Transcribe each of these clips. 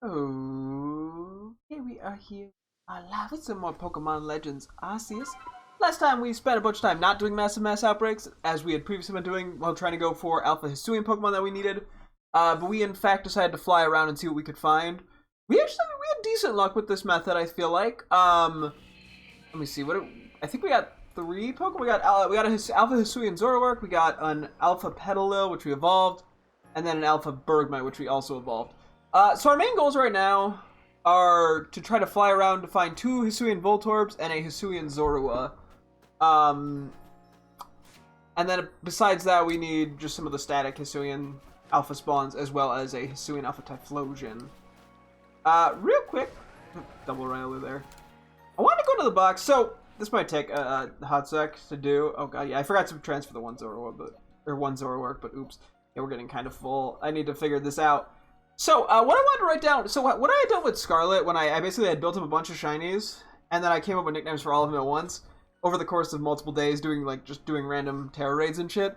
Oh, here we are here, live with some more Pokemon Legends Arceus. Last time we spent a bunch of time not doing mass outbreaks, as we had previously been doing while trying to go for Alpha Hisuian Pokemon that we needed. But we in fact decided to fly around and see what we could find. We had decent luck with this method, I feel like. Let me see, I think we got 3 Pokemon. We got Alpha Hisuian Zoroark, we got an Alpha Petalil, which we evolved, and then an Alpha Bergmite, which we also evolved. So our main goals right now are to try to fly around to find 2 Hisuian Voltorbs and a Hisuian Zorua. And then besides that, we need just some of the static Hisuian Alpha spawns, as well as a Hisuian Alpha Typhlosion. Real quick, double Ryler there. I want to go to the box, so this might take a hot sec to do. Oh god, yeah, I forgot to transfer the one Zoroark, but oops. Yeah, we're getting kind of full. I need to figure this out. So, what I wanted to write down, so what I had done with Scarlet, when I basically had built up a bunch of shinies, and then I came up with nicknames for all of them at once, over the course of multiple days, doing random terror raids and shit.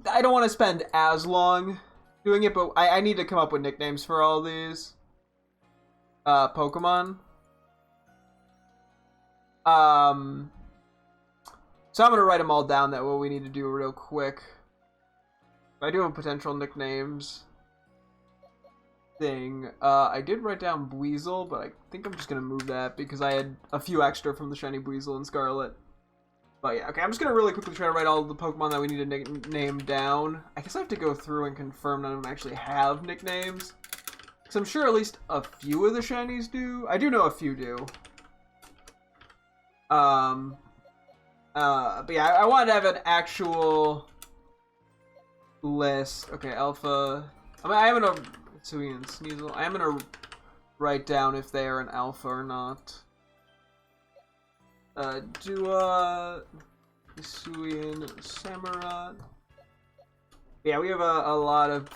I don't want to spend as long doing it, but I need to come up with nicknames for all these Pokemon. So I'm gonna write them all down, that what we need to do real quick. I do have potential nicknames thing. I did write down Buizel, but I think I'm just gonna move that because I had a few extra from the shiny Buizel and Scarlet. But yeah, okay, I'm just gonna really quickly try to write all the Pokemon that we need to name down. I guess I have to go through and confirm none of them actually have nicknames, because I'm sure at least a few of the shinies do. I do know a few do. But yeah, I wanted to have an actual list. Okay, Alpha. I am gonna Hisuian Sneasel. I am gonna write down if they are an Alpha or not. Dua, Hisuian Samurott. Yeah, we have a lot of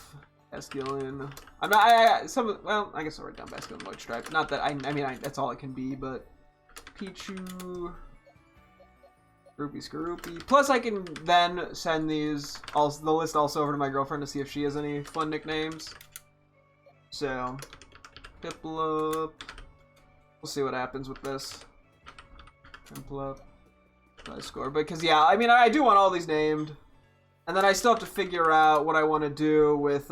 Basculin. I'm not. Well, I guess I'll write down Basculin Void Stripe. Not that I mean that's all it can be, but Pichu. Skorupi. Plus, I can then send the list also over to my girlfriend to see if she has any fun nicknames. So, Piplup. We'll see what happens with this. Piplup. I score, because yeah, I mean, I do want all these named, and then I still have to figure out what I want to do with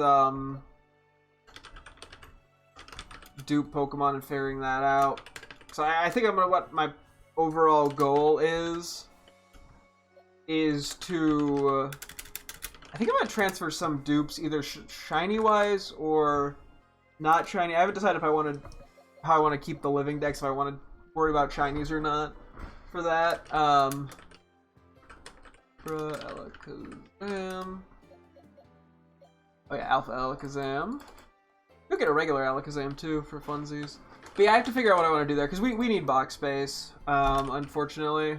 dupe Pokemon and figuring that out. So I think I'm gonna what my overall goal is to, I think I'm going to transfer some dupes, either shiny-wise or not shiny. I haven't decided if how I want to keep the living decks, if I want to worry about shinies or not for that. Alakazam. Oh yeah, Alpha Alakazam. You'll get a regular Alakazam too, for funsies. But yeah, I have to figure out what I want to do there, because we need box space, unfortunately.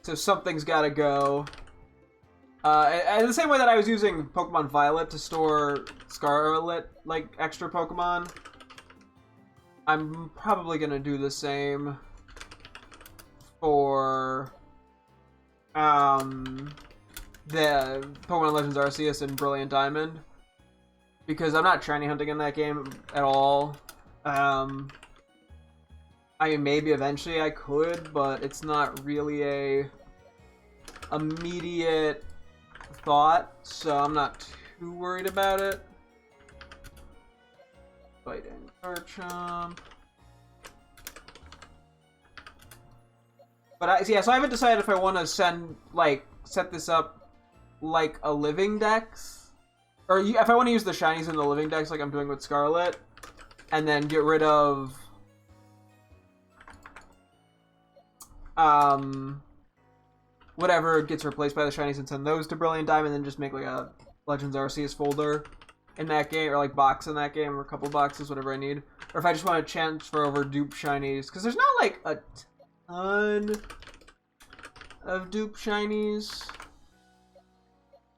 So something's gotta go. And the same way that I was using Pokemon Violet to store Scarlet, like, extra Pokemon, I'm probably gonna do the same for the Pokemon Legends Arceus and Brilliant Diamond, because I'm not shiny hunting in that game at all. I mean, maybe eventually I could, but it's not really a immediate thought, so I'm not too worried about it. Fighting Garchomp. But yeah, so I haven't decided if I want to set this up like a living dex, or if I want to use the shinies in the living dex like I'm doing with Scarlet, and then get rid of whatever gets replaced by the shinies and send those to Brilliant Diamond, and then just make like a Legends Arceus folder in that game, or like box in that game, or a couple boxes, whatever I need. Or if I just want to transfer over dupe shinies, because there's not like a ton of dupe shinies.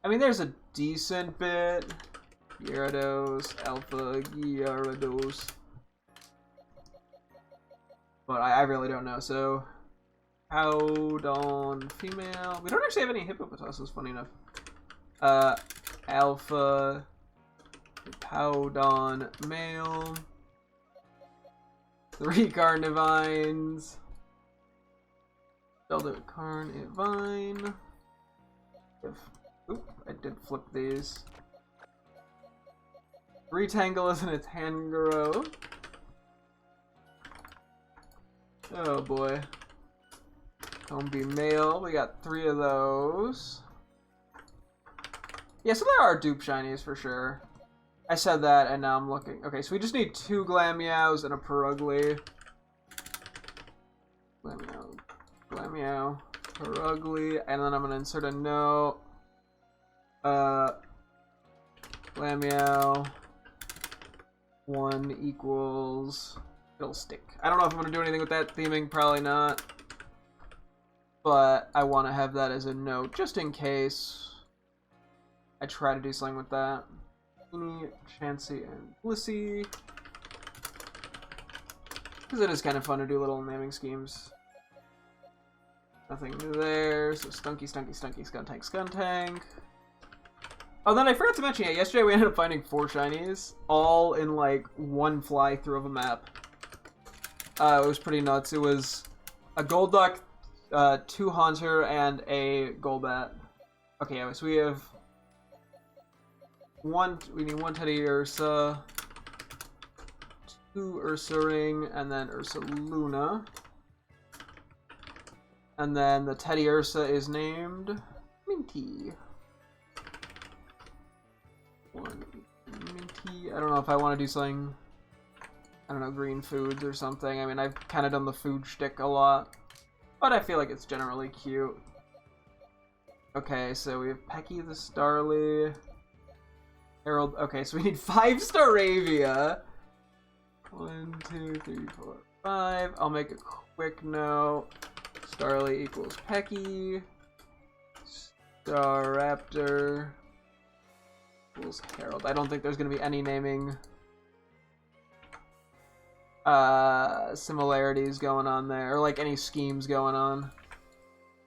I mean, there's a decent bit. Gyarados, Alpha Gyarados. But I really don't know, so Howdon female. We don't actually have any Hippopotamus, funny enough. Alpha Powdon male. 3 Carnivines. Zelda Carnivine. Oop, I did flip these. 3 Tangalus and a Tangrowth. Oh boy. Combi male, we got 3 of those. Yeah, so there are dupe shinies for sure. I said that and now I'm looking. Okay, so we just need 2 Glameows and a Purugly. Glameow, Purugly, and then I'm gonna insert a note. Glameow 1 equals, it'll stick. I don't know if I'm gonna do anything with that theming, probably not. But I want to have that as a note, just in case I try to do something with that. Chansey, and Blissey. Because it is kind of fun to do little naming schemes. Nothing new there, so Stunky, Skuntank. Oh, then I forgot to mention, yeah, yesterday we ended up finding 4 shinies, all in like one fly through of a map. It was pretty nuts. It was a Golduck, 2 Haunter, and a Golbat. Okay, yeah, so we have we need 1 Teddy Ursa, 2 Ursaring, and then Ursaluna. And then the Teddy Ursa is named Minty. 1 Minty. I don't know if I want to do something, I don't know, green foods or something. I mean, I've kind of done the food shtick a lot, but I feel like it's generally cute. Okay, so we have Pecky the Starly. Harold. Okay, so we need 5 Staravia. 1, 2, 3, 4, 5. I'll make a quick note. Starly equals Pecky. Staraptor equals Harold. I don't think there's going to be any naming similarities going on there, or like any schemes going on.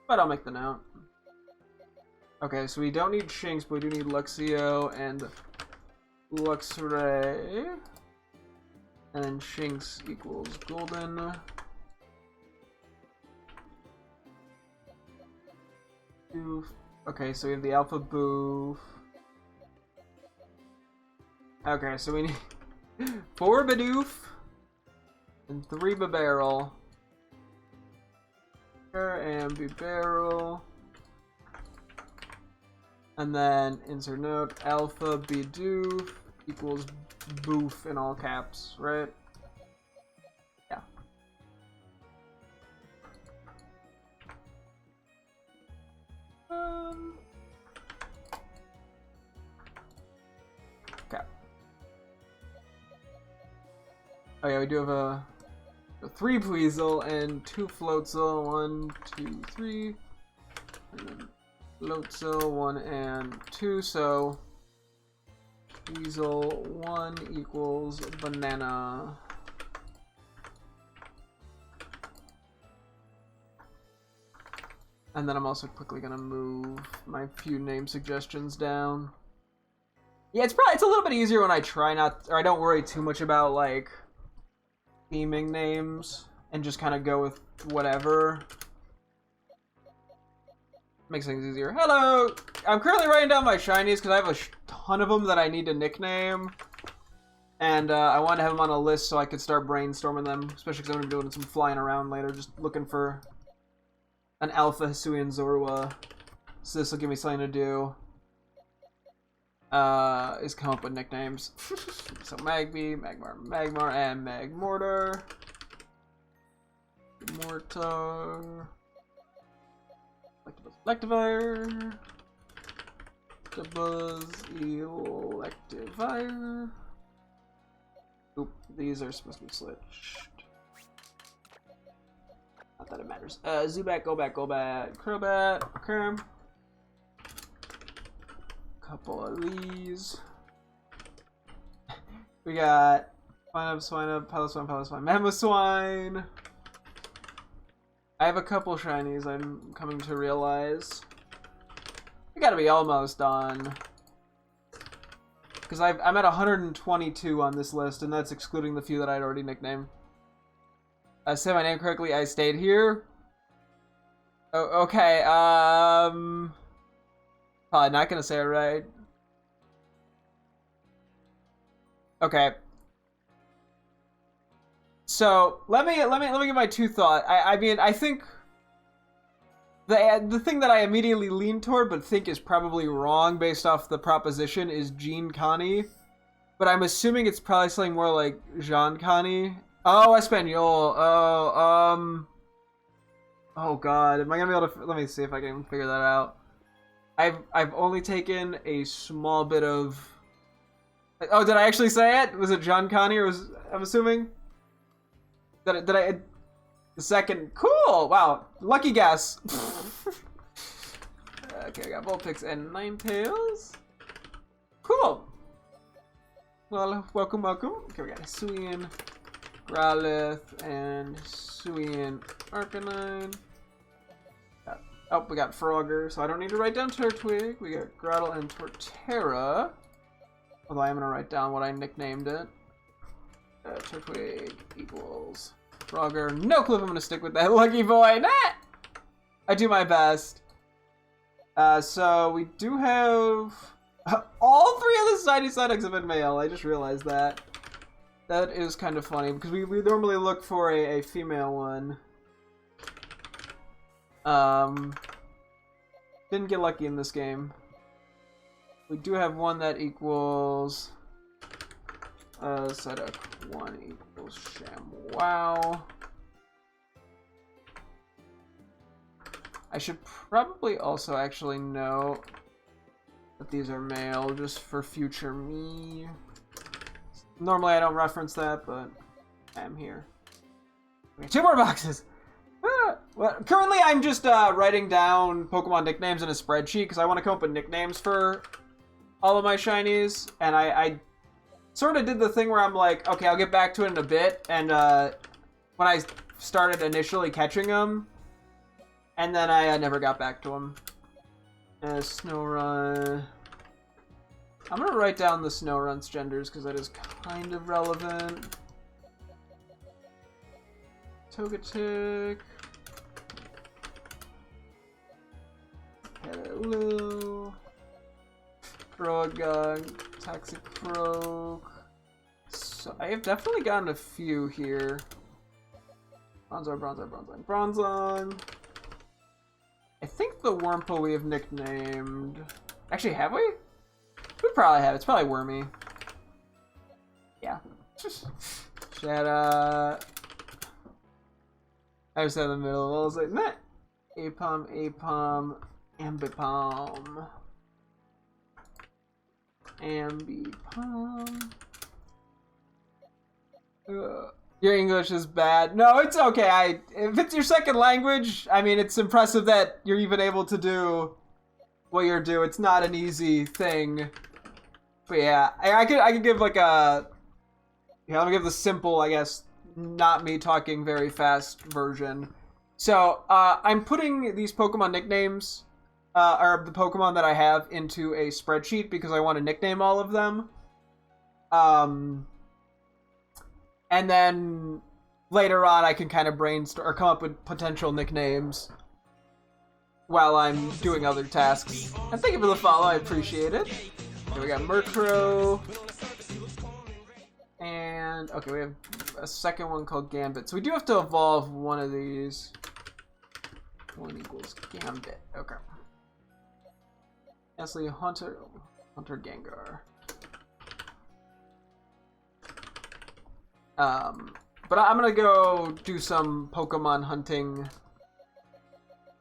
But I'll make the note. Okay, so we don't need Shinx, but we do need Luxio and Luxray. And then Shinx equals Golden. Boof. Okay, so we have the Alpha Boof. Okay, so we need 4 Bidoof and 3 Bibarel. And Bibarel. And then insert note, Alpha Bidoof equals Boof in all caps, right? Yeah. Okay. Oh yeah, we do have a 3 Weasel and 2 Floatzel. 1, 2, 3. And then Floatzel 1 and 2, so Weasel 1 equals Banana. And then I'm also quickly gonna move my few name suggestions down. Yeah, it's a little bit easier when I try not, or I don't worry too much about like theming names and just kind of go with whatever. Makes things easier. Hello! I'm currently writing down my shinies because I have a ton of them that I need to nickname. And I wanted to have them on a list so I could start brainstorming them, especially because I'm going to be doing some flying around later, just looking for an Alpha Hisuian Zorua. So this will give me something to do. Is come up with nicknames. So Magby, Magmar, and Magmortar. Mortar. Electivire. Buzz, Electivire. Oop, these are supposed to be switched. Not that it matters. Zubat, Golbat, Crobat, Kerm. Couple of these. We got Swinub, Piloswine, Mamoswine. I have a couple shinies I'm coming to realize. We gotta be almost done. because I'm at 122 on this list, and that's excluding the few that I'd already nicknamed. Say my name correctly, I stayed here. Oh, okay, probably not gonna say it right. Okay. So let me give my two thoughts. I mean, I think the thing that I immediately lean toward but think is probably wrong based off the proposition is Jean Connie, but I'm assuming it's probably something more like Jean Connie. Oh, Espanol. Oh, oh God, am I gonna be able to? Let me see if I can figure that out. I've only taken a small bit of. Oh, did I actually say it? Was it John Connie or was I'm assuming? Did I the second? Cool. Wow, lucky guess. Okay, I got Vulpix and Ninetales. Cool. Well, welcome. Okay, we got Hisuian, Growlithe, and Hisuian Arcanine. Oh, we got Frogger, so I don't need to write down Turtwig. We got Groudle and Torterra. Although I'm going to write down what I nicknamed it. Turtwig equals Frogger. No clue if I'm going to stick with that lucky boy. Nah! I do my best. So we do have... all three of the Society Psyducks have been male. I just realized that. That is kind of funny, because we normally look for a female one. Didn't get lucky in this game. We do have one that equals Psyduck 1 equals ShamWow. I should probably also actually know that these are male just for future me. Normally I don't reference that, but I'm here. Okay, 2 more boxes! Well, currently I'm just writing down Pokemon nicknames in a spreadsheet because I want to come up with nicknames for all of my shinies, and I sort of did the thing where I'm like, okay, I'll get back to it in a bit, and when I started initially catching them, and then I never got back to them. Snorunt. I'm gonna write down the Snorunt's genders because that is kind of relevant. Togetic. Hello. Croagunk, Toxicroak. So I have definitely gotten a few here. Bronzong. I think the Wurmple we have nicknamed. Actually, have we? We probably have. It's probably Wormy. Yeah. Shadow. I was in the middle. I was like, nah. Apom, Ambipom. Your English is bad. No, it's okay. If it's your second language, I mean, it's impressive that you're even able to do what you're doing. It's not an easy thing. But yeah, I could give like a... Yeah, I'm gonna give the simple, I guess, not me talking very fast version. So, I'm putting these Pokemon nicknames, or the Pokemon that I have, into a spreadsheet because I want to nickname all of them. And then later on I can kind of brainstorm or come up with potential nicknames while I'm doing other tasks. And thank you for the follow, I appreciate it. Okay, we got Murkrow. And, okay, we have a second one called Gambit. So we do have to evolve one of these. 1 equals Gambit. Okay. Nestle Hunter Gengar. But I'm gonna go do some Pokemon hunting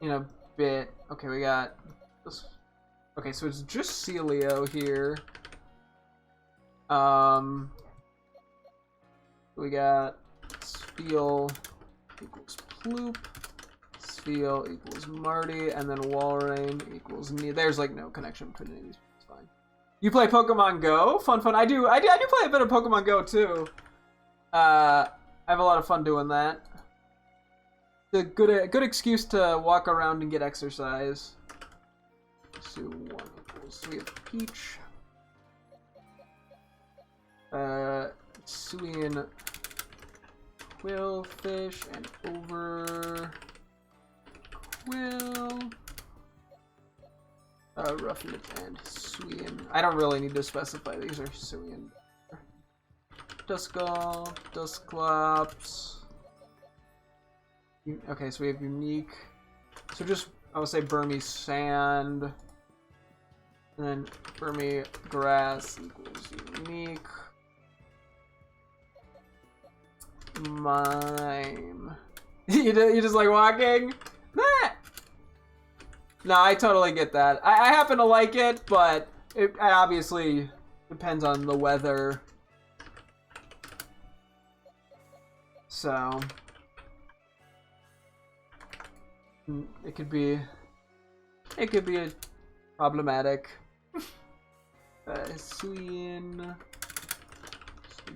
in a bit. Okay, we got this. Okay, so it's just Celio here. We got Spheal equals Ploop, Spheal equals Marty, and then Walrein equals me. There's like no connection between these. It's fine. You play Pokemon Go? Fun. I do play a bit of Pokemon Go too. I have a lot of fun doing that. It's a good excuse to walk around and get exercise. So 1 equals, so we have Peach. Hisuian Quillfish and over Quill. Rufflet and Hisuian. I don't really need to specify these are Hisuian. Duskull, Dusclops. Okay, so we have unique. So just, I would say Burmy Sand. And then Burmy Grass equals unique. Mime. You just like walking? Nah. No, I totally get that. I happen to like it, but it obviously depends on the weather. So it could be a problematic. Hisuian.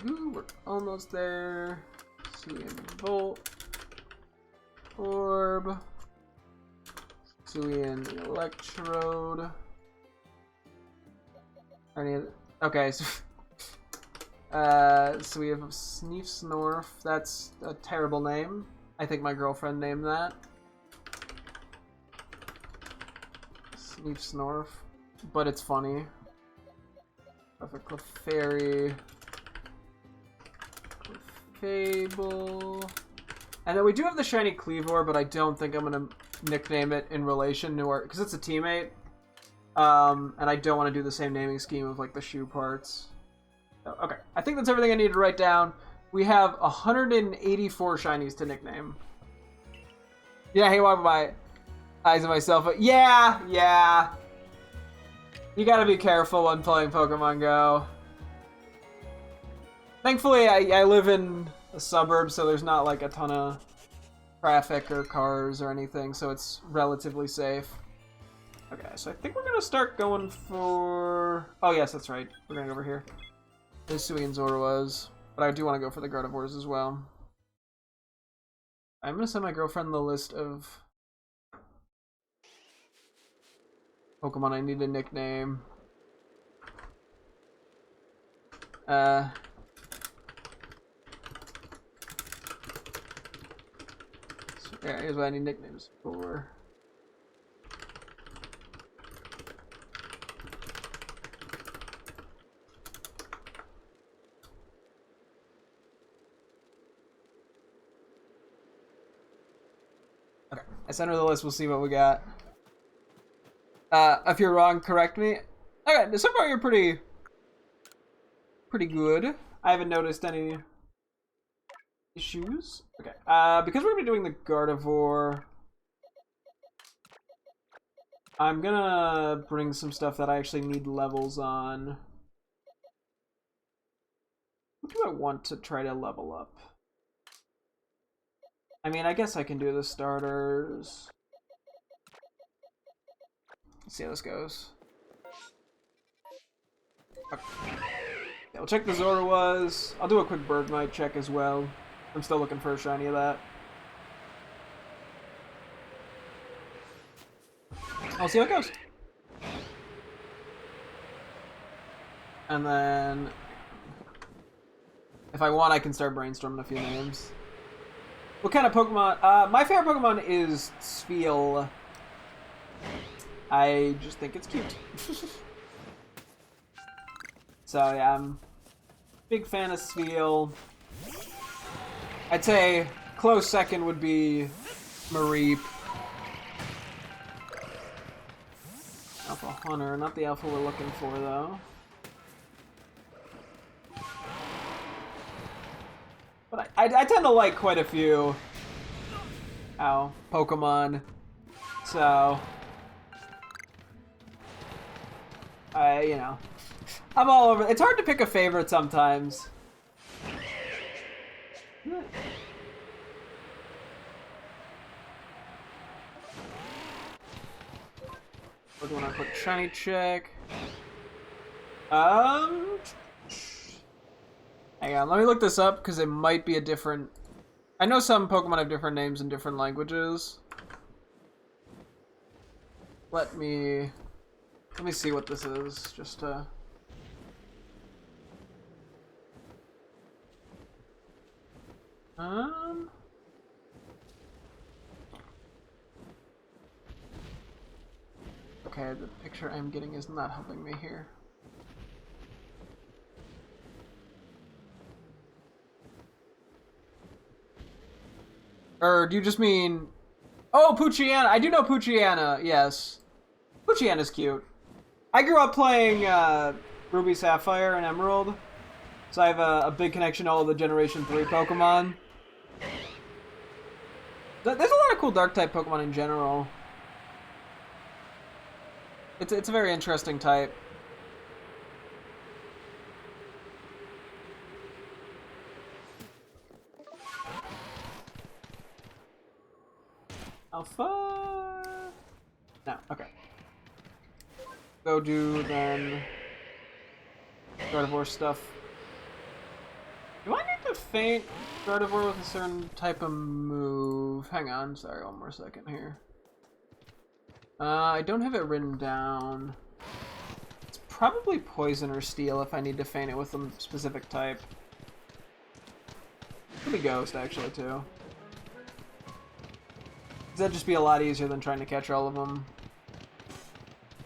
We're almost there. Hisuian Volt. Orb. Hisuian Electrode. Okay, so so we have Sneef Snorf. That's a terrible name. I think my girlfriend named that. Sneef Snorf. But it's funny. Perfect Clefairy. Clefable. And then we do have the shiny Cleavor, but I don't think I'm gonna nickname it in relation to our, because it's a teammate. And I don't want to do the same naming scheme of like the shoe parts. So, okay, I think that's everything I need to write down. We have 184 shinies to nickname. Yeah, hey, why my eyes on myself? Yeah. You gotta be careful when playing Pokemon Go. Thankfully, I live in a suburb, so there's not like a ton of traffic or cars or anything, so it's relatively safe. Okay, so I think we're gonna start going for... Oh yes, that's right. We're gonna go over here. Hisuian Zorwas, but I do want to go for the Gardevoirs as well. I'm gonna send my girlfriend the list of Pokemon I need a nickname. So yeah, here's what I need nicknames for. Okay, I sent her the list. We'll see what we got. If you're wrong, correct me. Okay, so far you're pretty good. I haven't noticed any issues. Okay, because we're gonna be doing the Gardevoir, I'm gonna bring some stuff that I actually need levels on. What do I want to try to level up? I mean, I guess I can do the starters. Let's see how this goes. Okay. Yeah, we'll check the Zorwas. I'll do a quick Bergmite check as well. I'm still looking for a shiny of that. I'll see how it goes. And then, if I want, I can start brainstorming a few names. What kind of Pokemon? My favorite Pokemon is Spheal. I just think it's cute. So yeah, I'm a big fan of Spheal. I'd say close second would be Mareep. Alpha Hunter, not the alpha we're looking for though. But I tend to like quite a few Pokemon. So you know, I'm all over. It's hard to pick a favorite sometimes. We're doing a quick shiny check. Hang on, let me look this up because it might be a different. I know some Pokemon have different names in different languages. Let me see what this is, just to. Um. Okay, the picture I'm getting is not helping me here. Or do you just mean... Oh, Poochyena! I do know Poochyena, yes. Poochyena's cute. I grew up playing Ruby, Sapphire, and Emerald, so I have a big connection to all the Generation 3 Pokemon. There's a lot of cool Dark-type Pokemon in general. It's a very interesting type. Alpha... No, okay. Go do, then... Gardevoir stuff. Do I need to feint Gardevoir with a certain type of move? Hang on, sorry, one more second here. I don't have it written down. It's probably Poison or Steel if I need to feint it with a specific type. Could be Ghost, actually, too. That'd just be a lot easier than trying to catch all of them.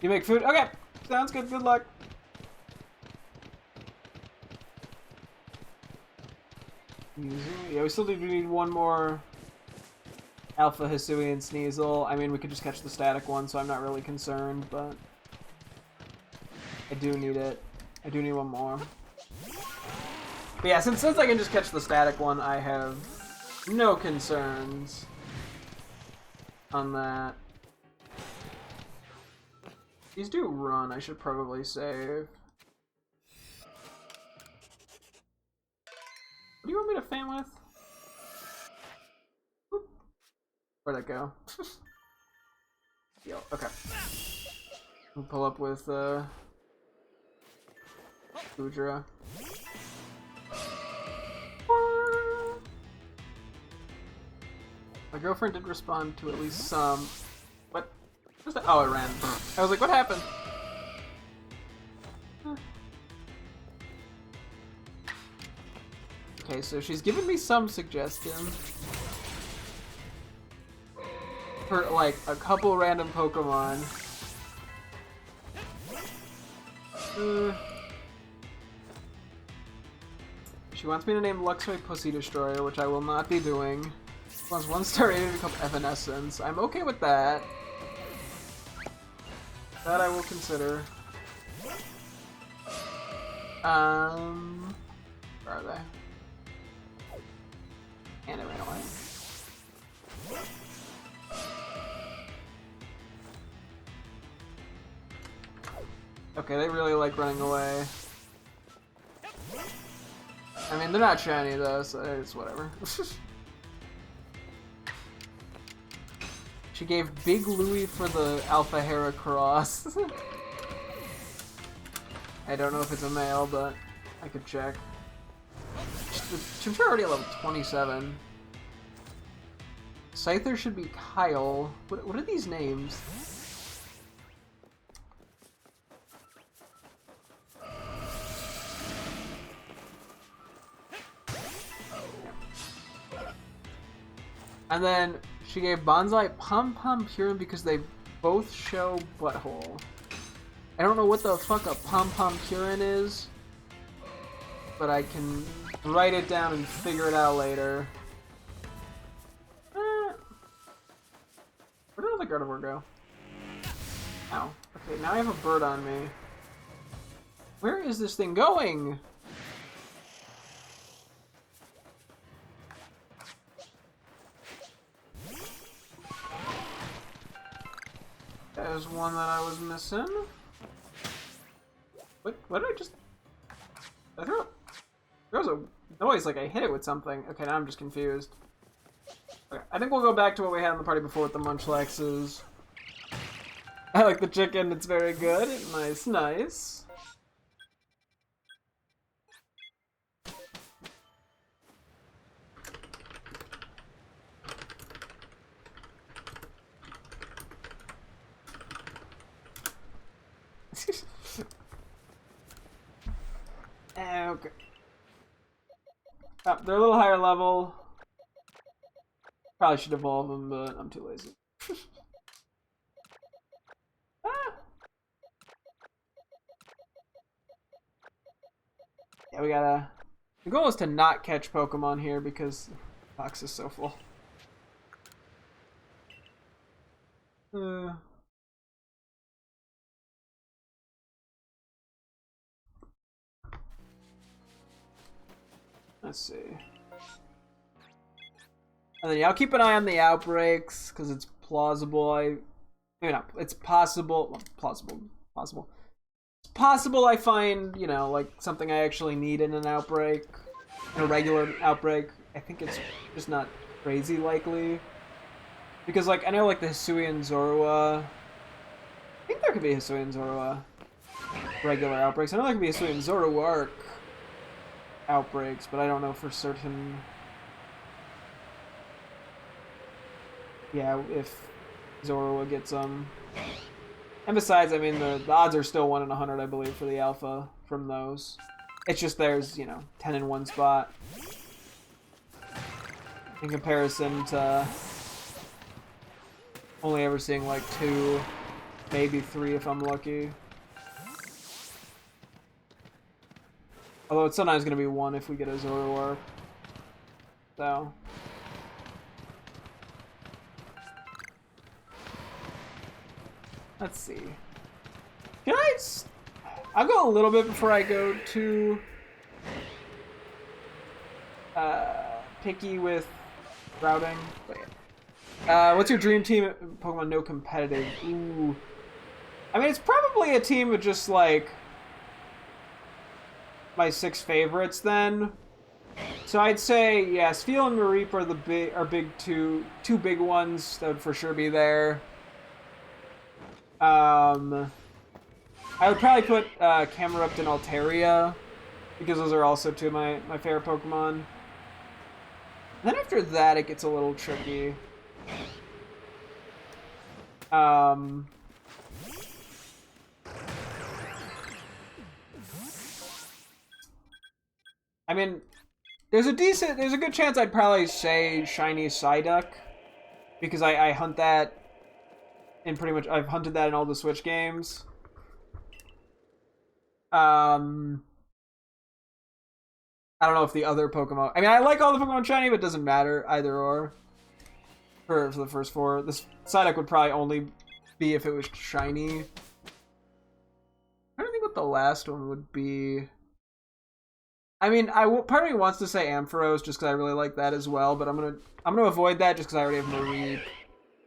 You make food? Okay, sounds good. Good luck. Yeah, we still do need one more Alpha Hisuian Sneasel. I mean, we could just catch the static one, so I'm not really concerned, but I do need it. I do need one more. But yeah, since I can just catch the static one, I have no concerns on that. These do run, I should probably save. What do you want me to feint with? Whoop. Where'd that go? Yo, okay. We'll pull up with Goodra. My girlfriend did respond to at least some. What? What's that? Oh, it ran. I was like, what happened? Okay, so she's given me some suggestions for like a couple random Pokemon. She wants me to name Luxray Pussy Destroyer, which I will not be doing. She wants 1-star rated to become Evanescence. I'm okay with that. That I will consider. Where are they? And it ran away. Okay, they really like running away. I mean, they're not shiny though, so it's whatever. She gave Big Louie for the Alpha Hera Cross. I don't know if it's a male, but I could check. She's already at level 27. Scyther should be Kyle. What are these names? And then she gave Bonsai Pom Pom Purin because they both show butthole. I don't know what the fuck a Pom Pom Purin is, but I can write it down and figure it out later. Where did all the Gardevoir go? Ow. Okay, now I have a bird on me. Where is this thing going? There's one that I was missing. What did I just... There was a noise like I hit it with something. Okay, now I'm just confused. Okay, I think we'll go back to what we had in the party before with the Munchlaxes. I like the chicken, it's very good. Nice, nice. Okay. Oh, they're a little higher level. Probably should evolve him, but I'm too lazy. Ah. Yeah, we gotta... The goal is to not catch Pokemon here because the box is so full. Let's see. And then yeah, I'll keep an eye on the outbreaks because it's plausible. Maybe not. It's possible. Well, plausible. Possible. It's possible I find, you know, like something I actually need in an outbreak, in a regular outbreak. I think it's just not crazy likely because, like, I know like the Hisuian Zorua. I think there could be Hisuian Zorua regular outbreaks. I know there could be Hisuian Zoroark outbreaks, but I don't know for certain. Yeah, if Zorua gets them. And besides, I mean, the odds are still 1 in 100, I believe, for the alpha from those. It's just there's, you know, 10 in one spot. In comparison to only ever seeing like 2, maybe 3 if I'm lucky. Although it's sometimes going to be 1 if we get a Zoroark. So... Let's see. I'll go a little bit before I go too picky with routing. But yeah. What's your dream team at Pokemon No Competitive? Ooh. I mean, it's probably a team of just like my 6 favorites then. So I'd say yeah, Spheal and Mareep are the two big ones that would for sure be there. I would probably put Camerupt and Altaria because those are also 2 of my favorite Pokemon. And then after that, it gets a little tricky. I mean, there's a good chance I'd probably say Shiny Psyduck because I hunt that. And pretty much, I've hunted that in all the Switch games. I don't know if the other Pokemon... I mean, I like all the Pokemon shiny, but it doesn't matter either or. For the first 4. This Psyduck would probably only be if it was shiny. I don't think what the last one would be. I mean, part of me wants to say Ampharos just because I really like that as well, but I'm gonna avoid that just because I already have Mareep.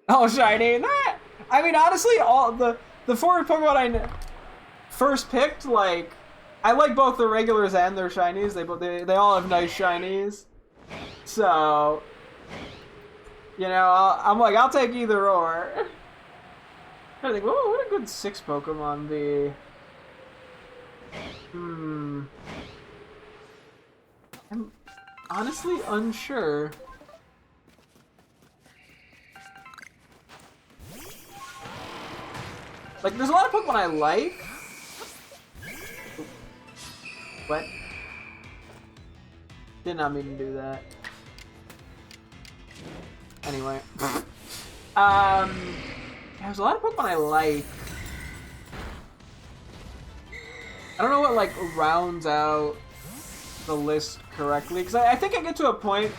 Oh, shiny! That! I mean, honestly, all the 4 Pokemon I first picked, like, I like both the regulars and their shinies. They all have nice shinies. So, you know, I'm like, I'll take either or. I think, what would a good 6 Pokemon be? I'm honestly unsure. Like, there's a lot of Pokemon I like. What? Did not mean to do that. Anyway. There's a lot of Pokemon I like. I don't know what, like, rounds out the list correctly. Because I think I get to a point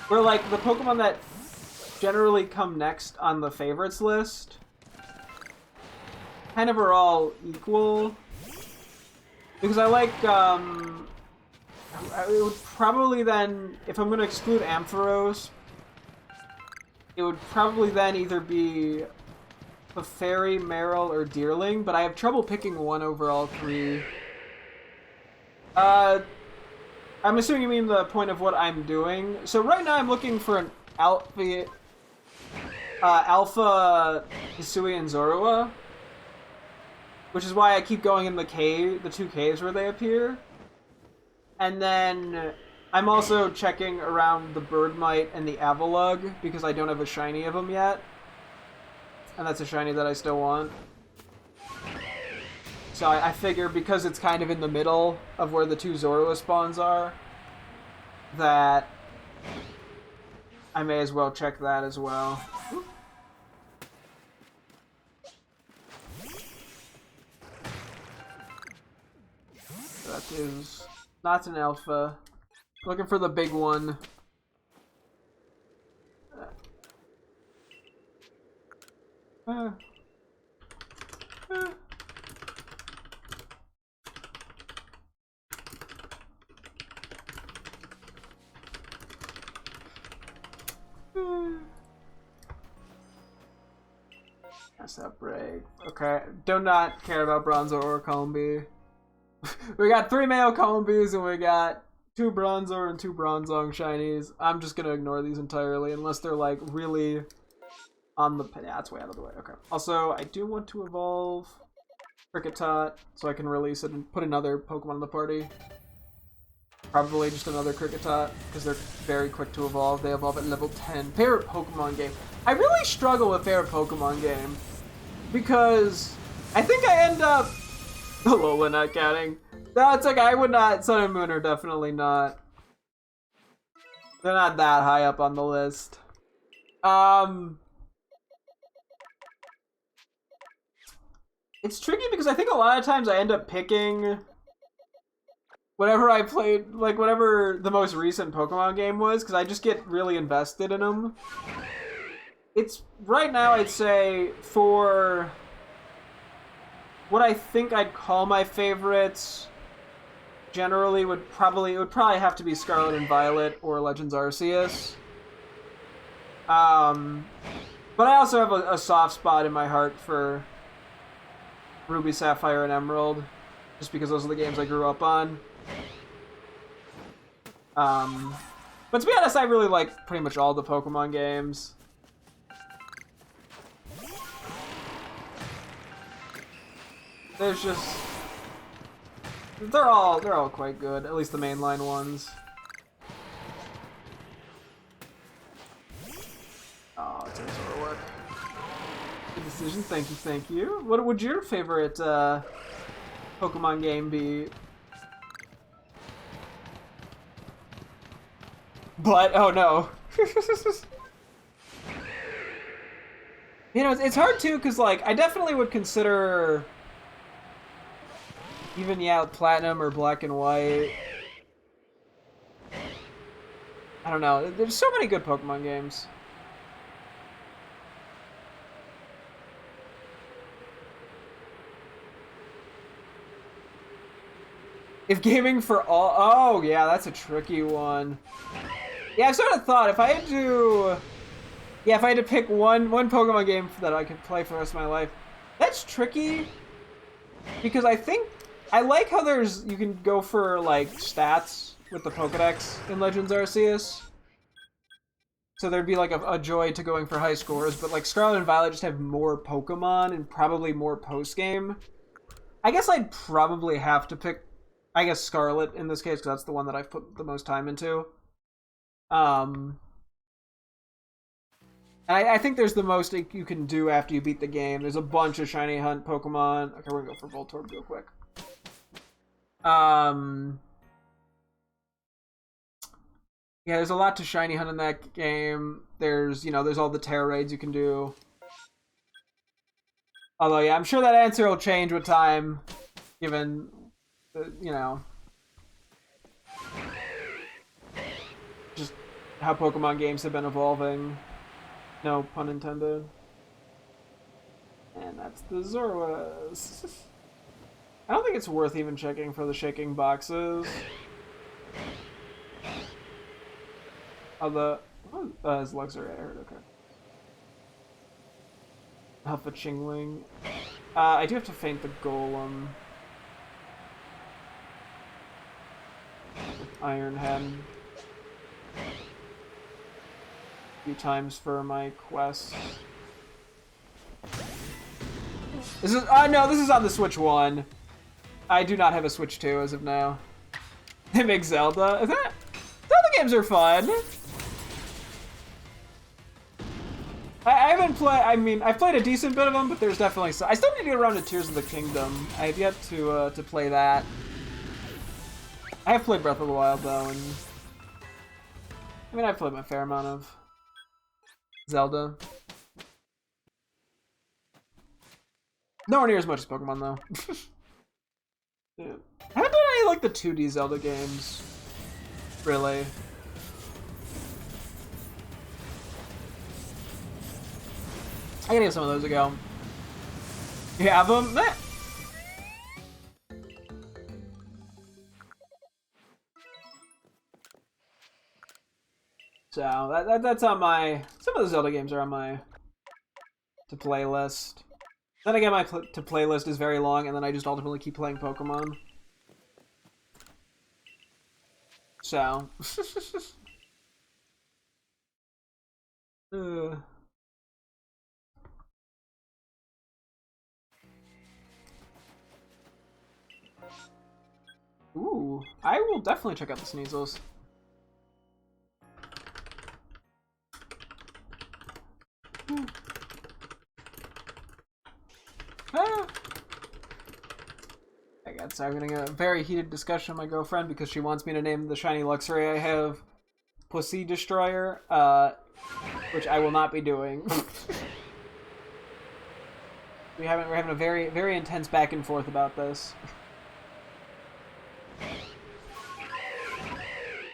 where, like, the Pokemon that generally come next on the favorites list kind of are all equal. Because I like, it would probably then, if I'm going to exclude Ampharos, it would probably then either be Clefairy, Marill, or Deerling, but I have trouble picking one over all 3. I'm assuming you mean the point of what I'm doing. So right now I'm looking for an Alpha Hisuian Zorua, which is why I keep going in the 2 caves where they appear. And then I'm also checking around the Birdmite and the Avalugg because I don't have a shiny of them yet. And that's a shiny that I still want. So I figure because it's kind of in the middle of where the 2 Zorua spawns are, that I may as well check that as well. That is not an alpha. Looking for the big one. That's that break. Okay, do not care about Bronzor or Combi. We got 3 male Combis and we got 2 Bronzor and 2 Bronzong shinies. I'm just gonna ignore these entirely unless they're like really on the... Yeah, it's way out of the way. Okay. Also, I do want to evolve Kricketot so I can release it and put another Pokemon in the party. Probably just another Kricketot because they're very quick to evolve. They evolve at level 10. Favorite Pokemon game. I really struggle with favorite Pokemon game because I think I end up... Alola not counting. No, it's like I would not... Sun and Moon are definitely not... They're not that high up on the list. It's tricky because I think a lot of times I end up picking whatever I played, like whatever the most recent Pokemon game was, because I just get really invested in them. It's, right now I'd say, for what I think I'd call my favorites, generally it would probably have to be Scarlet and Violet or Legends Arceus. But I also have a soft spot in my heart for Ruby, Sapphire, and Emerald, just because those are the games I grew up on. But to be honest, I really like pretty much all the Pokemon games. There's just... They're all quite good, at least the mainline ones. Oh, it's gonna sort of work. Good decision, thank you. What would your favorite Pokemon game be? But, oh no. You know, it's hard too, because, like, I definitely would consider even, yeah, Platinum or Black and White. I don't know. There's so many good Pokemon games. If gaming for all... Oh, yeah, that's a tricky one. Yeah, I've sort of thought, if I had to... Yeah, if I had to pick one Pokemon game that I could play for the rest of my life, that's tricky. Because I think... I like how you can go for, like, stats with the Pokedex in Legends Arceus. So there'd be, like, a joy to going for high scores, but, like, Scarlet and Violet just have more Pokemon and probably more post-game. I guess I'd probably have to pick... I guess Scarlet in this case, because that's the one that I've put the most time into. And I think there's the most you can do after you beat the game. There's a bunch of shiny hunt Pokemon. Okay, we're gonna go for Voltorb real quick. Yeah, there's a lot to shiny hunt in that game. There's all the Terra raids you can do. Although, yeah, I'm sure that answer will change with time, given, just how Pokemon games have been evolving. No pun intended. And that's the Zorwas. I don't think it's worth even checking for the shaking boxes. Although, his legs are hurt, okay. Alpha Chingling. I do have to feint the Golem. Iron Head. A few times for my quest. This is no, this is on the Switch 1. I do not have a Switch 2 as of now. They make Zelda. Zelda games are fun. I haven't played. I mean, I've played a decent bit of them, but there's definitely some. I still need to get around to Tears of the Kingdom. I have yet to play that. I have played Breath of the Wild though, and I mean, I've played a fair amount of Zelda. Nowhere near as much as Pokemon, though. Yeah. How did I like the 2D Zelda games? Really? I gotta give some of those a go. You have them? Meh. So that's on my. Some of the Zelda games are on my to play list. Then again, my to play list is very long, and then I just ultimately keep playing Pokemon. So. Ooh, I will definitely check out the Sneasels. Ah. I got so I'm having a very heated discussion with my girlfriend because she wants me to name the shiny Luxray I have Pussy Destroyer, which I will not be doing. We're having a very, very intense back and forth about this.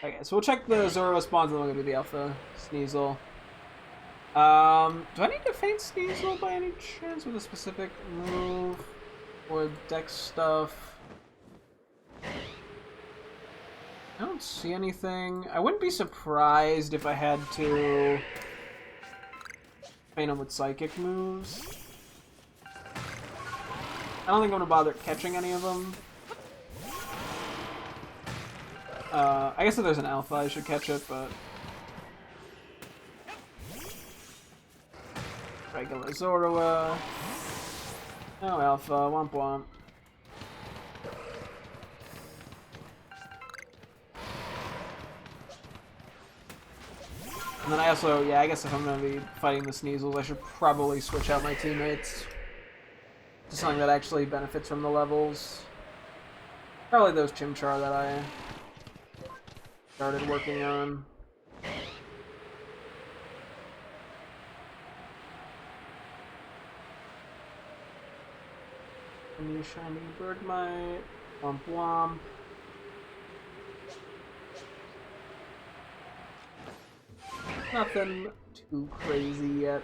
Okay, so we'll check the Zoro spawns and then we'll go do the Alpha Sneasel. Do I need to feint Sneasel by any chance with a specific move or dex stuff? I don't see anything. I wouldn't be surprised if I had to feint him with psychic moves. I don't think I'm gonna bother catching any of them. I guess if there's an Alpha, I should catch it, but... Regular Zorua. No Alpha, womp womp. And then I also, yeah, I guess if I'm gonna be fighting the Sneasels, I should probably switch out my teammates to something that actually benefits from the levels. Probably those Chimchar that I started working on. New shiny Birdmite. Womp womp. Nothing too crazy yet.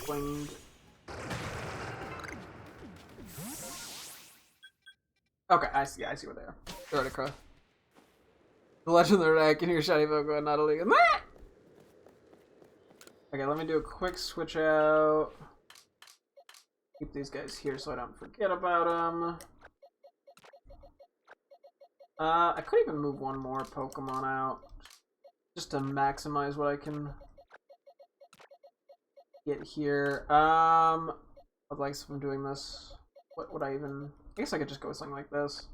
Winged. Okay, I see where they are. They're at a The Legend of the Rack and your shiny Pokemon, not a league. Okay, let me do a quick switch out. Keep these guys here so I don't forget about them. I could even move one more Pokemon out just to maximize what I can get here. I'd like some doing this. What would I even? I guess I could just go with something like this.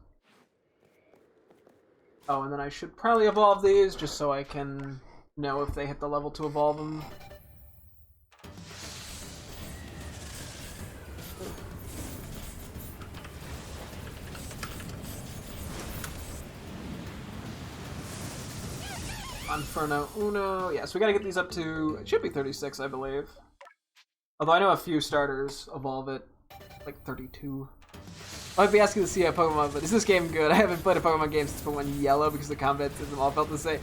Oh, and then I should probably evolve these just so I can know if they hit the level to evolve them. Inferno Uno. Yeah, so we gotta get these up to, it should be 36, I believe. Although I know a few starters evolve it, like 32. I might be asking to see a Pokemon, but is this game good? I haven't played a Pokemon game since Pokemon Yellow because the combat system all felt the same.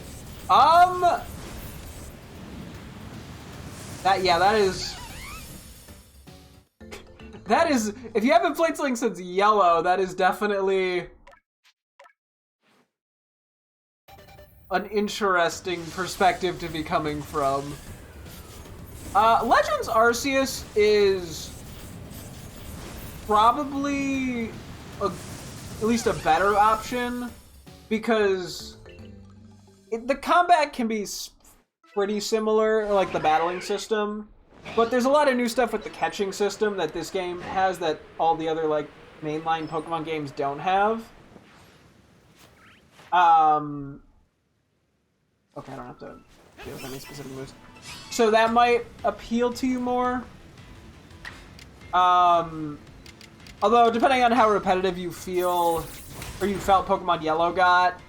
That is, if you haven't played something since Yellow, that is definitely an interesting perspective to be coming from. Legends Arceus is probably at least a better option because the combat can be pretty similar, like the battling system, but there's a lot of new stuff with the catching system that this game has that all the other like mainline Pokemon games don't have. Okay, I don't have to deal with any specific moves. So that might appeal to you more. Although, depending on how repetitive you feel, or you felt Pokemon Yellow got,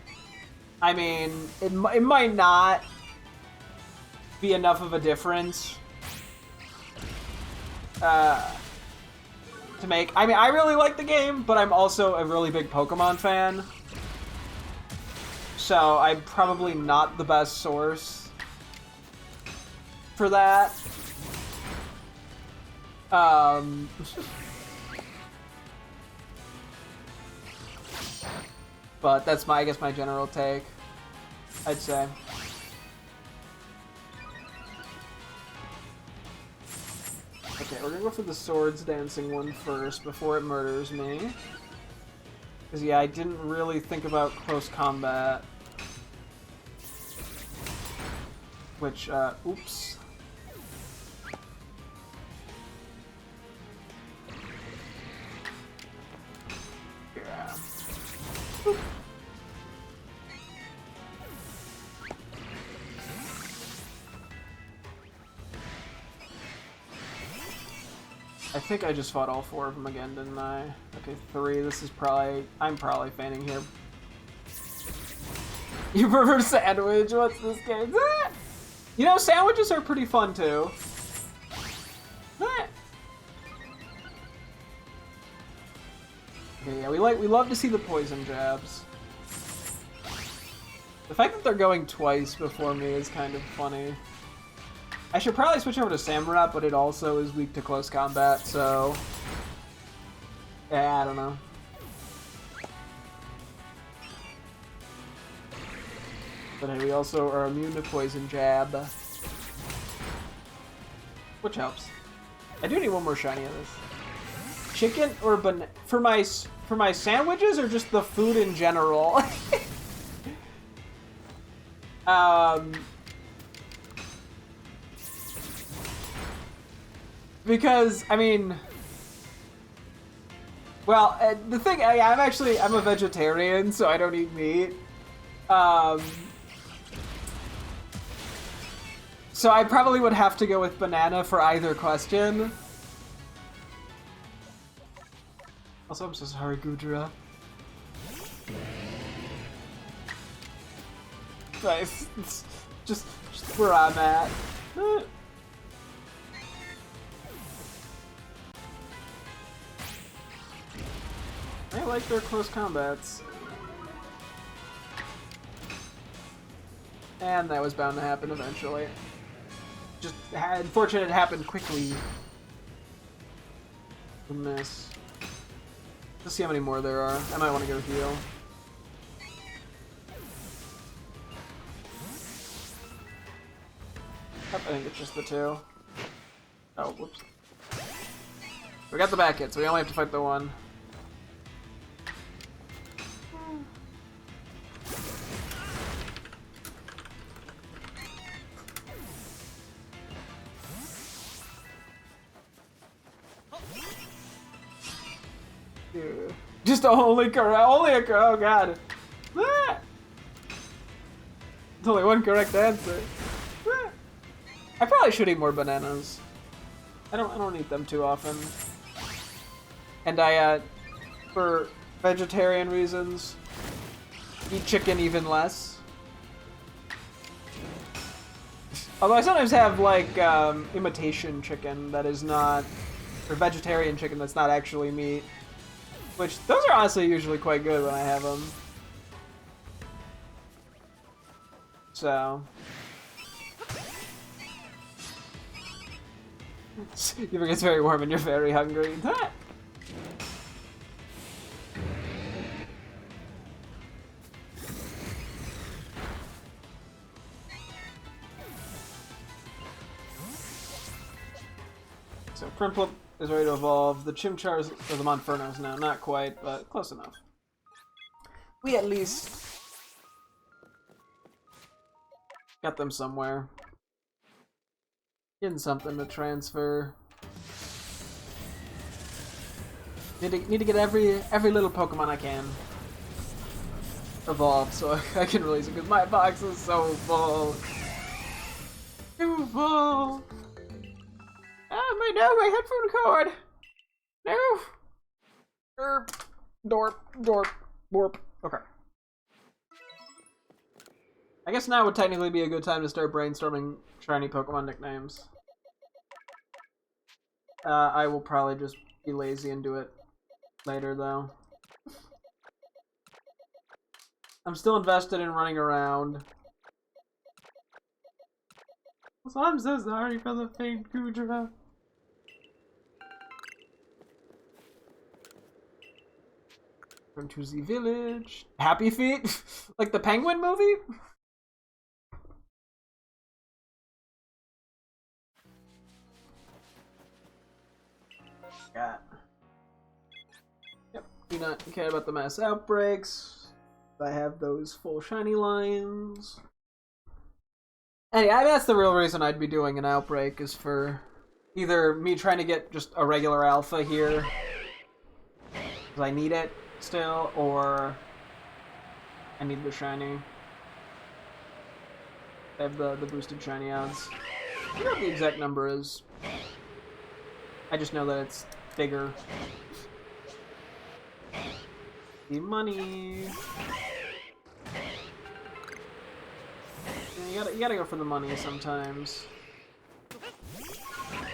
I mean, it might not be enough of a difference to make. I mean, I really like the game, but I'm also a really big Pokemon fan. So I'm probably not the best source for that. But that's I guess my general take, I'd say. Okay, we're gonna go for the swords dancing one first before it murders me. Because, yeah, I didn't really think about close combat. Which, oops. Yeah. Oop. I think I just fought all 4 of them again, didn't I? Okay, 3. This is probably... I'm probably feigning here. You prefer sandwich? What's this game? You know, sandwiches are pretty fun, too. Okay, yeah, we love to see the poison jabs. The fact that they're going twice before me is kind of funny. I should probably switch over to Samurott, but it also is weak to close combat, so... Yeah, I don't know. But hey, we also are immune to poison jab. Which helps. I do need one more shiny of this. Chicken or banana... For my sandwiches, or just the food in general? Because, I mean... Well, the thing, I'm a vegetarian, so I don't eat meat. So I probably would have to go with banana for either question. Also, I'm so sorry, Gudra. Nice. It's just where I'm at. I like their close combats. And that was bound to happen eventually. Just unfortunate it happened quickly. Miss. Let's see how many more there are. I might want to go heal. I think it's just the 2. Oh, whoops. We got the back hit, so we only have to fight the 1. Just only a oh god. Ah! There's only one correct answer. Ah! I probably should eat more bananas. I don't eat them too often. And for vegetarian reasons, eat chicken even less. Although I sometimes have like imitation chicken that is not, or vegetarian chicken that's not actually meat. Which, those are honestly usually quite good when I have them. So. You think it's very warm and you're very hungry. So, Prinplup is ready to evolve. The Chimchars or the Monfernos now, not quite, but close enough. We at least got them somewhere. Getting something to transfer. Need to get every little Pokemon I can evolved so I can release it because my box is so full. Too full. Oh, my headphone cord! No! Dorp, dorp, borp. Okay. I guess now would technically be a good time to start brainstorming shiny Pokemon nicknames. I will probably just be lazy and do it later, though. I'm still invested in running around. So I'm so sorry for the faint Kudra. From to the village. Happy Feet? Like the Penguin movie? Yeah. Yep. Do not care about the mass outbreaks. I have those full shiny lines. Anyway, that's the real reason I'd be doing an outbreak, is for either me trying to get just a regular alpha here, because I need it still, or I need the shiny. I have the boosted shiny odds. I don't know what the exact number is. I just know that it's bigger. The money. You gotta go for the money sometimes.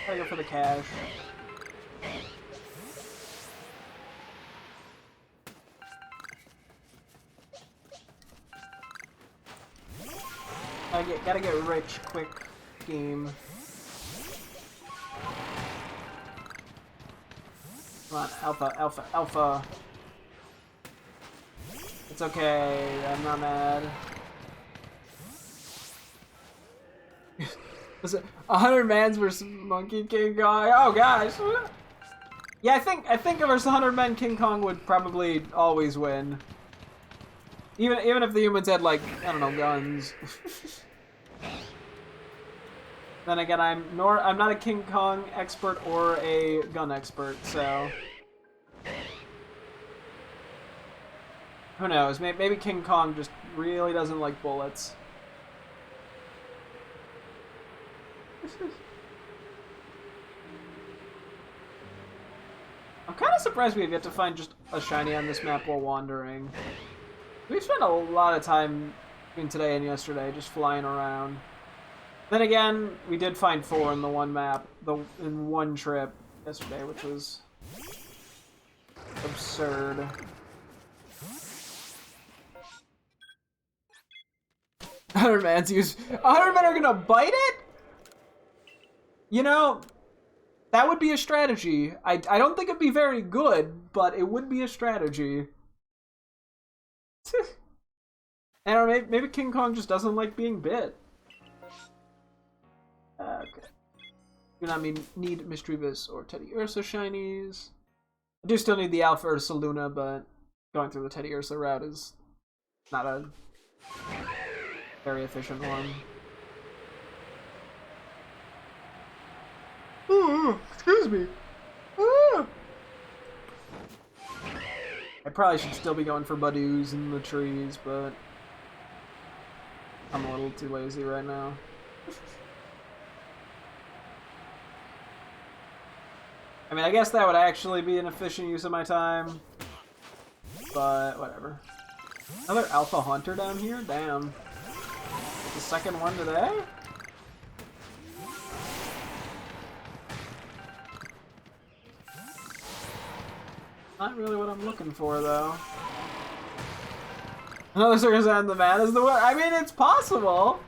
Gotta go for the cash. Gotta get rich quick game. Come on, Alpha, Alpha, Alpha. It's okay, I'm not mad. Was it 100 mans versus Monkey King Kong? Oh gosh. Yeah, I think versus 100 men King Kong would probably always win. Even if the humans had, like, I don't know, guns. Then again, I'm not a King Kong expert or a gun expert, so who knows? Maybe King Kong just really doesn't like bullets. I'm kind of surprised we have yet to find just a shiny on this map while wandering. We've spent a lot of time between today and yesterday just flying around. Then again, we did find 4 in the one map, in one trip yesterday, which was absurd. 100 men are gonna bite it? You know, that would be a strategy. I don't think it'd be very good, but it would be a strategy. I don't know, maybe King Kong just doesn't like being bit. Okay. Do not need Mischievous or Teddy Ursa shinies. I do still need the Alpha Ursa Luna, but going through the Teddy Ursa route is not a very efficient one. Excuse me. I probably should still be going for Badoos in the trees, but I'm a little too lazy right now. I mean, I guess that would actually be an efficient use of my time, but whatever. Another Alpha Hunter down here? Damn. The second one today? Not really what I'm looking for, though. Another circus and the man is the one. I mean, it's possible.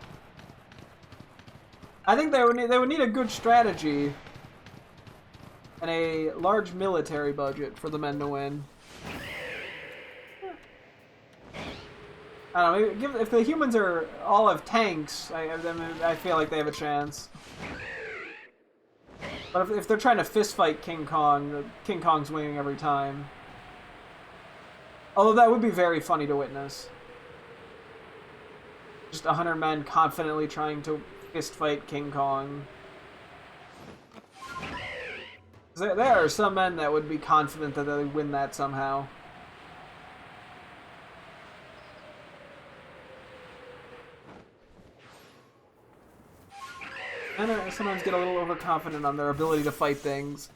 I think they would need a good strategy and a large military budget for the men to win. I don't know. If the humans are all have tanks, I feel like they have a chance. But if they're trying to fist fight King Kong, King Kong's winning every time. Although that would be very funny to witness. Just 100 men confidently trying to fist fight King Kong. There are some men that would be confident that they would win that somehow. And I sometimes get a little overconfident on their ability to fight things.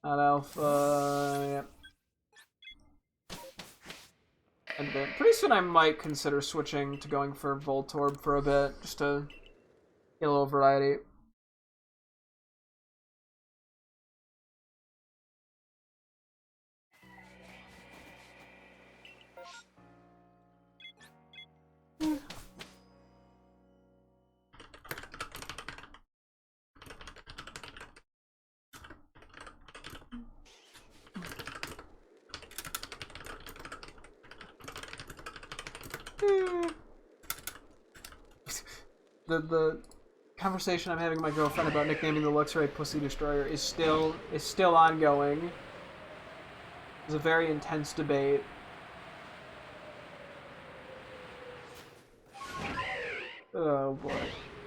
Not Alpha. Yep. And then pretty soon I might consider switching to going for Voltorb for a bit, just to get a little variety. The conversation I'm having with my girlfriend about nicknaming the Luxray Pussy Destroyer is still ongoing. It's a very intense debate. Oh boy.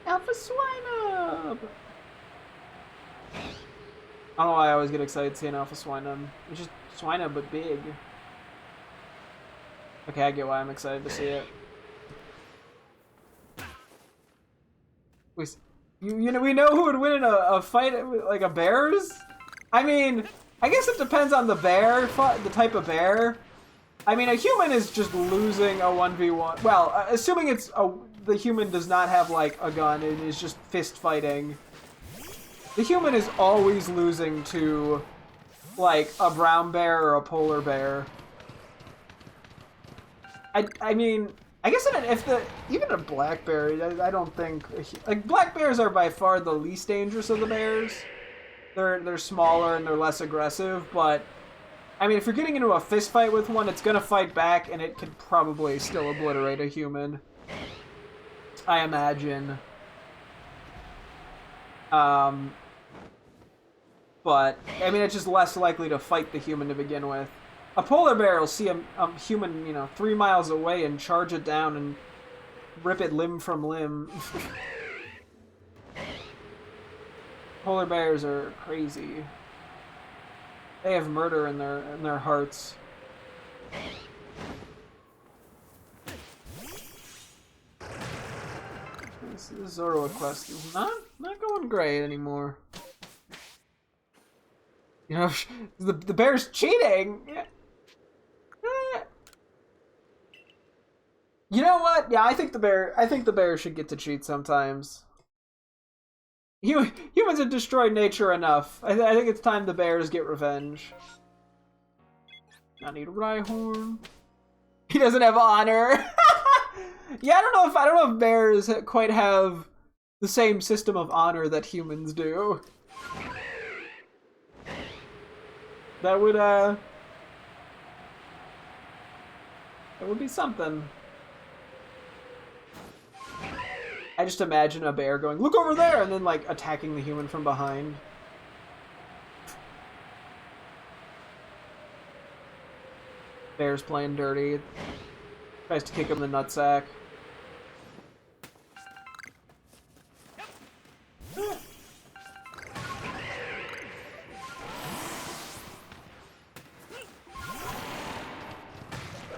Alpha Swinub! I don't know why I always get excited seeing Alpha Swinub. It's just Swinub but big. Okay, I get why I'm excited to see it. We know who would win in a fight like a bear's? I mean, I guess it depends on the bear, the type of bear. I mean, a human is just losing a 1v1. Well, assuming the human does not have like a gun and is just fist fighting. The human is always losing to like a brown bear or a polar bear. I mean, I guess even a black bear, I don't think like black bears are by far the least dangerous of the bears. They're smaller and they're less aggressive, but I mean, if you're getting into a fist fight with one, it's gonna fight back and it could probably still obliterate a human. I imagine. But I mean, it's just less likely to fight the human to begin with. A polar bear will see a human, 3 miles away and charge it down and rip it limb from limb. Polar bears are crazy. They have murder in their hearts. This Zorua quest is not going great anymore. You know, the bear's cheating. You know what? Yeah, I think the bear should get to cheat sometimes. Humans have destroyed nature enough. I think it's time the bears get revenge. I need a Rhyhorn. He doesn't have honor. Yeah, I don't know if bears quite have the same system of honor that humans do. That would be something. I just imagine a bear going, "Look over there!" and then like attacking the human from behind. Bear's playing dirty. Tries to kick him in the nutsack.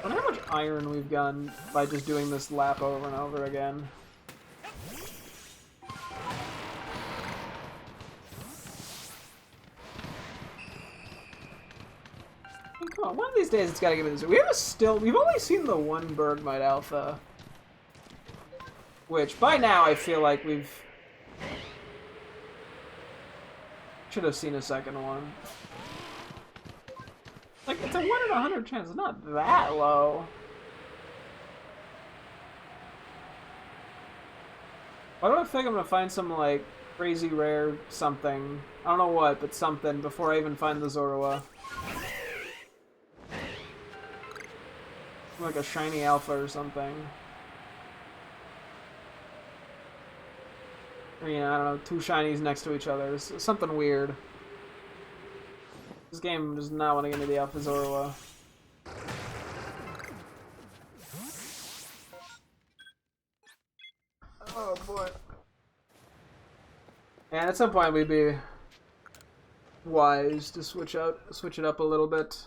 I wonder how much iron we've gotten by just doing this lap over and over again. Come on, one of these days it's gotta give me this. We've only seen the one Bergmite Alpha. Which, by now, I feel like should have seen a second one. Like, it's a 1 in 100 chance. It's not that low. Why do I think I'm gonna find some, like, crazy rare something? I don't know what, but something before I even find the Zorua. Like a shiny alpha or something. Or, I don't know, 2 shinies next to each other. It's something weird. This game does not want to give me the Alpha Zorua. Oh boy. And at some point we'd be wise to switch it up a little bit.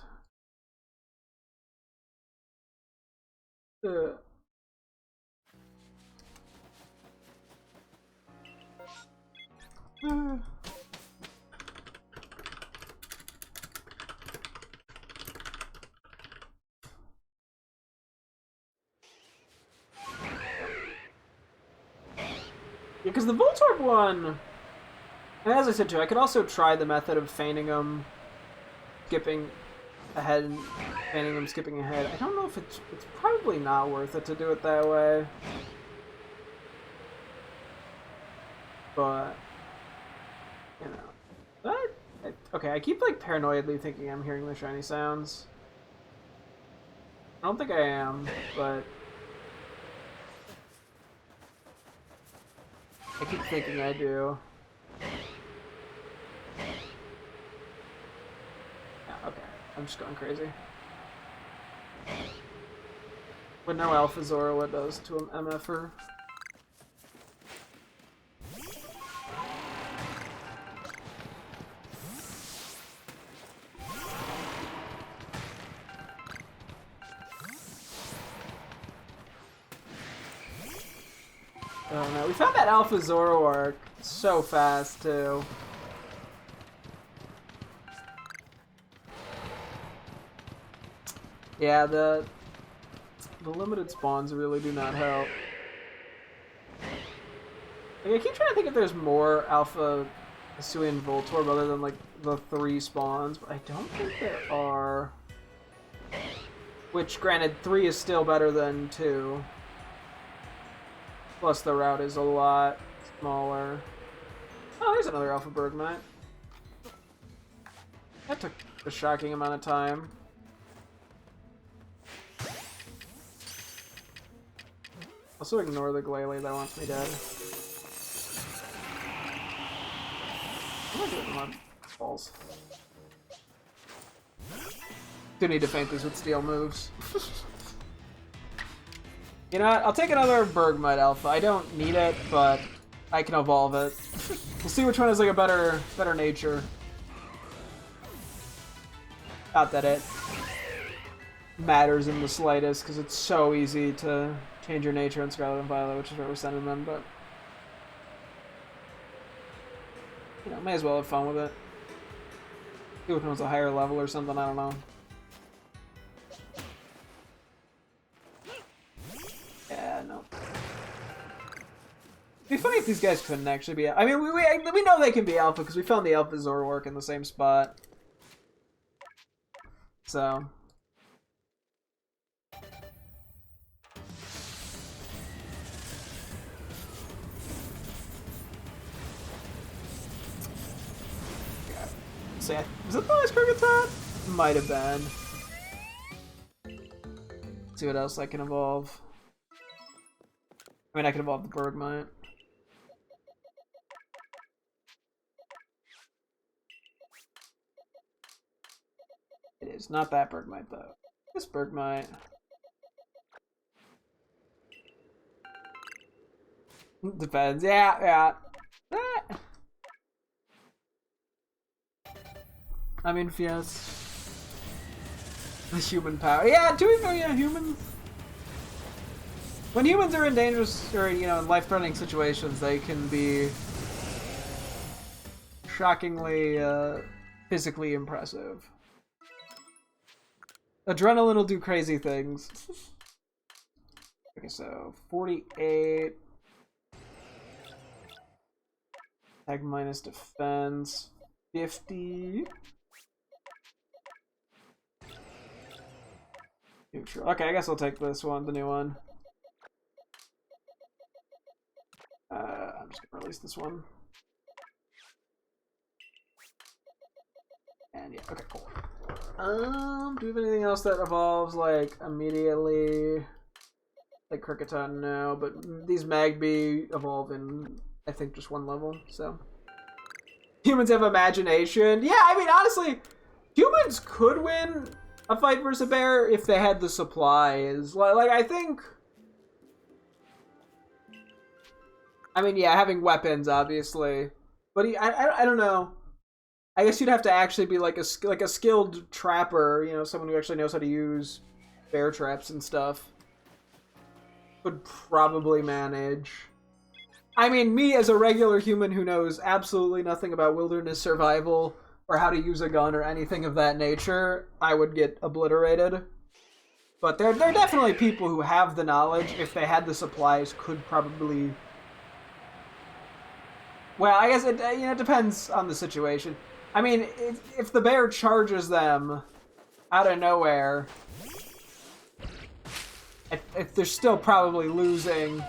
Because the Voltorb one, and as I said too, I could also try the method of feigning them, skipping ahead, and feigning them skipping ahead. I don't know if it's probably not worth it to do it that way. But, you know. Okay, I keep like paranoidly thinking I'm hearing the shiny sounds. I don't think I am, but I keep thinking I do. Yeah, okay. I'm just going crazy. But no Alpha Zoro, what does to an MFer? Oh no, we found that Alpha Zoro arc so fast too. Yeah, the limited spawns really do not help. Like, I keep trying to think if there's more Alpha Hisuian Voltorb other than like the 3 spawns, but I don't think there are. Which, granted, 3 is still better than 2. Plus the route is a lot smaller. Oh, there's another Alpha Bergmite. That took a shocking amount of time. Also ignore the Glalie that wants me dead. What am I doing on balls? Do need to feint these with steel moves. You know what? I'll take another Bergmite Alpha. I don't need it, but I can evolve it. We'll see which one has like a better nature. Not that it matters in the slightest, because it's so easy to change your nature in Scarlet and Violet, which is where we're sending them, but you know, may as well have fun with it. See which one's a higher level or something, I don't know. Yeah, no. It'd be funny if these guys couldn't actually be. I mean, we know they can be Alpha because we found the Alpha Zoroark in the same spot. So. Was that the last Kricketot? Might have been. Let's see what else I can evolve. I mean, I can evolve the Bergmite. It is not that Bergmite though. This Bergmite. Depends. Yeah. I mean, yes. The human power. Yeah, to be fair, yeah, humans. When humans are in dangerous or, you know, in life-threatening situations, they can be shockingly physically impressive. Adrenaline will do crazy things. Okay, so 48. Tag minus defense. 50. Neutral. Okay, I guess I'll take this one, the new one. I'm just gonna release this one. And yeah, okay, cool. Do we have anything else that evolves like immediately? Like Kricketot, no, but these Magby evolve in, I think, just 1 level, so. Humans have imagination. Yeah, I mean, honestly, humans could win a fight versus a bear if they had the supplies. Like I think... I mean, yeah, having weapons, obviously. But I don't know. I guess you'd have to actually be like a skilled trapper, you know, someone who actually knows how to use bear traps and stuff. Would probably manage. I mean, me as a regular human who knows absolutely nothing about wilderness survival or how to use a gun or anything of that nature, I would get obliterated. But there are definitely people who have the knowledge, if they had the supplies, could probably Well, I guess it it depends on the situation. I mean, if the bear charges them out of nowhere, if they're still probably losing.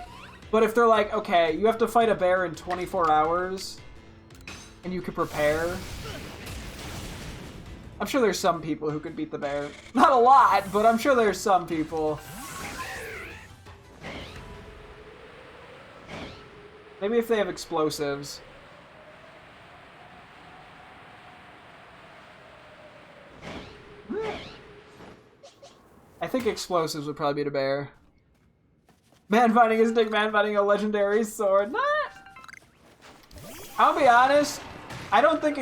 But if they're like, okay, you have to fight a bear in 24 hours, and you can prepare. I'm sure there's some people who could beat the bear. Not a lot, but I'm sure there's some people. Maybe if they have explosives. I think explosives would probably be the bear. Man finding a stick, man finding a legendary sword. Nah. I'll be honest. I don't think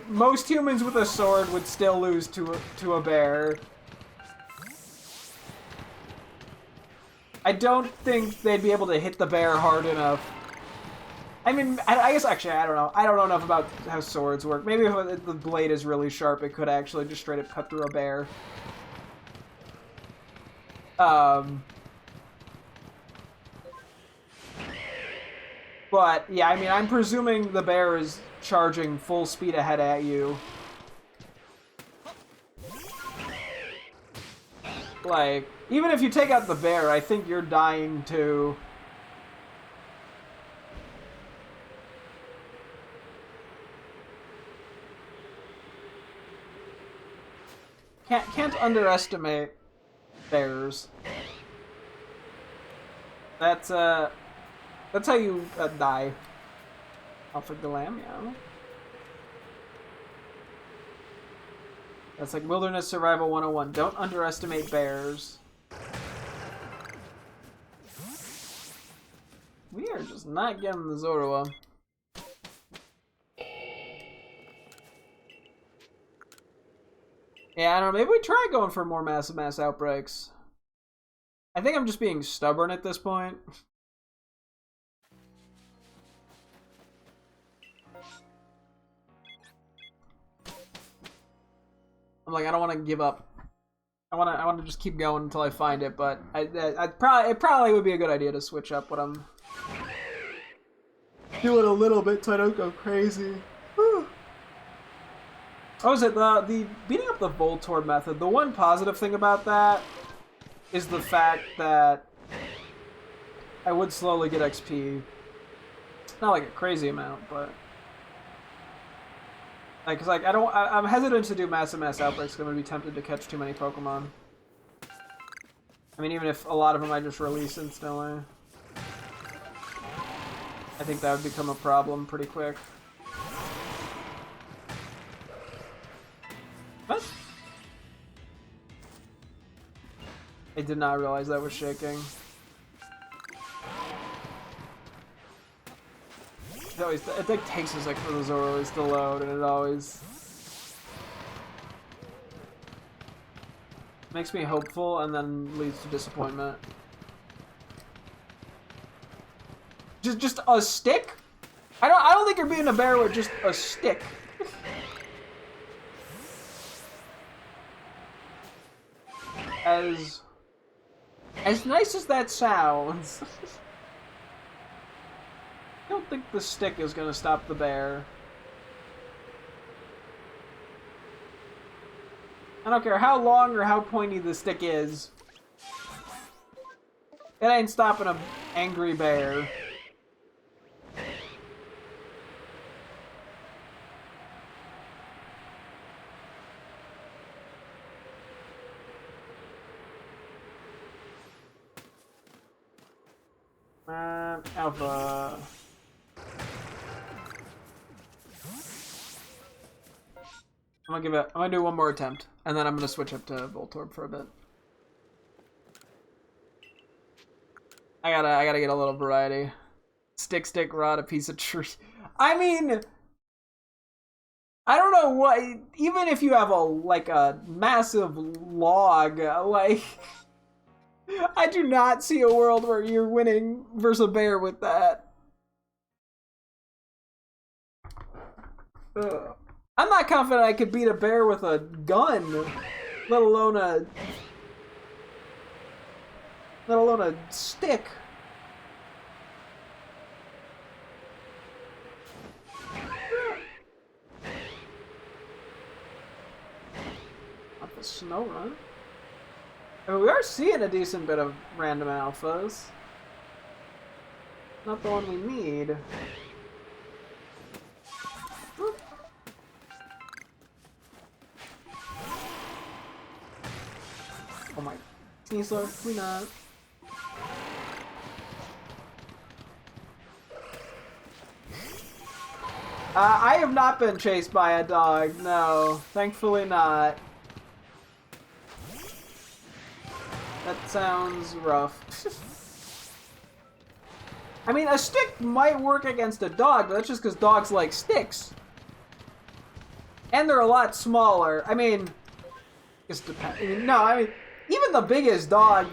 most humans with a sword would still lose to a bear. I don't think they'd be able to hit the bear hard enough. I mean, I guess actually, I don't know. I don't know enough about how swords work. Maybe if the blade is really sharp, it could actually just straight up cut through a bear. But, yeah, I mean, I'm presuming the bear is charging full speed ahead at you. Like, even if you take out the bear, I think you're dying too. Can't underestimate bears. That's how you die. Alpha Lamb, yeah. That's like Wilderness Survival 101. Don't underestimate bears. We are just not getting the Zorua. Yeah, I don't know. Maybe we try going for more massive mass outbreaks. I think I'm just being stubborn at this point. I'm like, I don't want to give up. I want to just keep going until I find it. But it probably would be a good idea to switch up what I'm doing a little bit so I don't go crazy. Oh, is it the beating up the Voltorb method? The one positive thing about that is the fact that I would slowly get XP. Not like a crazy amount, but like, cause like I'm hesitant to do massive mass outbreaks. Cause I'm gonna be tempted to catch too many Pokemon. I mean, even if a lot of them I just release instantly, I think that would become a problem pretty quick. What? I did not realize that was shaking. It like takes a sec for the Zoroarks to load, and it always makes me hopeful and then leads to disappointment. Just a stick? I don't think you're being a bear with just a stick. As nice as that sounds, I don't think the stick is gonna stop the bear. I don't care how long or how pointy the stick is. It ain't stopping an angry bear. Alpha. I'm gonna do one more attempt, and then I'm gonna switch up to Voltorb for a bit. I gotta get a little variety. Stick, rod, a piece of tree. I mean, I don't know what. Even if you have a massive log, like. I do not see a world where you're winning versus a bear with that. I'm not confident I could beat a bear with a gun, let alone a stick. Snow Run. I mean, we are seeing a decent bit of random alphas. Not the one we need. Whoop. Oh my. Sneasler, we not. I have not been chased by a dog, no. Thankfully not. That sounds rough. I mean, a stick might work against a dog, but that's just because dogs like sticks. And they're a lot smaller. I mean, just depends. No, I mean, even the biggest dog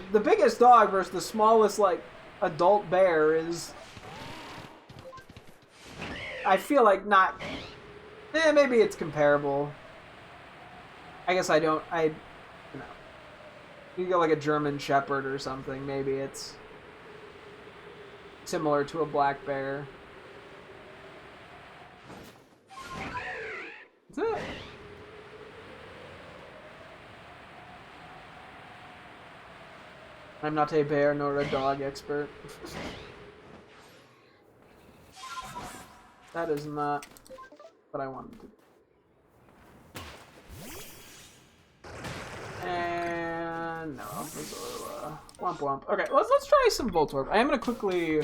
versus the smallest, like, adult bear is... I feel like not... maybe it's comparable. I guess I don't... you know. You get like a German Shepherd or something, maybe it's similar to a black bear. Is it? I'm not a bear nor a dog expert. That is not what I wanted to do. And no, womp womp. Okay, let's try some Voltorb. I am gonna quickly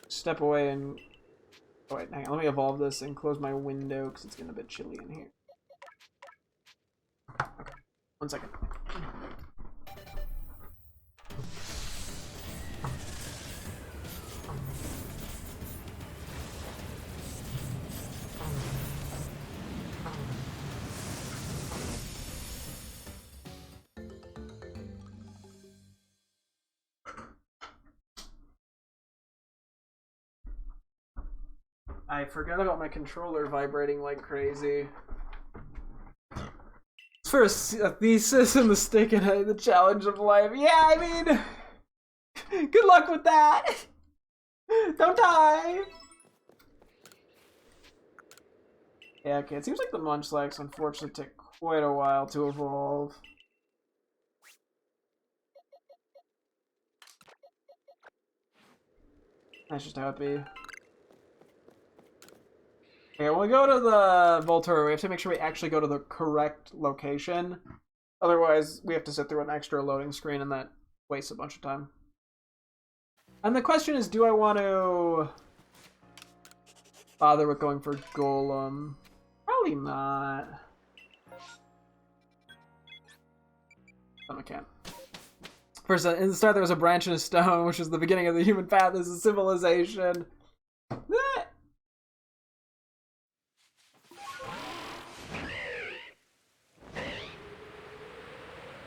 step away and oh wait, hang on, let me evolve this and close my window because it's getting a bit chilly in here. Okay, 1 second. I forgot about my controller vibrating like crazy. It's for a thesis and the stick and the challenge of life. Yeah, I mean, good luck with that. Don't die. Yeah, okay. It seems like the Munchlax unfortunately took quite a while to evolve. That's just how it be. Okay, when we go to the Voltorb, we have to make sure we actually go to the correct location. Otherwise, we have to sit through an extra loading screen, and that wastes a bunch of time. And the question is, do I want to bother with going for Golem? Probably not. Oh, I can't. First, in the start, there was a branch and a stone, which is the beginning of the human path as a civilization.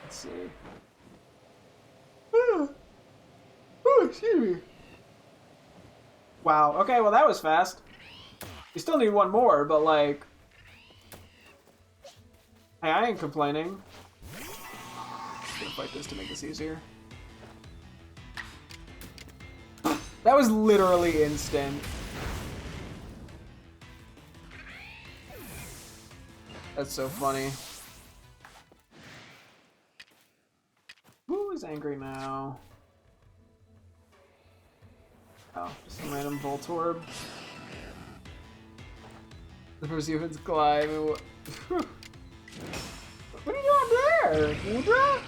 Let's see. Oh, excuse me. Wow. Okay, well that was fast. You still need one more, but like... Hey, I ain't complaining. I'm gonna fight this to make this easier. That was literally instant. That's so funny. Who is angry now? Oh, just some random Voltorb. The first humans climb. What are you doing there, Mudra?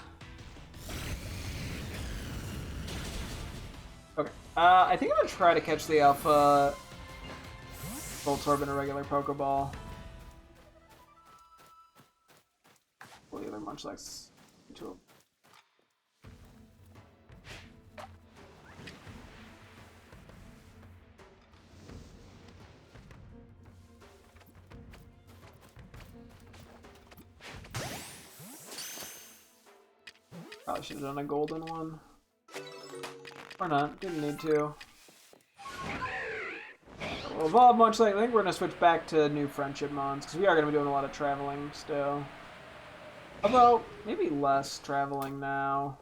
Okay. I think I'm gonna try to catch the Alpha Voltorb in a regular Pokeball. Well, the other Munchlax into a... Probably should have done a golden one. Or not, didn't need to. We'll evolve Munchlax. I think we're going to switch back to new friendship mons, because we are going to be doing a lot of traveling still. Although, maybe less traveling now.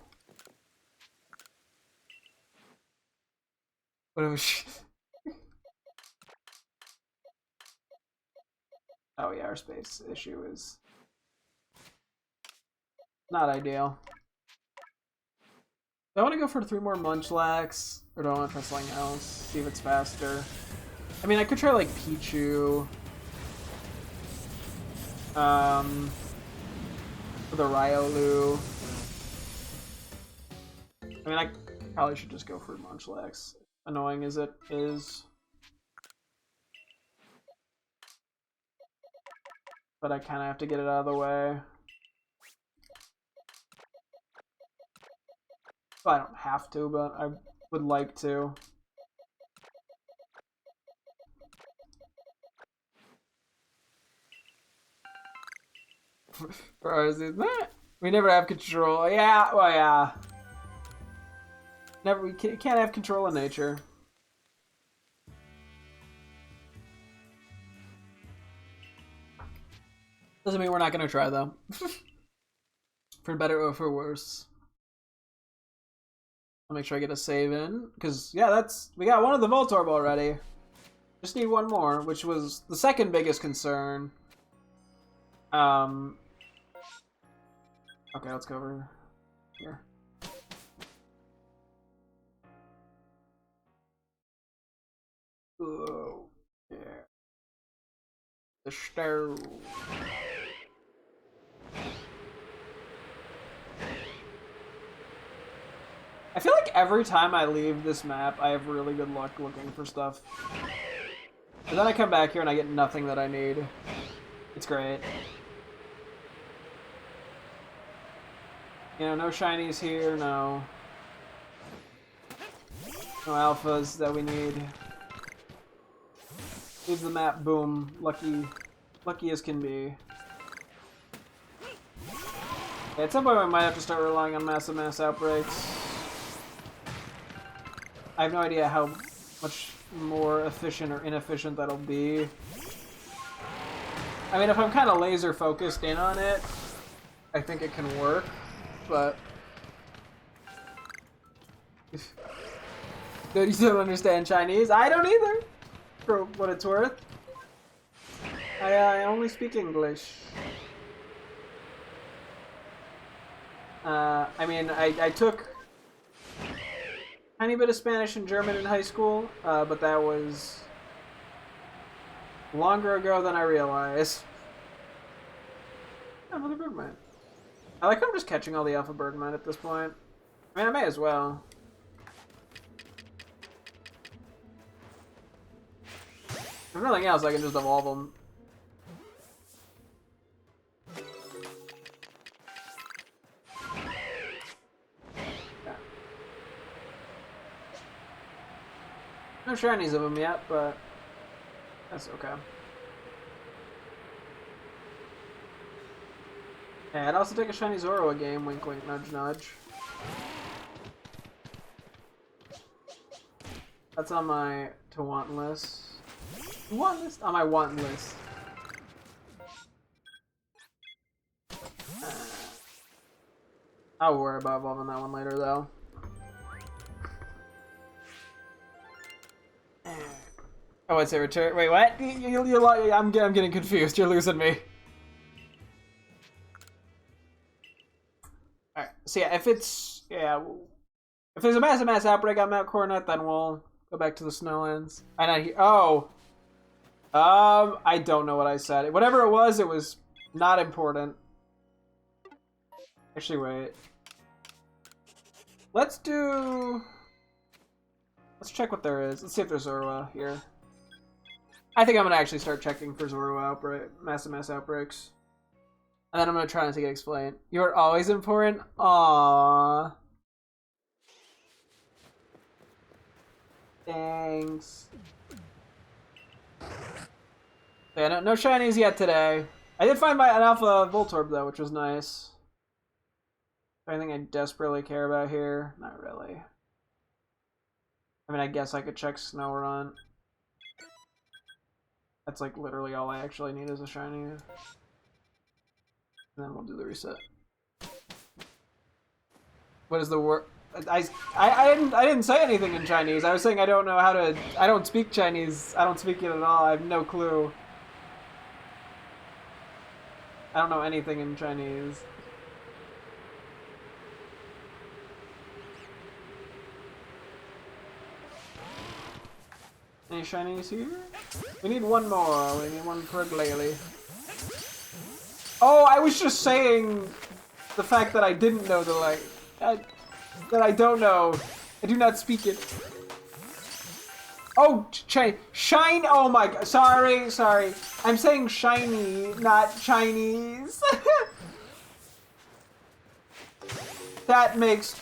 But it was... Oh yeah, our space issue is Not ideal. Do I want to go for 3 more Munchlax, or do I want to try something else? See if it's faster. I mean, I could try like Pichu. For the Riolu. I mean, I probably should just go for Munchlax. Annoying as it is. But I kind of have to get it out of the way. Well, I don't have to, but I would like to. For ours, we never have control. Yeah, well, yeah. We can't have control of nature. Doesn't mean we're not gonna try though. For better or for worse. I'll make sure I get a save in, because yeah, we got one of the Voltorb already. Just need one more, which was the second biggest concern. Okay, let's go over here. Oh, yeah. The stove. I feel like every time I leave this map, I have really good luck looking for stuff. And then I come back here and I get nothing that I need. It's great. You know, no shinies here, no alphas that we need. Leave the map, boom, lucky as can be. Yeah, at some point I might have to start relying on mass outbreaks. I have no idea how much more efficient or inefficient that'll be. I mean, if I'm kind of laser focused in on it, I think it can work, but... You don't understand Chinese? I don't either, for what it's worth. I only speak English. I mean, I took a tiny bit of Spanish and German in high school, but that was longer ago than I realized. Another Bergman. I like how I'm just catching all the Alpha Bergman at this point. I mean, I may as well. If nothing else, I can just evolve them. Yeah. No shinies of them yet, but that's okay. Yeah, I'd also take a shiny Zoro a game, wink wink, nudge nudge. That's on my to want list. Want list? On my want list. I'll worry about evolving that one later though. Oh, I'd say return. Wait, what? I'm getting confused. You're losing me. Alright, so yeah, if there's a mass outbreak on Mount Coronet, then we'll go back to the Snowlands. And I don't know what I said. Whatever it was not important. Actually, wait. Let's check what there is. Let's see if there's Zorua here. I think I'm gonna actually start checking for Zorua mass outbreaks. And then I'm gonna try not to get explained. You're always important? Aww. Thanks. Yeah, no shinies yet today. I did find an Alpha Voltorb though, which was nice. Anything I desperately care about here? Not really. I mean, I guess I could check Snorunt. That's like literally all I actually need is a shiny. And then we'll do the reset. What is the word? I didn't say anything in Chinese. I was saying I don't know how to. I don't speak Chinese. I don't speak it at all. I have no clue. I don't know anything in Chinese. Any shinies here? We need one more. We need one per Glalie. Oh, I was just saying the fact that I didn't know the that I don't know. I do not speak it. Oh, shine! Oh my god! Sorry. I'm saying shiny, not Chinese. That makes.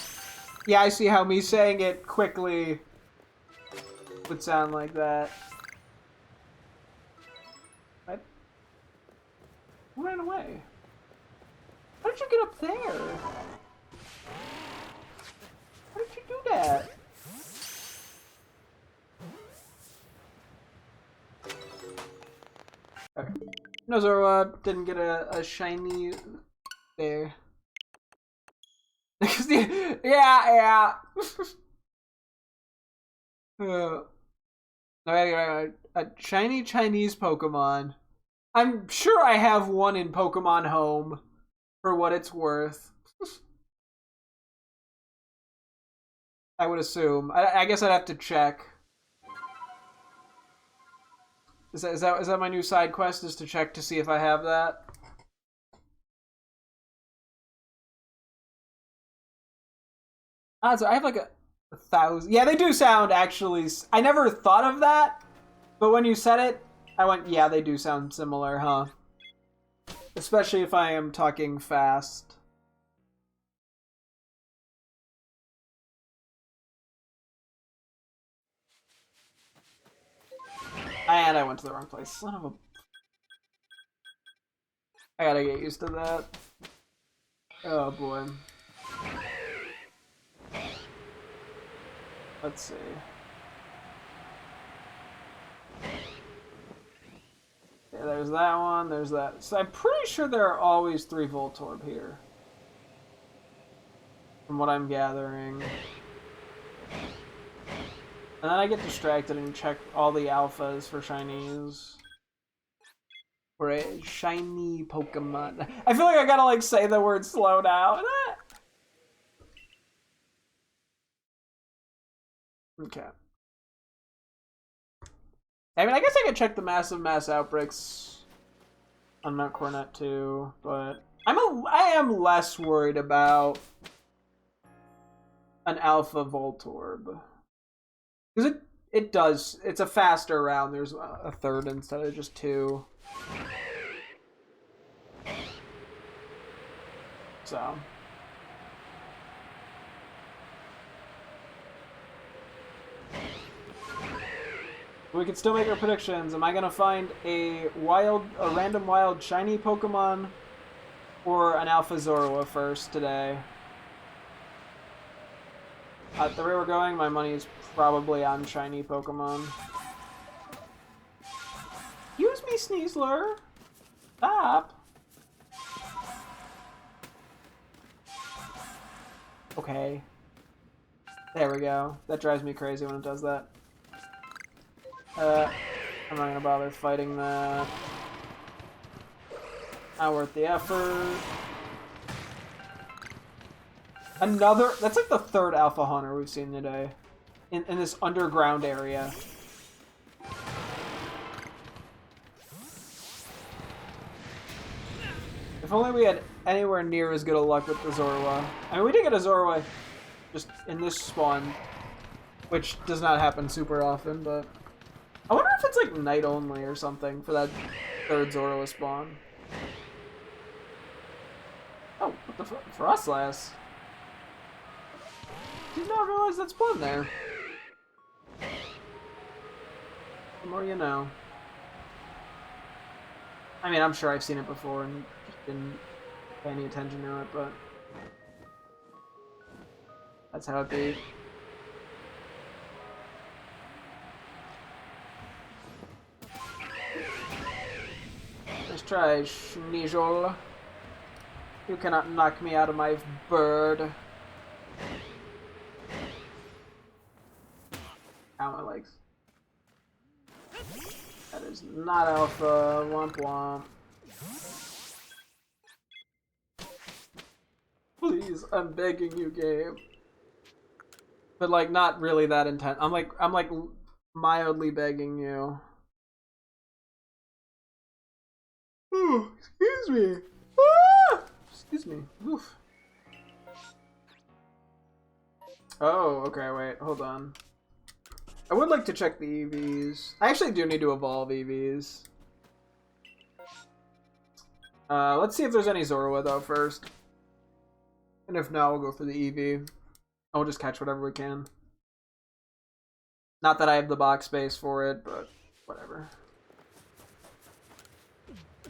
Yeah, I see how me saying it quickly would sound like that. What? Who ran away? How did you get up there? How did you do that? Okay. No, Zorua didn't get a shiny there. Yeah. A shiny Chinese Pokemon. I'm sure I have one in Pokemon Home, for what it's worth. I would assume. I guess I'd have to check. Is that my new side quest? Is to check to see if I have that? So I have like a 1,000. Yeah, they do sound actually. I never thought of that, but when you said it, I went, yeah, they do sound similar, huh? Especially if I am talking fast. And I went to the wrong place. Son of a... I gotta get used to that. Oh boy. Let's see. Yeah, there's that one, there's that. So I'm pretty sure there are always 3 Voltorb here. From what I'm gathering. And then I get distracted and check all the alphas for shinies. For a shiny Pokemon. I feel like I gotta like say the word slow down. Okay. I mean, I guess I could check the massive mass outbreaks on Mount Coronet too, but I am less worried about an Alpha Voltorb. Because it's a faster round. There's a 3rd instead of just 2. So. We can still make our predictions. Am I gonna find a random wild shiny Pokemon or an Alpha Zorua first today? At the rate we're going, my money is probably on shiny Pokemon. Use me, Sneasler! Stop! Okay. There we go. That drives me crazy when it does that. I'm not gonna bother fighting that. Not worth the effort. Another... That's like the 3rd Alpha Hunter we've seen today. In this underground area. If only we had anywhere near as good a luck with the Zorua. I mean, we did get a Zorua just in this spawn. Which does not happen super often, but... I wonder if it's like night only or something for that 3rd Zorua spawn. Oh, what the fuck? Frostlass. Did not realize that spawned there. The more you know. I mean, I'm sure I've seen it before and just didn't pay any attention to it, but that's how it be. Let's try Schneasel. You cannot knock me out of my bird. Ow, my legs. That is not Alpha. Womp womp. Please, I'm begging you, game. But like, not really that intense. I'm like mildly begging you. Oh, excuse me. Ah! Excuse me. Oof. Oh, okay, wait, hold on. I would like to check the EVs. I actually do need to evolve EVs. Let's see if there's any Zorua though first. And if not, we'll go for the EV. I'll just catch whatever we can. Not that I have the box space for it, but whatever.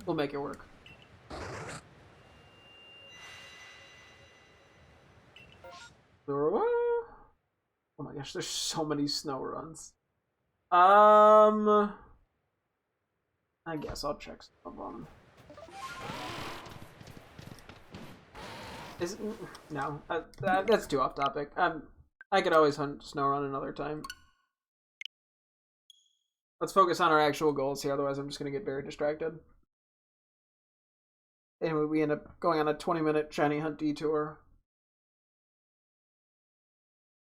We'll make it work. Zorua? Oh my gosh, there's so many snow runs. I guess I'll check some of them. No, that's too off topic. I could always hunt snow run another time. Let's focus on our actual goals here, otherwise I'm just gonna get very distracted. Anyway, we end up going on a 20-minute shiny hunt detour.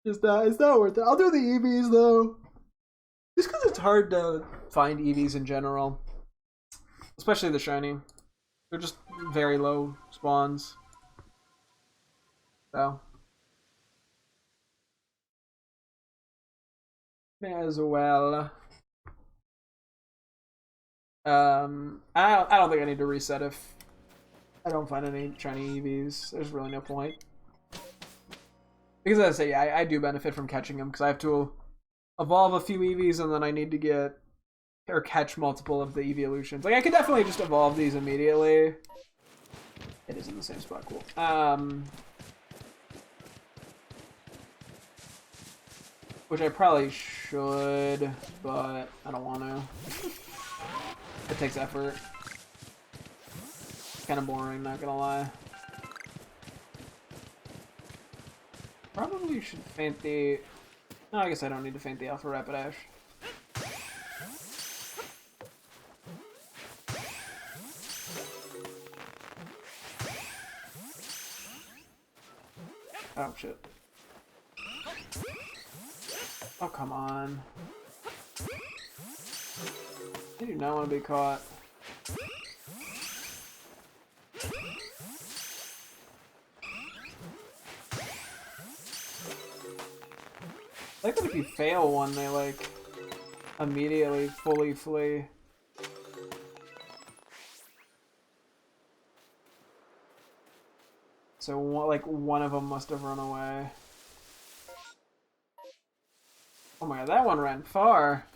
It's not worth it. I'll do the EVs though. Just because it's hard to find EVs in general. Especially the shiny. They're just very low spawns. So. May as well. I don't think I need to reset if I don't find any shiny EVs. There's really no point. Because as I say, yeah, I do benefit from catching them because I have to evolve a few EVs and then I need to get or catch multiple of the evolutions. Like I could definitely just evolve these immediately. It is in the same spot, cool. Which I probably should, but I don't want to. It takes effort. Kind of boring, not gonna lie. Probably should feint the... No, I guess I don't need to feint the Alpha Rapidash. Oh, shit. Oh, come on. I do not want to be caught. I like that if you fail one, they like immediately fully flee. So like one of them must have run away. Oh my god, that one ran far.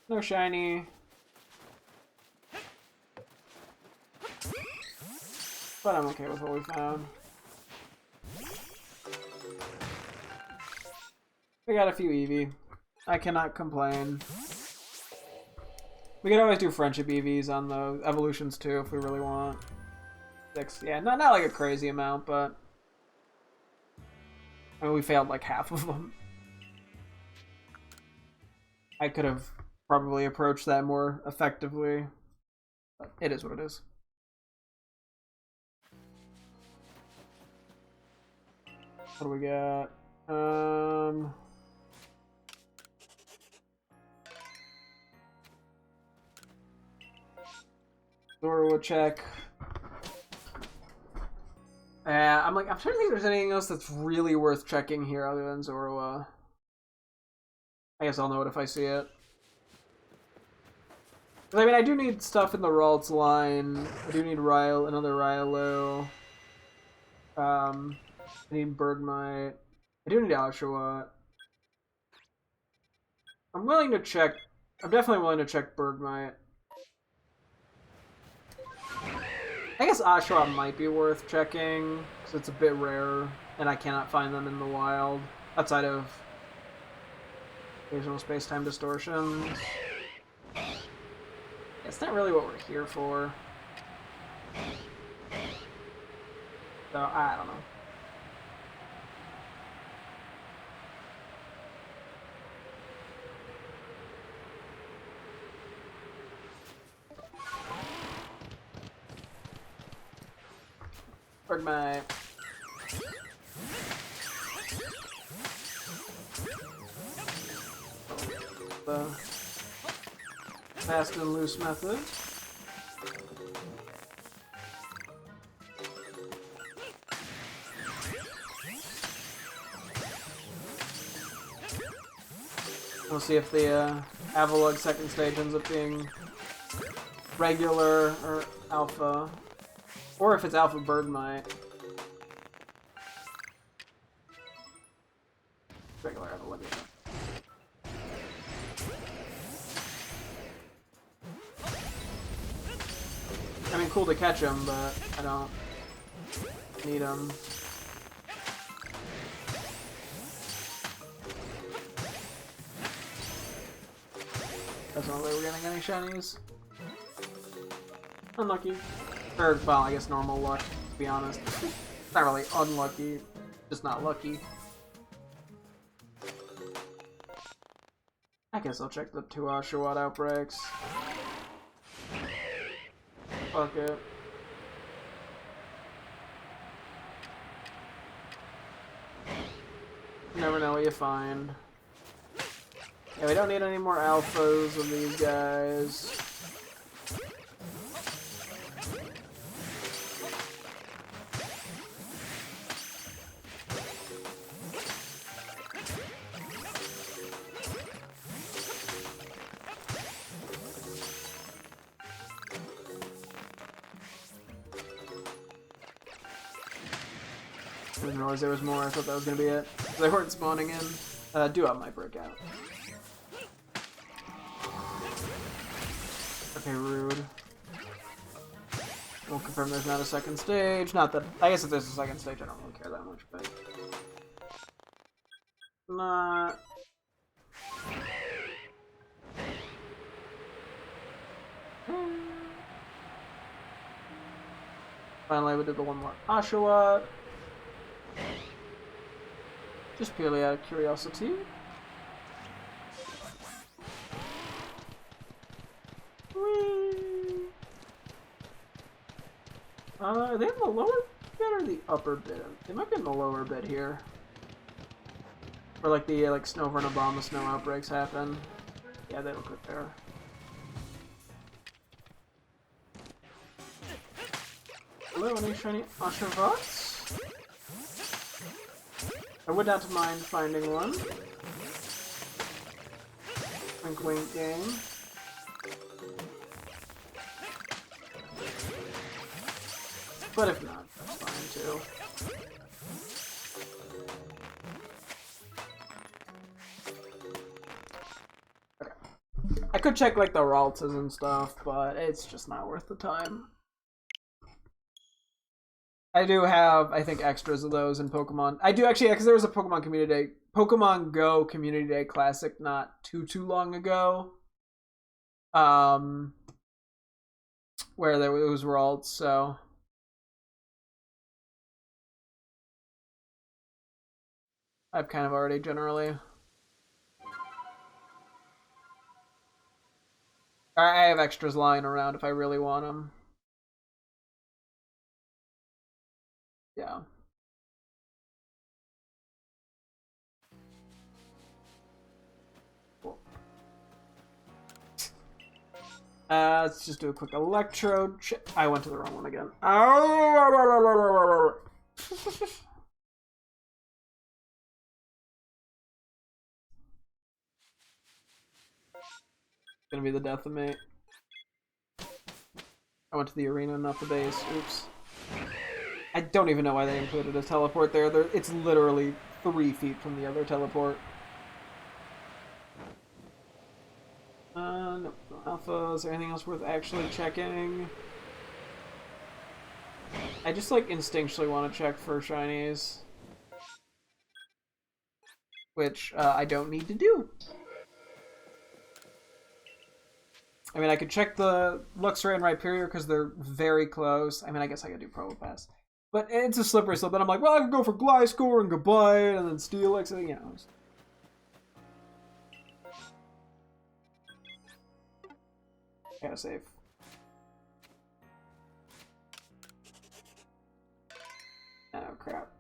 No shiny. But I'm okay with what we found. We got a few Eevee. I cannot complain. We could always do friendship EVs on the evolutions too if we really want. 6, yeah, not like a crazy amount, but I mean we failed like half of them. I could have probably approached that more effectively, but it is what it is. What do we got? Zorua check. I'm trying to think if there's anything else that's really worth checking here other than Zorua. I guess I'll know it if I see it. I mean, I do need stuff in the Ralts line. I do need another Rylou. I need Bergmite. I do need Oshawott. I'm definitely willing to check Bergmite. I guess Oshawott might be worth checking, because it's a bit rare, and I cannot find them in the wild, outside of occasional space-time distortions. It's not really what we're here for. So, I don't know. Bergmite. the fast and loose method. We'll see if the Avalugg second stage ends up being regular or alpha, or if it's alpha Birdmite. Regular Avalugg. I mean, cool to catch him, but I don't need him. That's not way we're getting any shinies. Unlucky. Or, well, I guess normal luck, to be honest. It's not really unlucky, just not lucky. I guess I'll check the 2 Oshawott outbreaks. Fuck it. You never know what you find. Yeah, we don't need any more alphas of these guys. I didn't realize there was more. I thought that was gonna be it. They weren't spawning in. Duo might break out. Okay, rude. We'll confirm there's not a second stage. Not that. I guess if there's a second stage, I don't really care that much, but. Not. Finally, we did the one more Oshawott. Just purely out of curiosity. Are they in the lower bit or the upper bit? They might be in the lower bit here. Where like the Snover and Obama snow outbreaks happen. Yeah, they look good there. Hello, any shiny Oshawotts? I would not mind finding one. Wink wink game. But if not, that's fine too. Okay. I could check like the Raltas and stuff, but it's just not worth the time. I do have, I think, extras of those in Pokemon. I do actually, because there was a Pokemon Community Day, Pokemon Go Community Day Classic not too long ago. Where there was Ralts, so. I've kind of already generally. I have extras lying around if I really want them. Yeah. Cool. Let's just do a quick electrode check. I went to the wrong one again. Gonna be the death of me. I went to the arena, not the base. Oops. I don't even know why they included a teleport there. It's literally 3 feet from the other teleport. No alpha. Is there anything else worth actually checking? I just like instinctually want to check for shinies. Which I don't need to do. I mean, I could check the Luxray and Rhyperior because they're very close. I mean, I guess I could do Probopass. But it's a slippery slope. Then I'm like, well, I could go for Gliscor and Gabite and then Steelix and, you know. Gotta save. Oh, crap.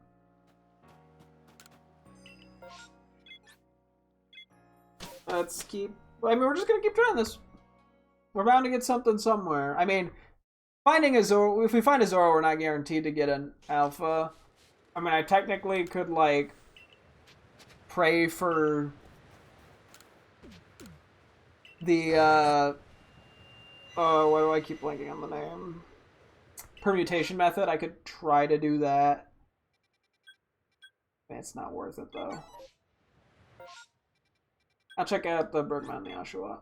Let's keep I mean, we're just gonna keep trying this. We're bound to get something somewhere. I mean, finding a Zoro, if we find a Zoro, we're not guaranteed to get an Alpha. I mean, I technically could, like, pray for the, oh, why do I keep blanking on the name? Permutation method. I could try to do that. It's not worth it, though. I'll check out the Bergman and the Oshawa.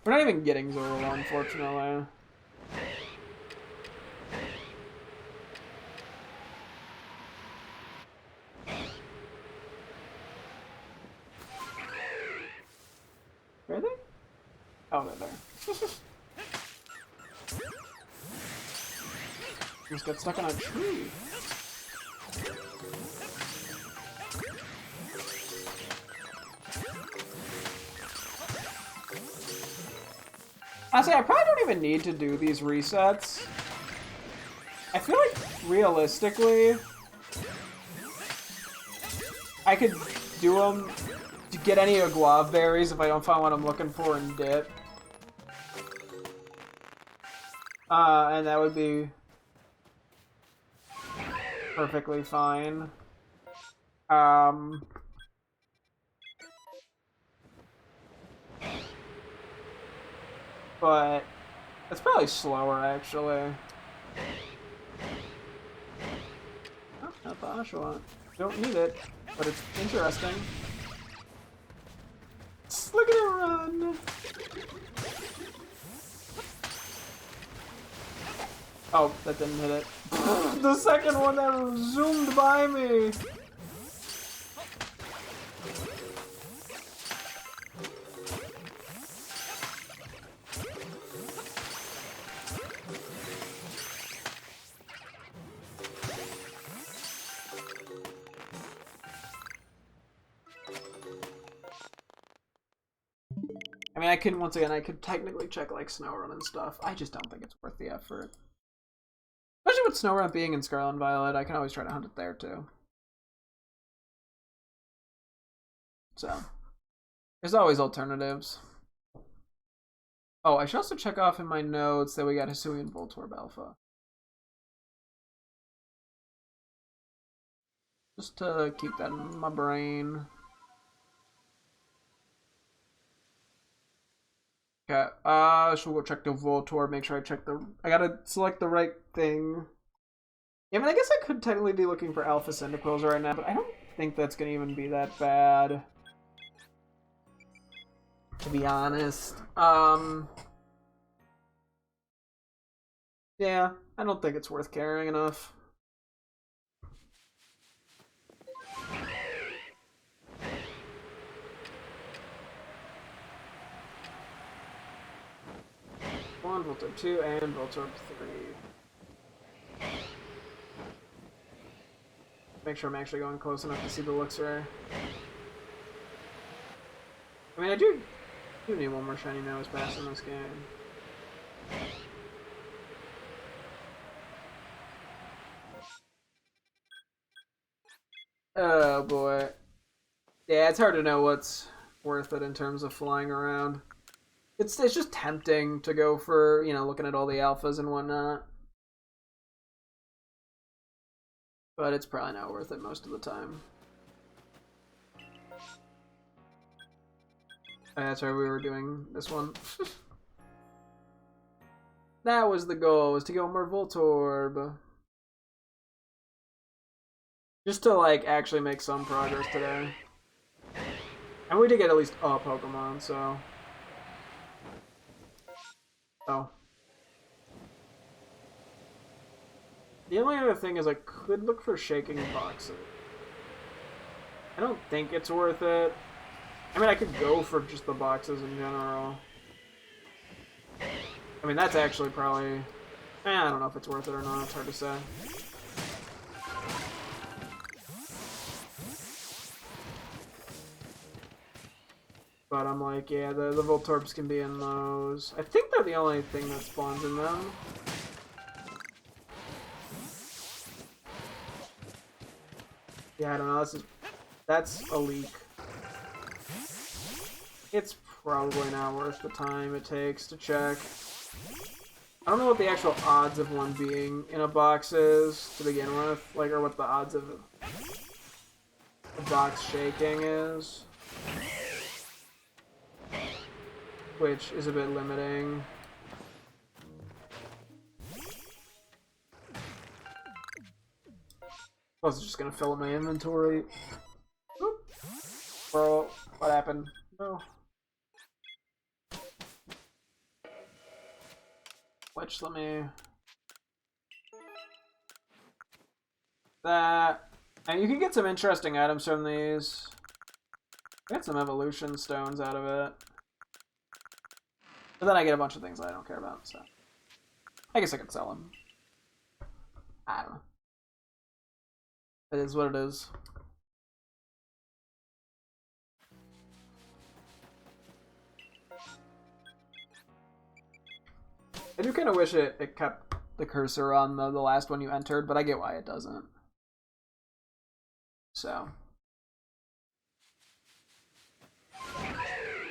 We're not even getting Zoro, unfortunately. Where are they? Oh, they're there. Just got stuck on a tree. Honestly, I probably don't even need to do these resets. I feel like, realistically, I could do them to get any guava berries if I don't find what I'm looking for in dip. And that would be perfectly fine. But it's probably slower, actually. Oh, not the Oshawa. Don't need it, but it's interesting. Look at it run! Oh, that didn't hit it. The second one that zoomed by me! I mean, I can, once again, I could technically check, like, SnowRun and stuff. I just don't think it's worth the effort. Especially with SnowRun being in Scarlet and Violet, I can always try to hunt it there, too. So, there's always alternatives. Oh, I should also check off in my notes that we got Hisuian Voltorb Alpha. Just to keep that in my brain. Okay, so we'll go check the Voltorb, make sure I check the... I gotta select the right thing. Yeah, I mean, I guess I could technically be looking for Alpha Cyndaquils right now, but I don't think that's gonna even be that bad. To be honest. Yeah, I don't think it's worth carrying enough. One, Voltorb 2, and Voltorb 3. Make sure I'm actually going close enough to see the Luxray. I mean, I do need one more shiny nose pass in this game. Oh boy. Yeah, it's hard to know what's worth it in terms of flying around. It's just tempting to go for, you know, looking at all the alphas and whatnot. But it's probably not worth it most of the time. Oh, that's right, we were doing this one. That was the goal, was to go more Voltorb. Just to, like, actually make some progress today. And we did get at least a Pokemon, so... Oh. The only other thing is I could look for shaking boxes. I don't think it's worth it. I mean, I could go for just the boxes in general. I mean, that's actually probably... I don't know if it's worth it or not. It's hard to say. But I'm like, yeah, the Voltorbs can be in those. I think they're the only thing that spawns in them. Yeah, I don't know. That's a leak. It's probably not worth the time it takes to check. I don't know what the actual odds of one being in a box is to begin with, like, or what the odds of a box shaking is, which is a bit limiting. I was just gonna fill up my inventory. Oop. Bro, what happened? No. Which, let me... That... And you can get some interesting items from these. Get some evolution stones out of it. But then I get a bunch of things I don't care about, so... I guess I could sell them. I don't know. It is what it is. I do kind of wish it kept the cursor on the last one you entered, but I get why it doesn't. So.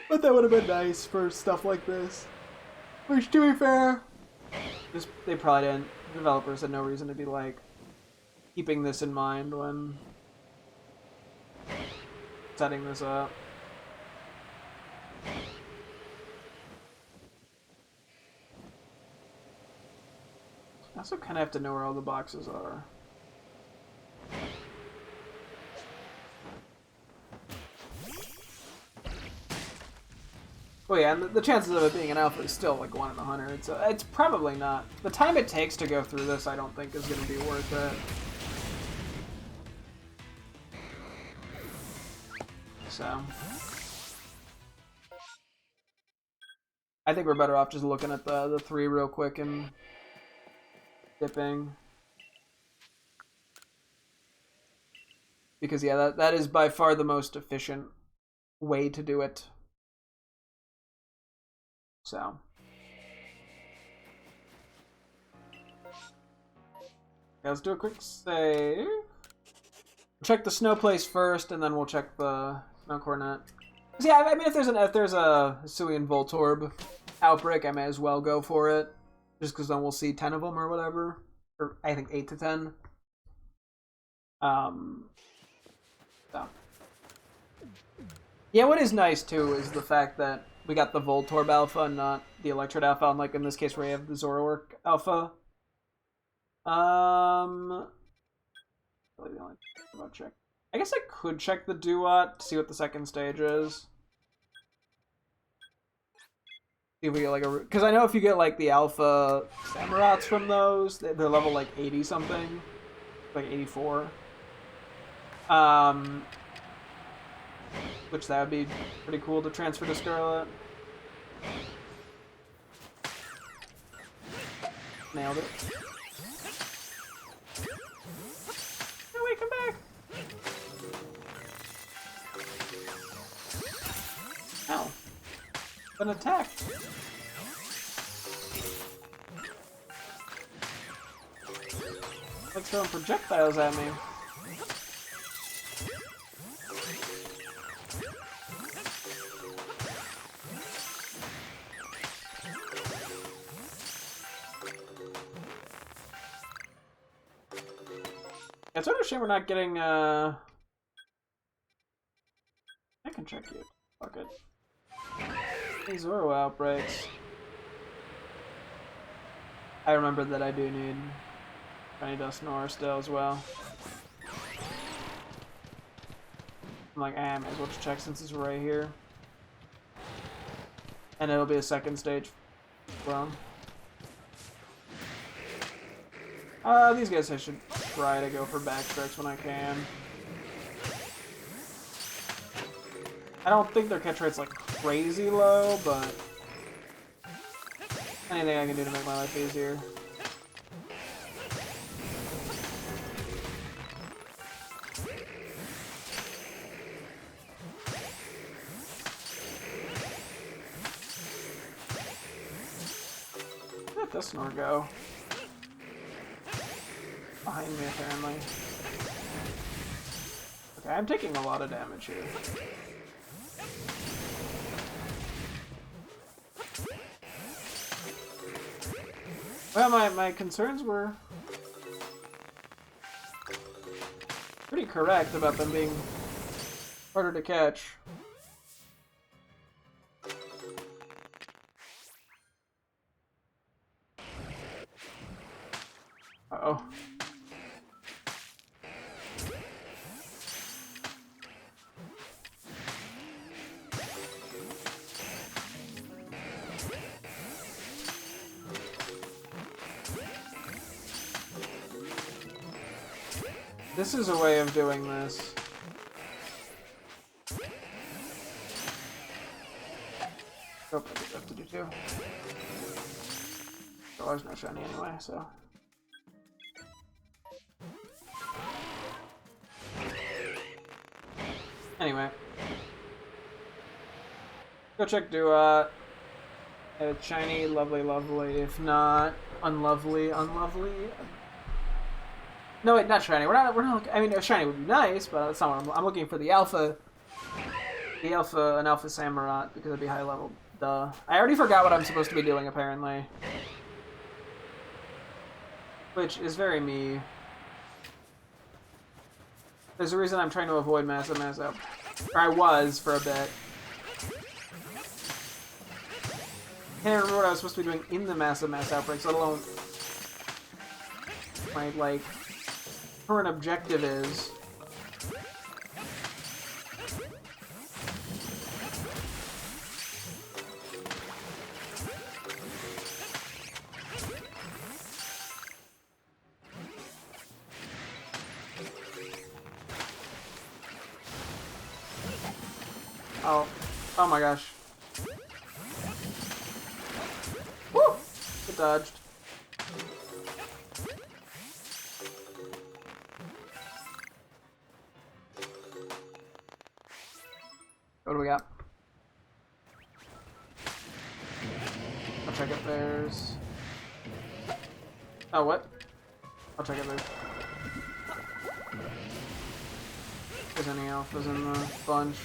But that would have been nice for stuff like this. Which, to be fair, they probably didn't. Developers had no reason to be like keeping this in mind when setting this up. I also kind of have to know where all the boxes are. Well, yeah, and the chances of it being an alpha is still like 1 in 100, so it's probably not. The time it takes to go through this, I don't think is going to be worth it. So, I think we're better off just looking at the 3 real quick and dipping. Because yeah, that is by far the most efficient way to do it. So. Yeah, let's do a quick save. Check the snow place first, and then we'll check the snow coronet. Yeah, I mean, if there's a Hisuian Voltorb outbreak, I may as well go for it, just because then we'll see 10 of them or whatever, or I think 8 to 10. So. Yeah, what is nice too is the fact that we got the Voltorb Alpha, and not the Electrode Alpha, unlike in this case where you have the Zoroark Alpha. Really the only thing about check. I guess I could check the Duat to see what the second stage is. See if we get like a, because I know if you get like the Alpha Samurats from those, they're level like 80 something, like 84. Which that would be pretty cool to transfer to Scarlet. Nailed it. No, wait, come back! Ow. An attack. Like throwing projectiles at me. It's sort of a shame we're not getting, I can check you. Fuck it. These Zoro outbreaks. I remember that I do need Shiny Dusknoir still as well. I'm like, I may as well just check since it's right here. And it'll be a second stage from. These guys I should try to go for backstrokes when I can. I don't think their catch rate's like crazy low, but anything I can do to make my life easier. Let this Snore go. Behind me, apparently. Okay, I'm taking a lot of damage here. Well, my concerns were pretty correct about them being harder to catch. Uh-oh. This is a way of doing this. Oh, I did have to do too. Oh, there's no shiny anyway, so. Anyway. Go check Duat. Shiny, lovely, lovely. If not, unlovely, unlovely. No, wait, not shiny. We're not. I mean, a shiny would be nice, but that's not what I'm looking for. The alpha, an alpha Samurott, because it'd be high level. Duh. I already forgot what I'm supposed to be doing, apparently. Which is very me. There's a reason I'm trying to avoid massive up. Or I was for a bit. Can't remember what I was supposed to be doing in the massive mass outbreaks, let alone my, like, current objective is. Oh my gosh. Woo! It dodged. What do we got? I'll check if there's... Oh, what? I'll check if there's... If there's any alphas in the bunch.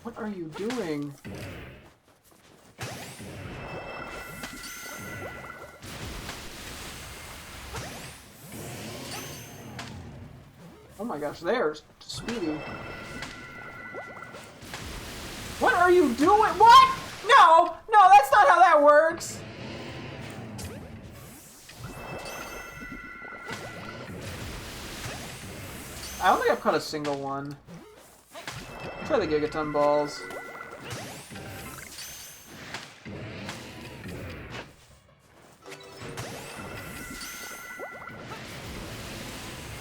What are you doing? Oh my gosh, there's Speedy. What are you doing? What? No! No, that's not how that works! I don't think I've caught a single one. Try the Gigaton balls.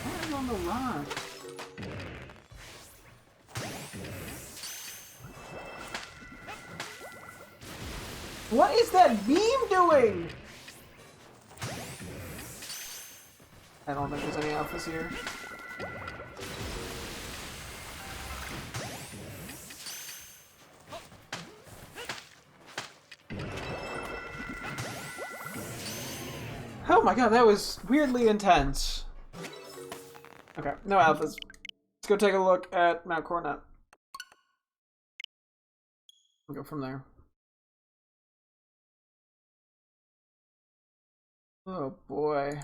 What is on the rock? What is that beam doing? I don't think there's any alphas here. Oh my god, that was weirdly intense. Okay, no alphas. Let's go take a look at Mount Coronet. We'll go from there. Oh boy.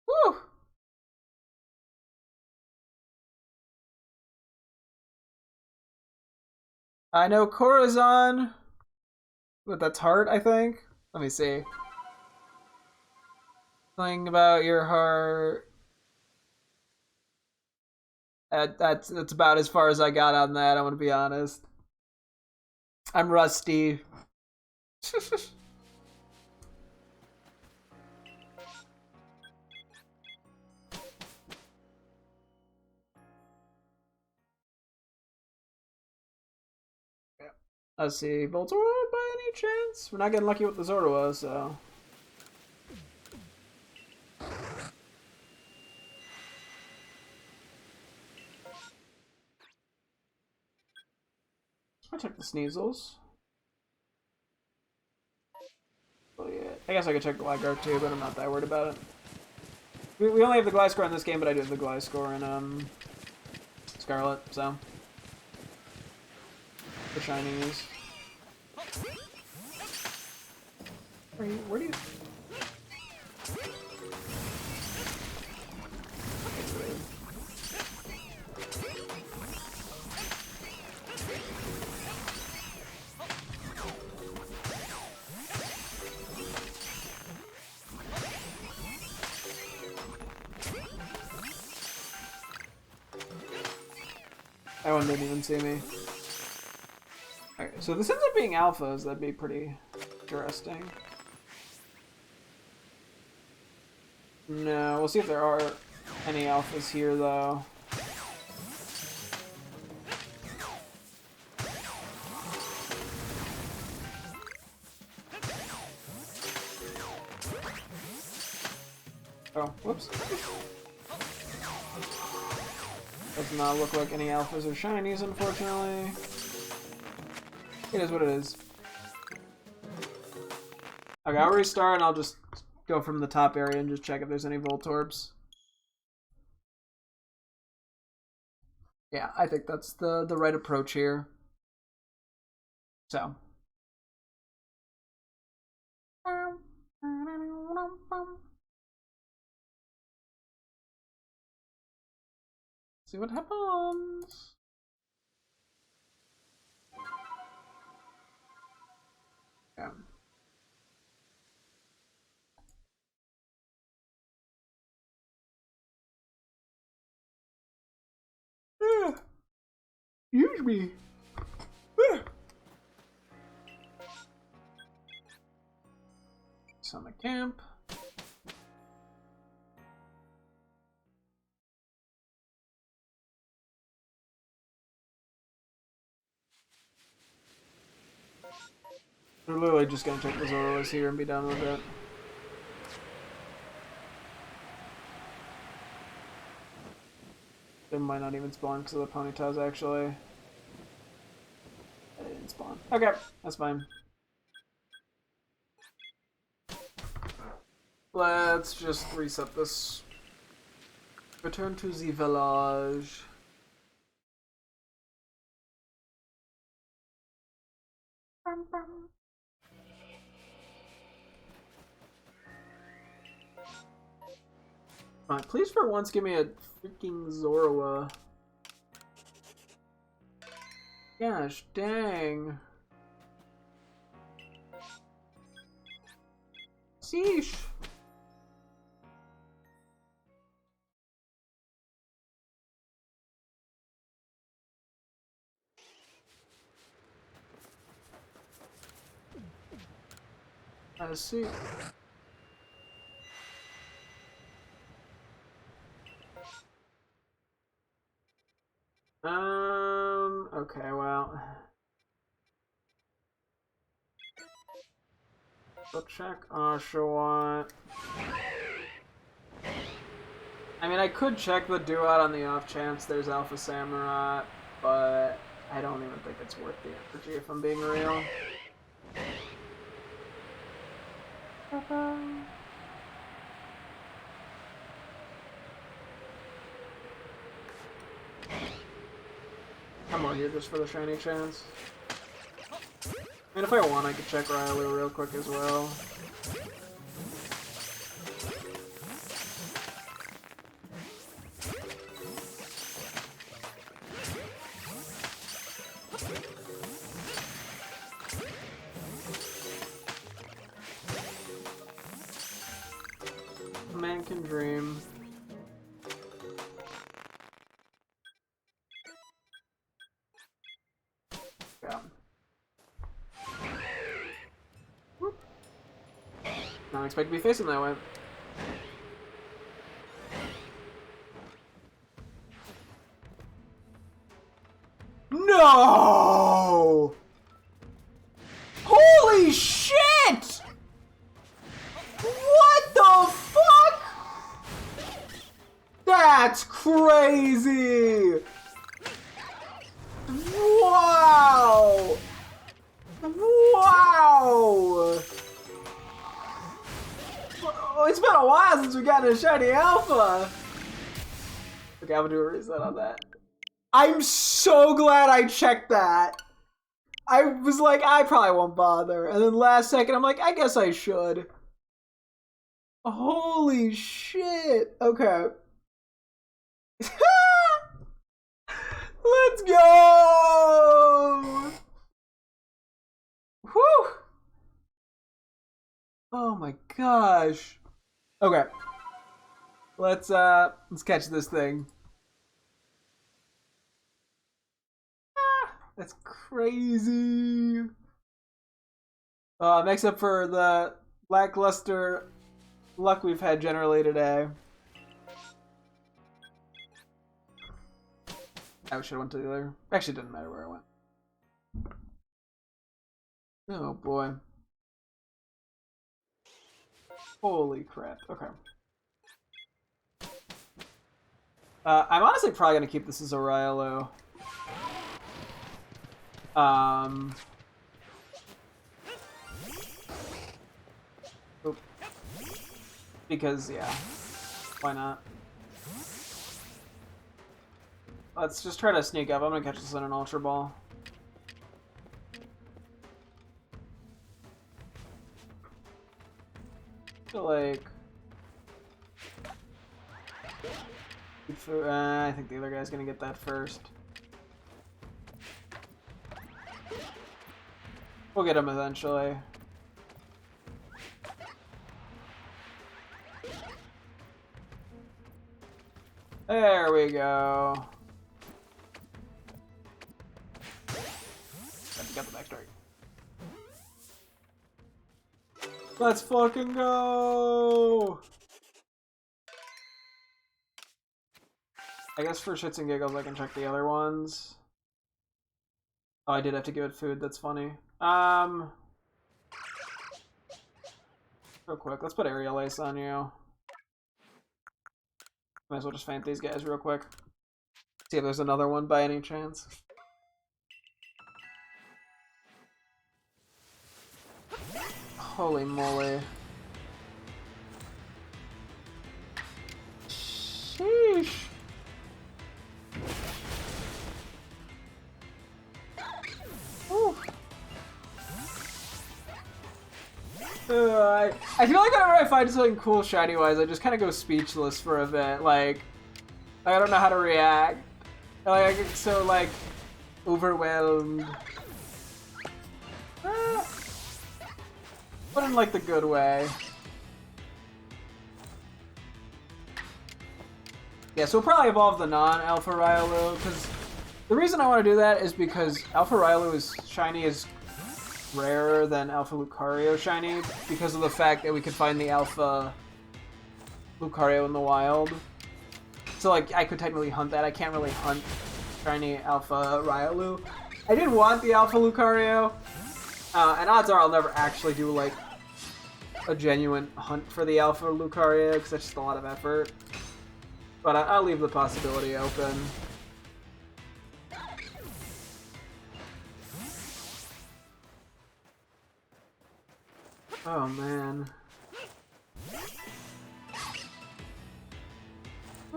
Woo! I know Corazon, but that's heart, I think. Let me see. Something about your heart. That's about as far as I got on that, I'm gonna be honest. I'm rusty. Let's see, Voltorb by any chance? We're not getting lucky with the Zorua, so... I'll check the Sneasels. Oh yeah, I guess I could check the Gligar too, but I'm not that worried about it. We only have the Gliscor in this game, but I do have the Gliscor in Scarlet, so... The shinies. Where do you... That one didn't even see me. Okay, so this ends up being alphas. That'd be pretty interesting. No, we'll see if there are any alphas here, though. Oh, whoops. Does not look like any alphas or shinies, unfortunately. It is what it is. Okay, I'll restart and I'll just go from the top area and just check if there's any Voltorbs. Yeah, I think that's the right approach here. So. See what happens. Yeah. Use me. Summit camp. We're literally just gonna take the Zoros here and be done with it. They might not even spawn because of the Ponytas, actually. They didn't spawn. Okay, that's fine. Let's just reset this. Return to the village. Alright, please for once give me a freaking Zorua. Gosh, dang. Sheesh. I see. Okay, well. Go check Oshawott. I mean, I could check the Duat on the off chance there's Alpha Samurai, but I don't even think it's worth the energy if I'm being real. I'm more here just for the shiny chance. I mean, if I want, I could check Riley real quick as well. Man can dream. Yeah. Whoop. Not expect to be facing that way. No! Holy shit! What the fuck? That's crazy! Wow! Wow! Oh, it's been a while since we got a shiny alpha! Okay, I'm gonna do a reset on that. I'm so glad I checked that! I was like, I probably won't bother. And then last second, I'm like, I guess I should. Holy shit. Okay. Let's go! Whew! Oh my gosh. Okay. Let's catch this thing. That's crazy. Makes up for the lackluster luck we've had generally today. I should have went to the other. Actually, it didn't matter where I went. Oh boy. Holy crap. Okay. I'm honestly probably gonna keep this as a Rylo. Because, yeah. Why not? Let's just try to sneak up. I'm gonna catch this in an Ultra Ball. I feel like... I think the other guy's gonna get that first. We'll get him eventually. There we go. Got the backstory. Let's fucking go! I guess for shits and giggles I can check the other ones. Oh, I did have to give it food, that's funny. Real quick, let's put Aerial Ace on you. Might as well just faint these guys real quick. See if there's another one by any chance. Holy moly. Sheesh. Ooh. I feel like whenever I find something cool shiny-wise, I just kind of go speechless for a bit. Like, I don't know how to react. Like, I get so, like, overwhelmed. But in, like, the good way. Yeah, so we'll probably evolve the non-Alpha Rylo, because the reason I want to do that is because Alpha Rylo's shiny is rarer than Alpha Lucario shiny, because of the fact that we could find the Alpha Lucario in the wild. So, like, I could technically hunt that. I can't really hunt shiny Alpha Rylo. I did want the Alpha Lucario, and odds are I'll never actually do, like, a genuine hunt for the Alpha Lucario, because that's just a lot of effort. But I'll leave the possibility open. Oh, man.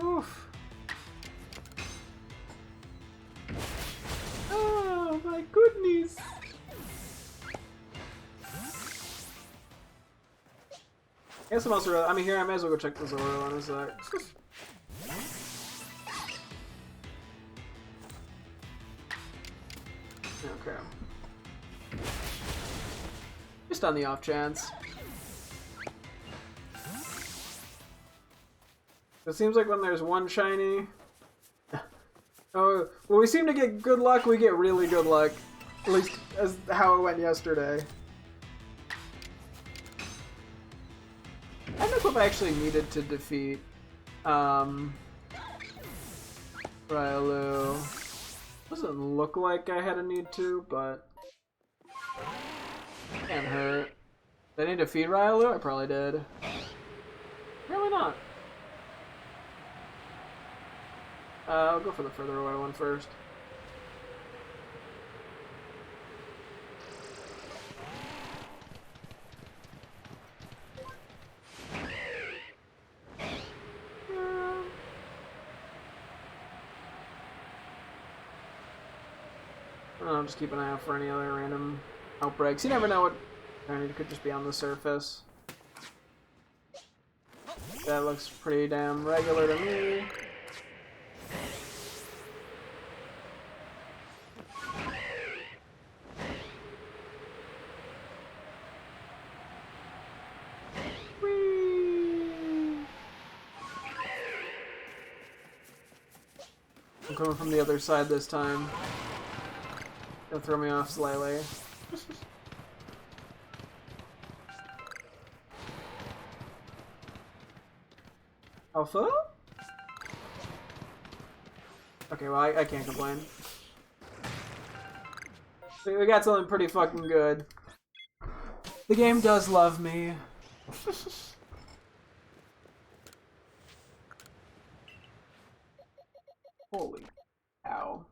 Oof. Oh, my goodness. I guess I'm also, I mean, here I may as well go check the Zoro on a sec. Okay. Just on the off chance. It seems like when there's one shiny... Oh, when we seem to get good luck, we get really good luck. At least as how it went yesterday. I don't know if I actually needed to defeat Rylo. Doesn't look like I had a need to, but can't hurt. Did I need to feed Rylo? I probably did. Really not. I'll go for the further away one first. I'll just keep an eye out for any other random outbreaks. You never know what it could just be on the surface. That looks pretty damn regular to me. I'm coming from the other side this time. Don't throw me off slightly. Alpha? Okay, well, I can't complain. We got something pretty fucking good. The game does love me. Holy cow.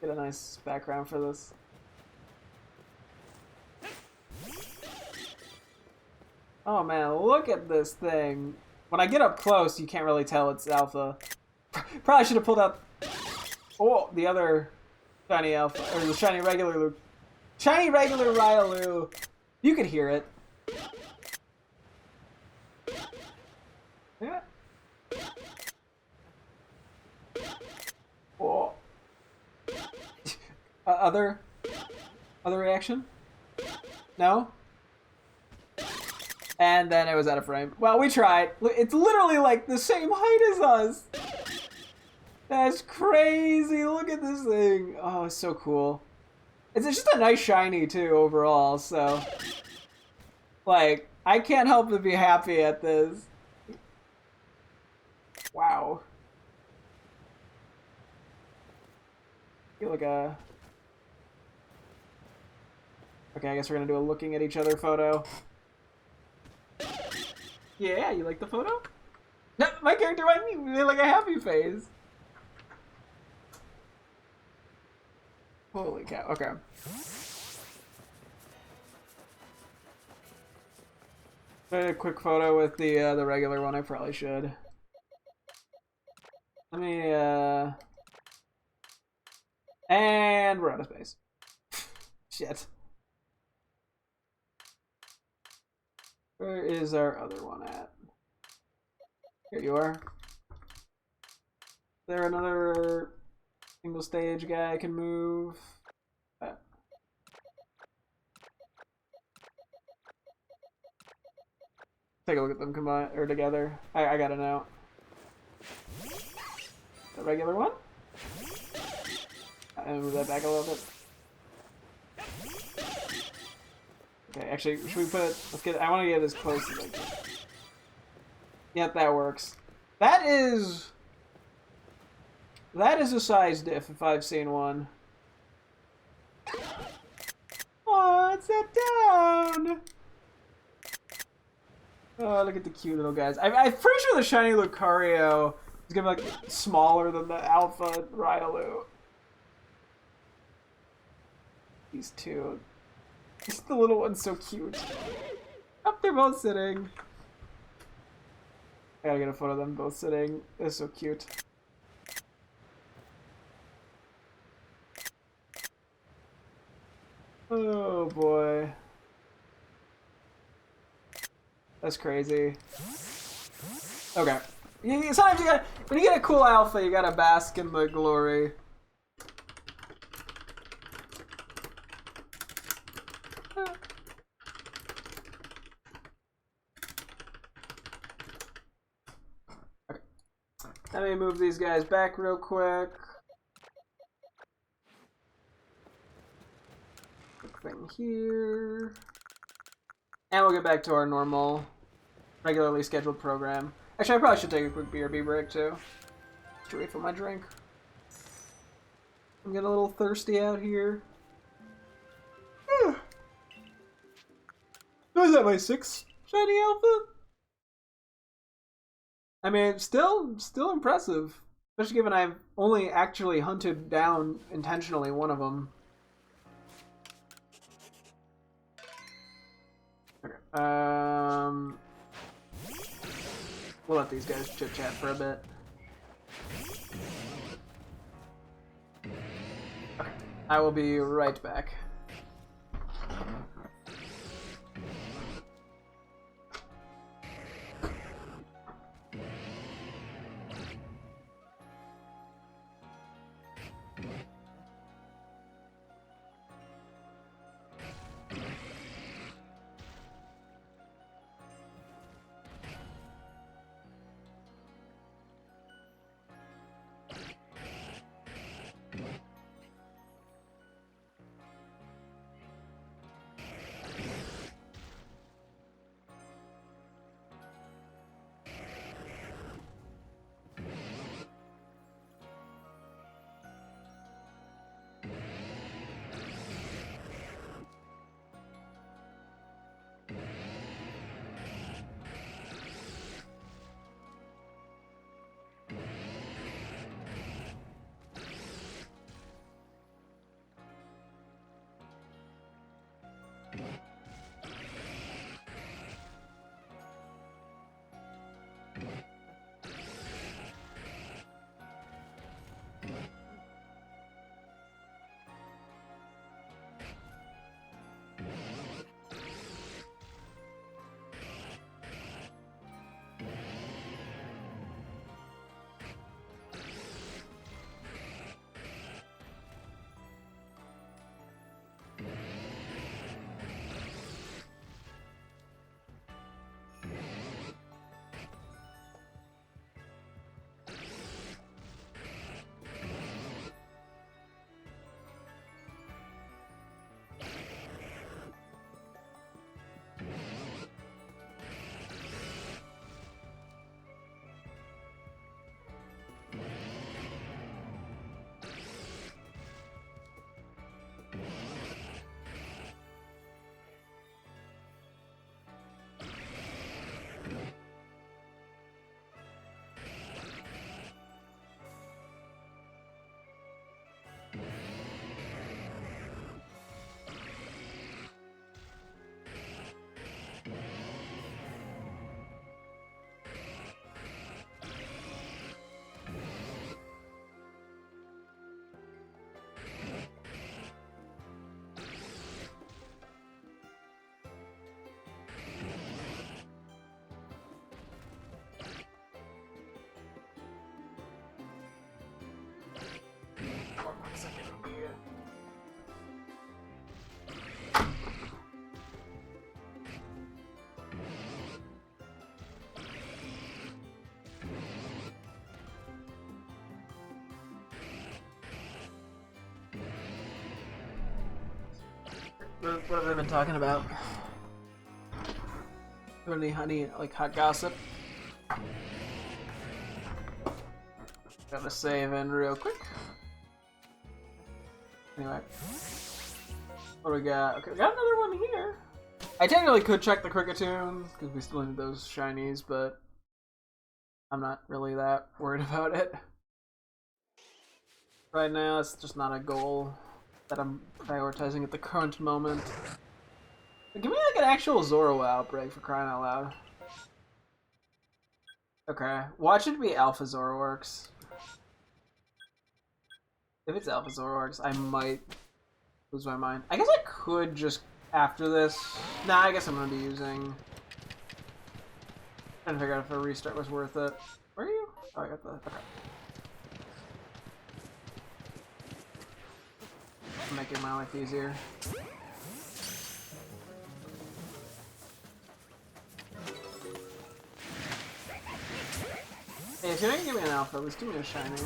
Get a nice background for this. Oh man, look at this thing. When I get up close, you can't really tell it's Alpha. Probably should have pulled out the other shiny Alpha, or the shiny regular Lu. Shiny regular Ryalu. You could hear it. Yeah. Oh. Other reaction? No? And then it was out of frame. Well, we tried. It's literally like the same height as us. That's crazy. Look at this thing. Oh, it's so cool. It's just a nice shiny too overall, so like I can't help but be happy at this. Wow. Feel like a... Okay, I guess we're gonna do a looking at each other photo. Yeah, you like the photo? No, my character went like a happy face. Holy cow, okay. A quick photo with the regular one, I probably should. Let me, and we're out of space. Shit. Where is our other one at? Here you are. Is there another single stage guy I can move? Take a look at them combined or together. I gotta know. The regular one? I'm gonna move that back a little bit. Okay, actually, should we put it? Let's get. I want to get as close as I can. Yep, that works. That is a size diff if I've seen one. Oh, it's set down. Oh, look at the cute little guys. I'm pretty sure the shiny Lucario is gonna be like smaller than the Alpha Ryalu. These two. The little one's so cute. Up, they're both sitting. I gotta get a photo of them both sitting. They're so cute. Oh boy. That's crazy. Okay. Sometimes you gotta, when you get a cool Alpha, you gotta bask in the glory. Let me move these guys back real quick. Quick thing here. And we'll get back to our normal, regularly scheduled program. Actually, I probably should take a quick BRB break too. To refill my drink. I'm getting a little thirsty out here. Was that my 6th shiny Alpha? I mean, still impressive. Especially given I've only actually hunted down intentionally one of them. Okay. We'll let these guys chit-chat for a bit. I will be right back. What have I been talking about? Any honey, like hot gossip? Gotta save in real quick. Anyway. What do we got? Okay, we got another one here. I technically could check the Cricketune, because we still need those shinies, but I'm not really that worried about it. Right now, it's just not a goal that I'm prioritizing at the current moment. Give me like an actual Zoro outbreak, for crying out loud. Okay, watch it be Alpha Zoroarks. If it's Alpha Zoroarks, I might lose my mind. I guess I could just, after this... Nah, I guess I'm gonna be using... Trying to figure out if a restart was worth it. Where are you? Oh, I got the... Okay. Making my life easier. Hey, if you're not gonna give me an alpha, let's give me a shiny.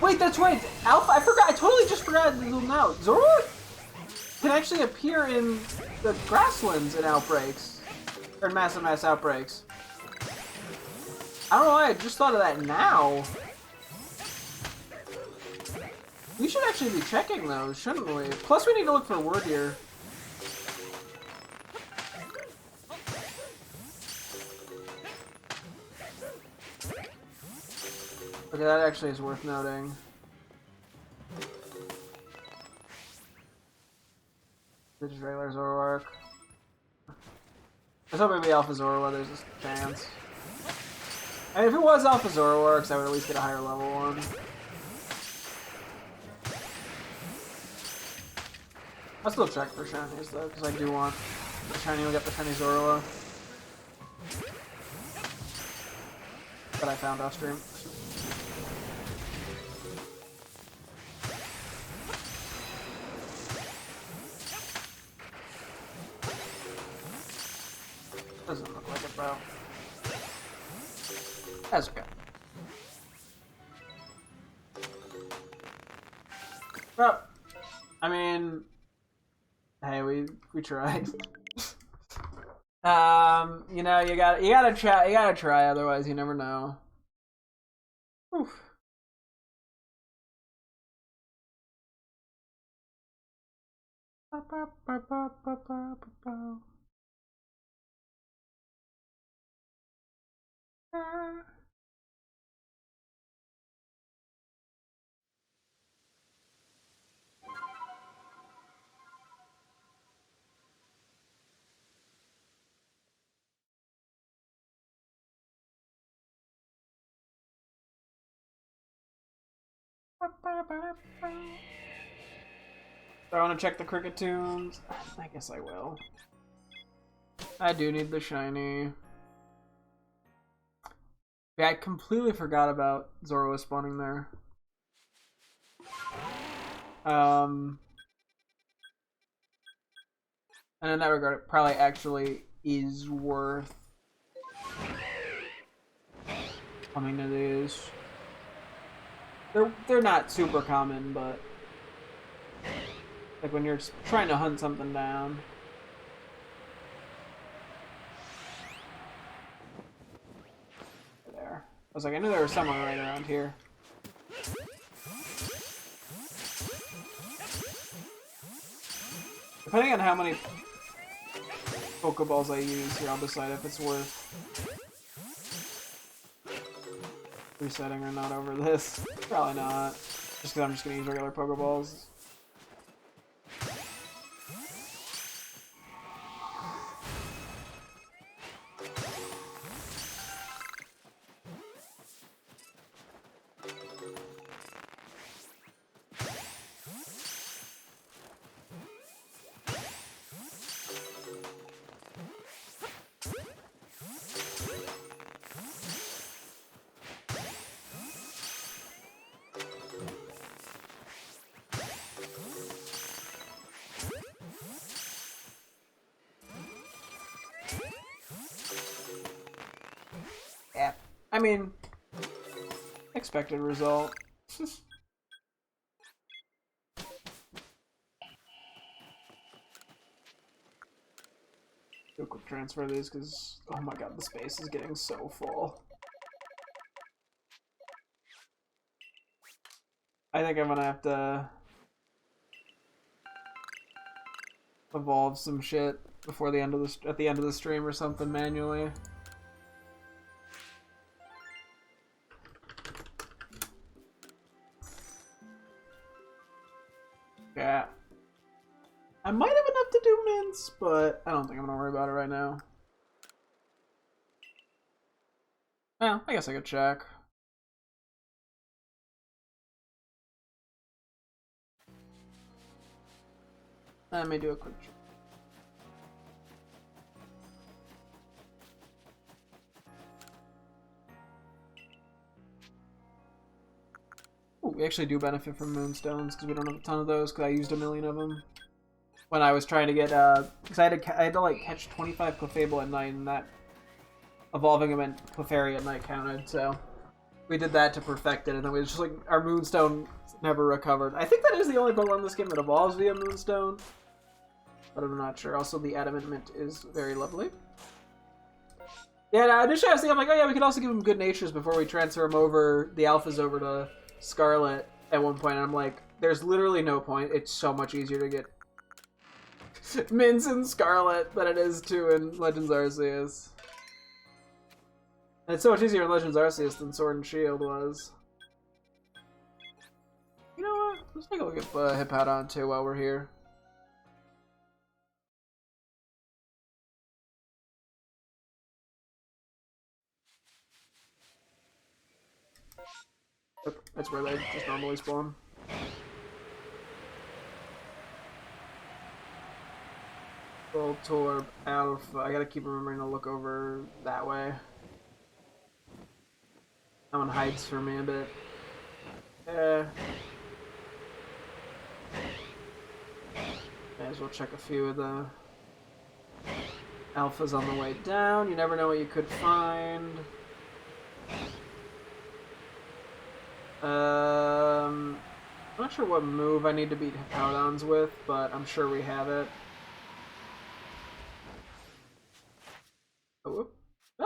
Wait, that's right! Alpha? I forgot! I totally just forgot until now. Zoroark can actually appear in the grasslands in outbreaks. Or massive mass outbreaks. I don't know why I just thought of that now. We should actually be checking those, shouldn't we? Plus we need to look for word here. Okay, that actually is worth noting. This is regular Zoroark. I was hoping it'd be Alpha Zoroark, there's a chance. And if it was Alpha Zoroarks, I would at least get a higher level one. I'll still check for shinies though, because I do want the shiny. We'll get the shiny Zorua that I found off stream. Doesn't look like it, bro. That's okay. Well, I mean, hey, we tried. You know, you gotta try, otherwise you never know. Oof. Do I want to check the cricket tunes? I guess I will. I do need the shiny. Yeah, I completely forgot about Zorua spawning there. And in that regard, it probably actually is worth coming to these. They're not super common, but like when you're trying to hunt something down. There. I was like, I knew there was someone right around here. Depending on how many Pokeballs I use here, I'll decide if it's worth resetting or not over this. Probably not. Just because I'm just going to use regular Pokeballs. Yeah, I mean, expected result. Do a quick transfer of these because, oh my god, the space is getting so full. I think I'm gonna have to evolve some shit before the end of at the end of the stream or something manually. Yeah. I might have enough to do mints, but I don't think I'm gonna worry about it right now. Well, I guess I could check. I may do a quick check. Ooh, we actually do benefit from moonstones because we don't have a ton of those because I used 1,000,000 of them when I was trying to get because I had to like catch 25 Clefable at night, and that evolving them in Clefairy at night counted, so we did that to perfect it, and then we just like our moonstone never recovered. I think that is the only Pokemon in this game that evolves via moonstone, but I'm not sure. Also, the adamant mint is very lovely. Yeah, no, initially I was thinking, I'm like, oh yeah, we could also give him good natures before we transfer him over, the alphas over to Scarlet at one point, and I'm like, there's literally no point. It's so much easier to get mints in Scarlet than it is to in Legends Arceus. And it's so much easier in Legends Arceus than Sword and Shield was. You know what? Let's take a look at Hippowdon too while we're here. That's where they just normally spawn. Voltorb Alpha. I gotta keep remembering to look over that way. That one hides for me a bit. May as well check a few of the alphas on the way down. You never know what you could find. I'm not sure what move I need to beat Hippowdons with, but I'm sure we have it. Oh, whoop. Ah!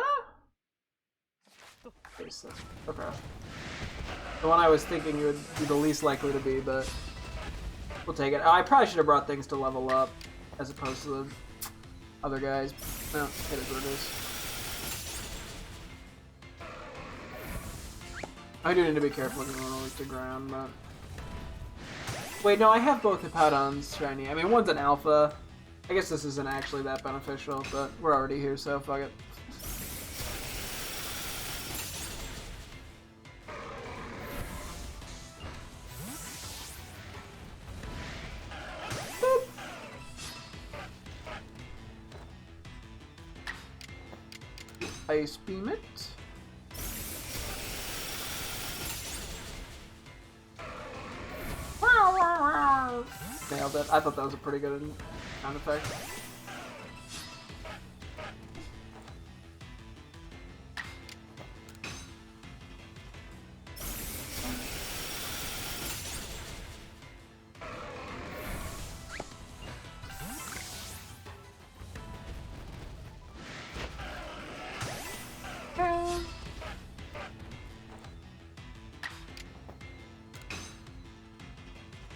Okay. The one I was thinking you would be the least likely to be, but we'll take it. I probably should have brought things to level up as opposed to the other guys. No, it is what it is. I do need to be careful because I don't want to leak the ground, but... Wait, no, I have both Hippowdons shiny. I mean, one's an alpha. I guess this isn't actually that beneficial, but we're already here, so fuck it. Ice beam it. Nailed it. I thought that was a pretty good sound effect.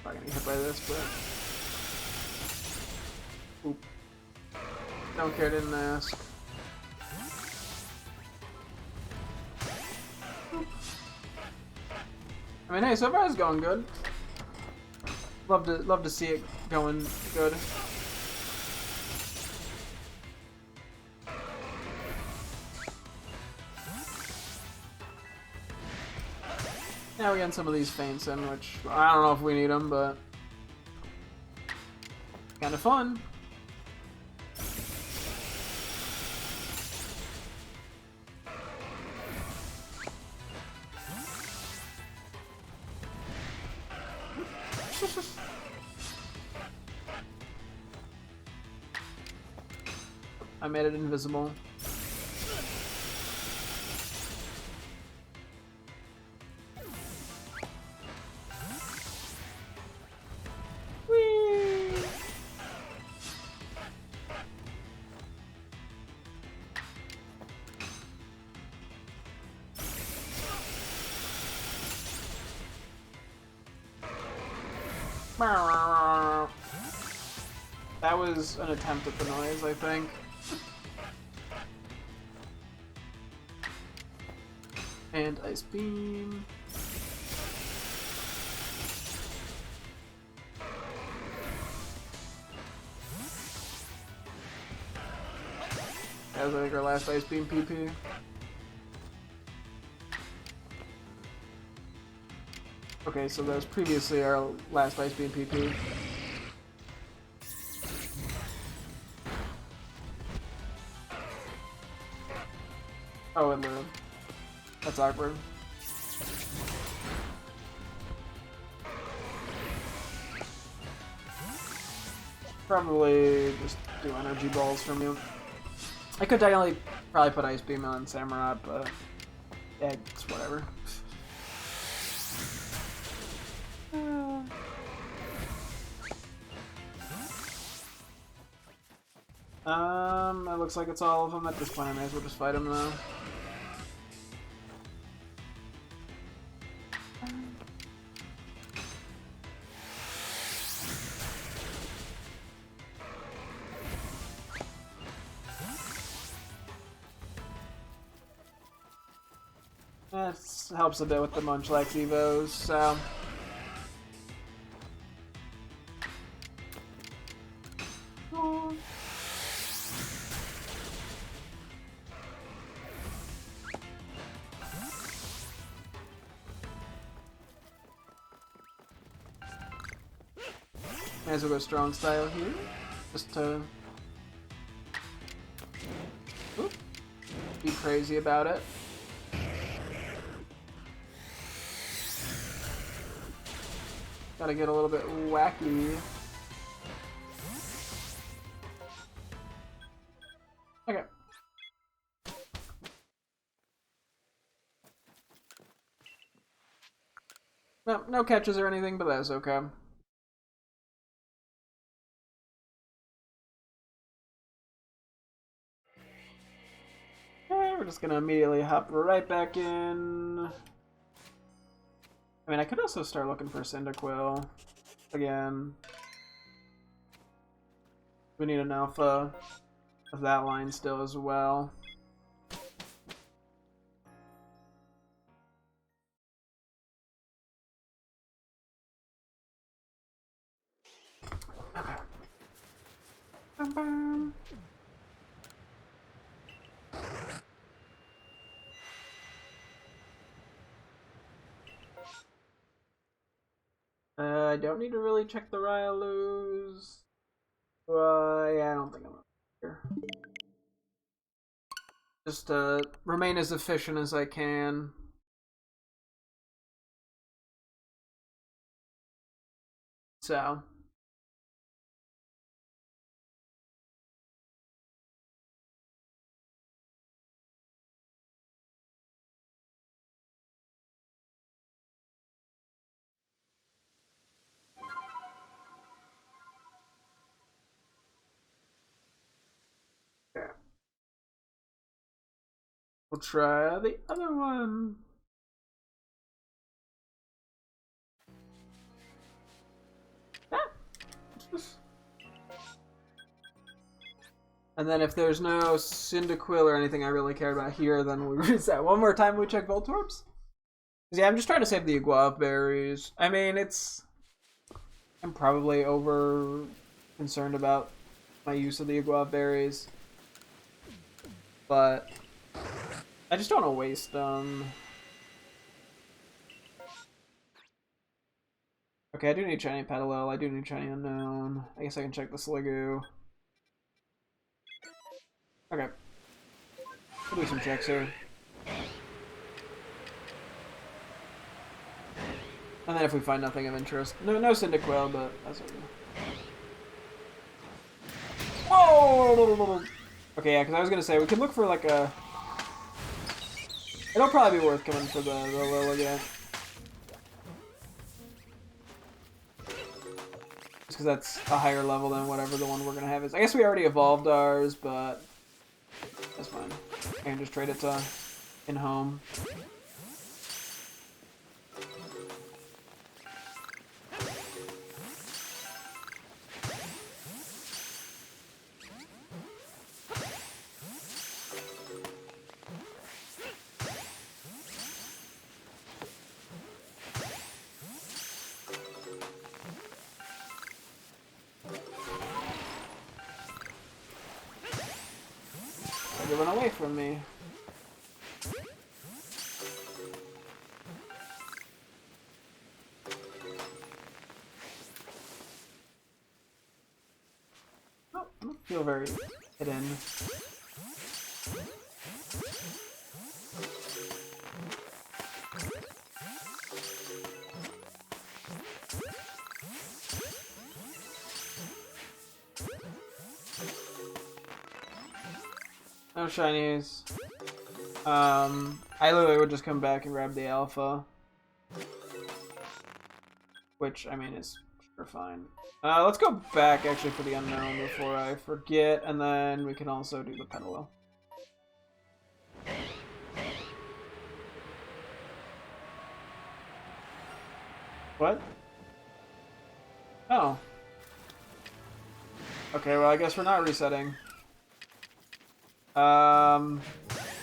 Probably gonna get hit by this, but... Oop. Don't care, didn't ask. Oop. I mean, hey, so far it's going good. Love to see it going good. Now we're getting some of these feints in, which I don't know if we need them, but kind of fun. I made it invisible. That was an attempt at the noise, I think. And Ice Beam. That was, I think, our last Ice Beam PP. Okay, so that was previously our last Ice Beam PP. Oh, it lived. That's awkward. Probably just do energy balls from you. I could technically probably put Ice Beam on Samurott, but yeah, it's whatever. It looks like it's all of them at this point. I may as well just fight them now. That helps a bit with the Munchlax Evos, so... May as well go strong style here, just to be crazy about it. Gotta get a little bit wacky. Okay. No, no catches or anything, but that's okay. Okay, we're just gonna immediately hop right back in. I mean, I could also start looking for Cyndaquil again. We need an alpha of that line still as well. Okay. I don't need to really check the Ryloos. Yeah, I don't think I'm here. Just remain as efficient as I can. So. Yeah. We'll try the other one. Ah, and then if there's no Cyndaquil or anything I really cared about here, then we reset. One more time we check Voltorbs? Yeah, I'm just trying to save the Iguava berries. I mean, I'm probably over concerned about my use of the Iguava berries. But I just don't want to waste them. Okay, I do need Shiny Petalil. I do need Shiny Unknown. I guess I can check the Sliggoo. Okay. We'll do some checks here. And then if we find nothing of interest. No Cyndaquil, but that's okay. Whoa! Okay, yeah, because I was going to say, we could look for like a... It'll probably be worth coming for the Lilligant. Just because that's a higher level than whatever the one we're going to have is. I guess we already evolved ours, but that's fine. I can just trade it to in-home. They run away from me. Oh, I don't feel very hidden. No shinies. I literally would just come back and grab the alpha. Which, I mean, is super fine. Let's go back, actually, for the unknown before I forget, and then we can also do the Petalil. What? Oh. Okay, well, I guess we're not resetting.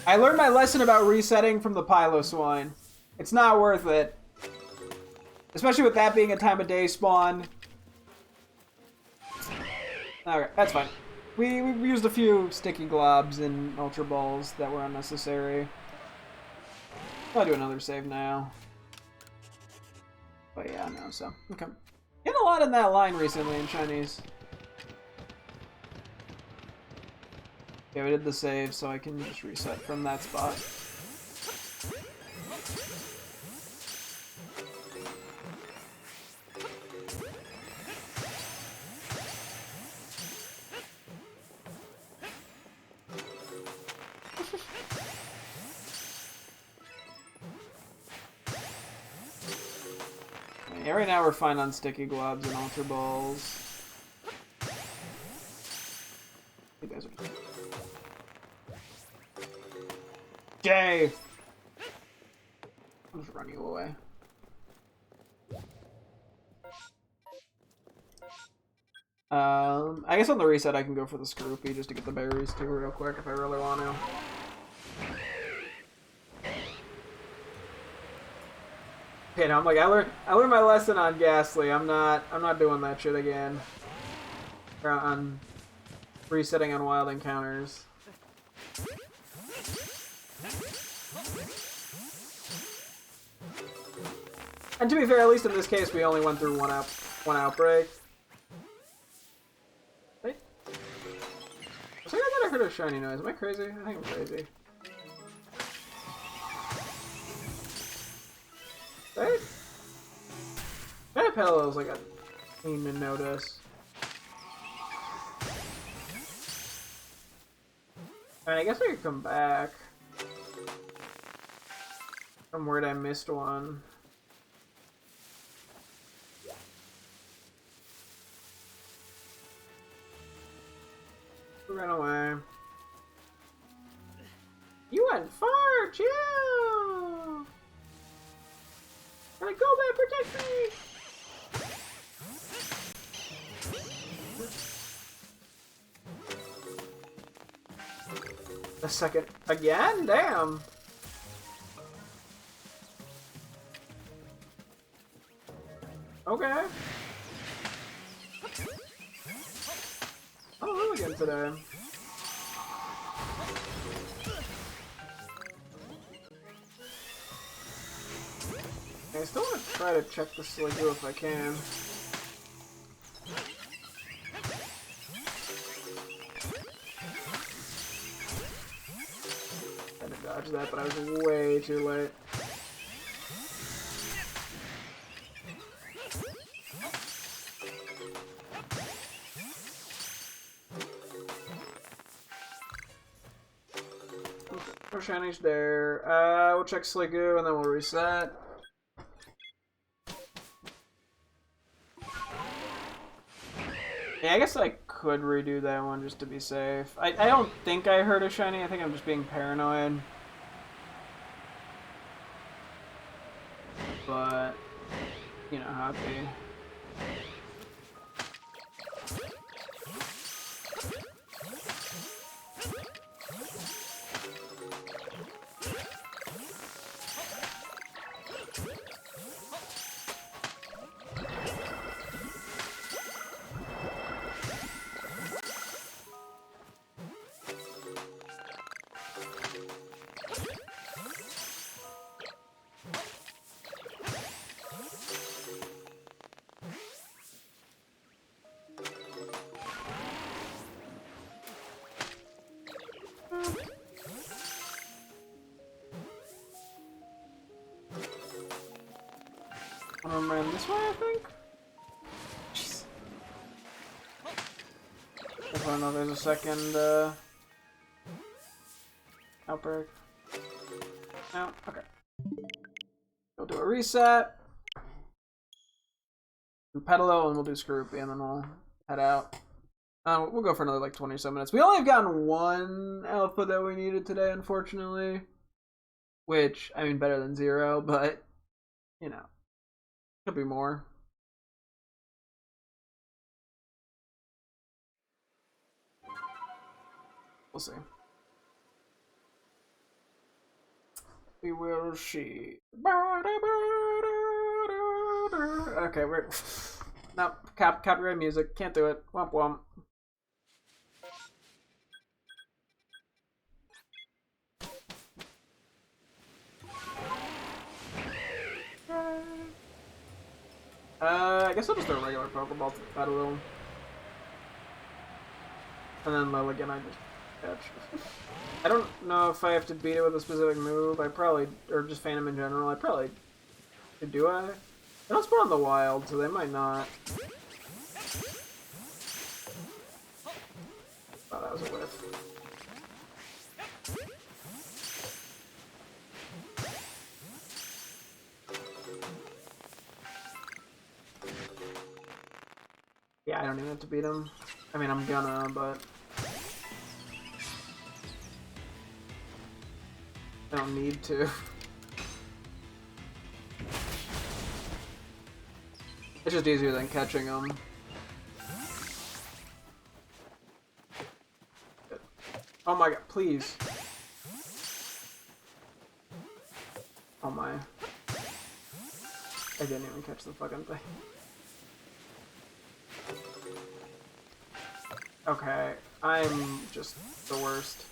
I learned my lesson about resetting from the Piloswine. It's not worth it. Especially with that being a time of day spawn. Okay, that's fine. We used a few sticky globs and Ultra Balls that were unnecessary. I'll do another save now. But yeah, no, so, okay. Getting a lot in that line recently in Chinese. Okay, we did the save, so I can just reset from that spot. Yeah, right now we're fine on sticky globs and ultra balls. You guys are... Jay! I'll just run you away. I guess on the reset I can go for the Scroopy just to get the berries too real quick if I really want to. Okay, now I'm like, I learned my lesson on Ghastly. I'm not doing that shit again. Or on resetting on wild encounters. And to be fair, at least in this case, we only went through one outbreak. Wait. I thought I heard a shiny noise. Am I crazy? I think I'm crazy. Right? That pillow is like a thing to notice. And I guess I could come back. I'm worried I missed one. Ran away. You went far, chill! Gotta go back, protect me! A second. Again? Damn! Okay. Oh, again today. I still want to try to check the Sliggoo if I can. I had to dodge that, but I was way too late. No shinies there. We'll check Sliggoo and then we'll reset. Yeah, I guess I could redo that one just to be safe. I don't think I heard a shiny. I think I'm just being paranoid. But, you know how it be. Ran this way, I think? Jeez. I know there's a second, outbreak. No? Okay. We'll do a reset. Do Pedalo, and we'll do Scroopy, and then we'll head out. We'll go for another, like, 27 minutes. We only have gotten one alpha that we needed today, unfortunately. Which, I mean, better than 0, but, you know. Could be more. We'll see. We will see. Okay, we're... No, copyright music. Can't do it. Womp womp. I guess I'll just do a regular Pokeball to Battle. And then Lilligant, I just catch. I don't know if I have to beat it with a specific move. I probably, or just Phantom in general. I probably, do I? They don't spawn in the wild, so they might not. Oh, that was a whiff. Yeah, I don't even have to beat him. I mean, I'm gonna, but I don't need to. It's just easier than catching him. Oh my god, please. Oh my. I didn't even catch the fucking thing. Okay, I'm just the worst.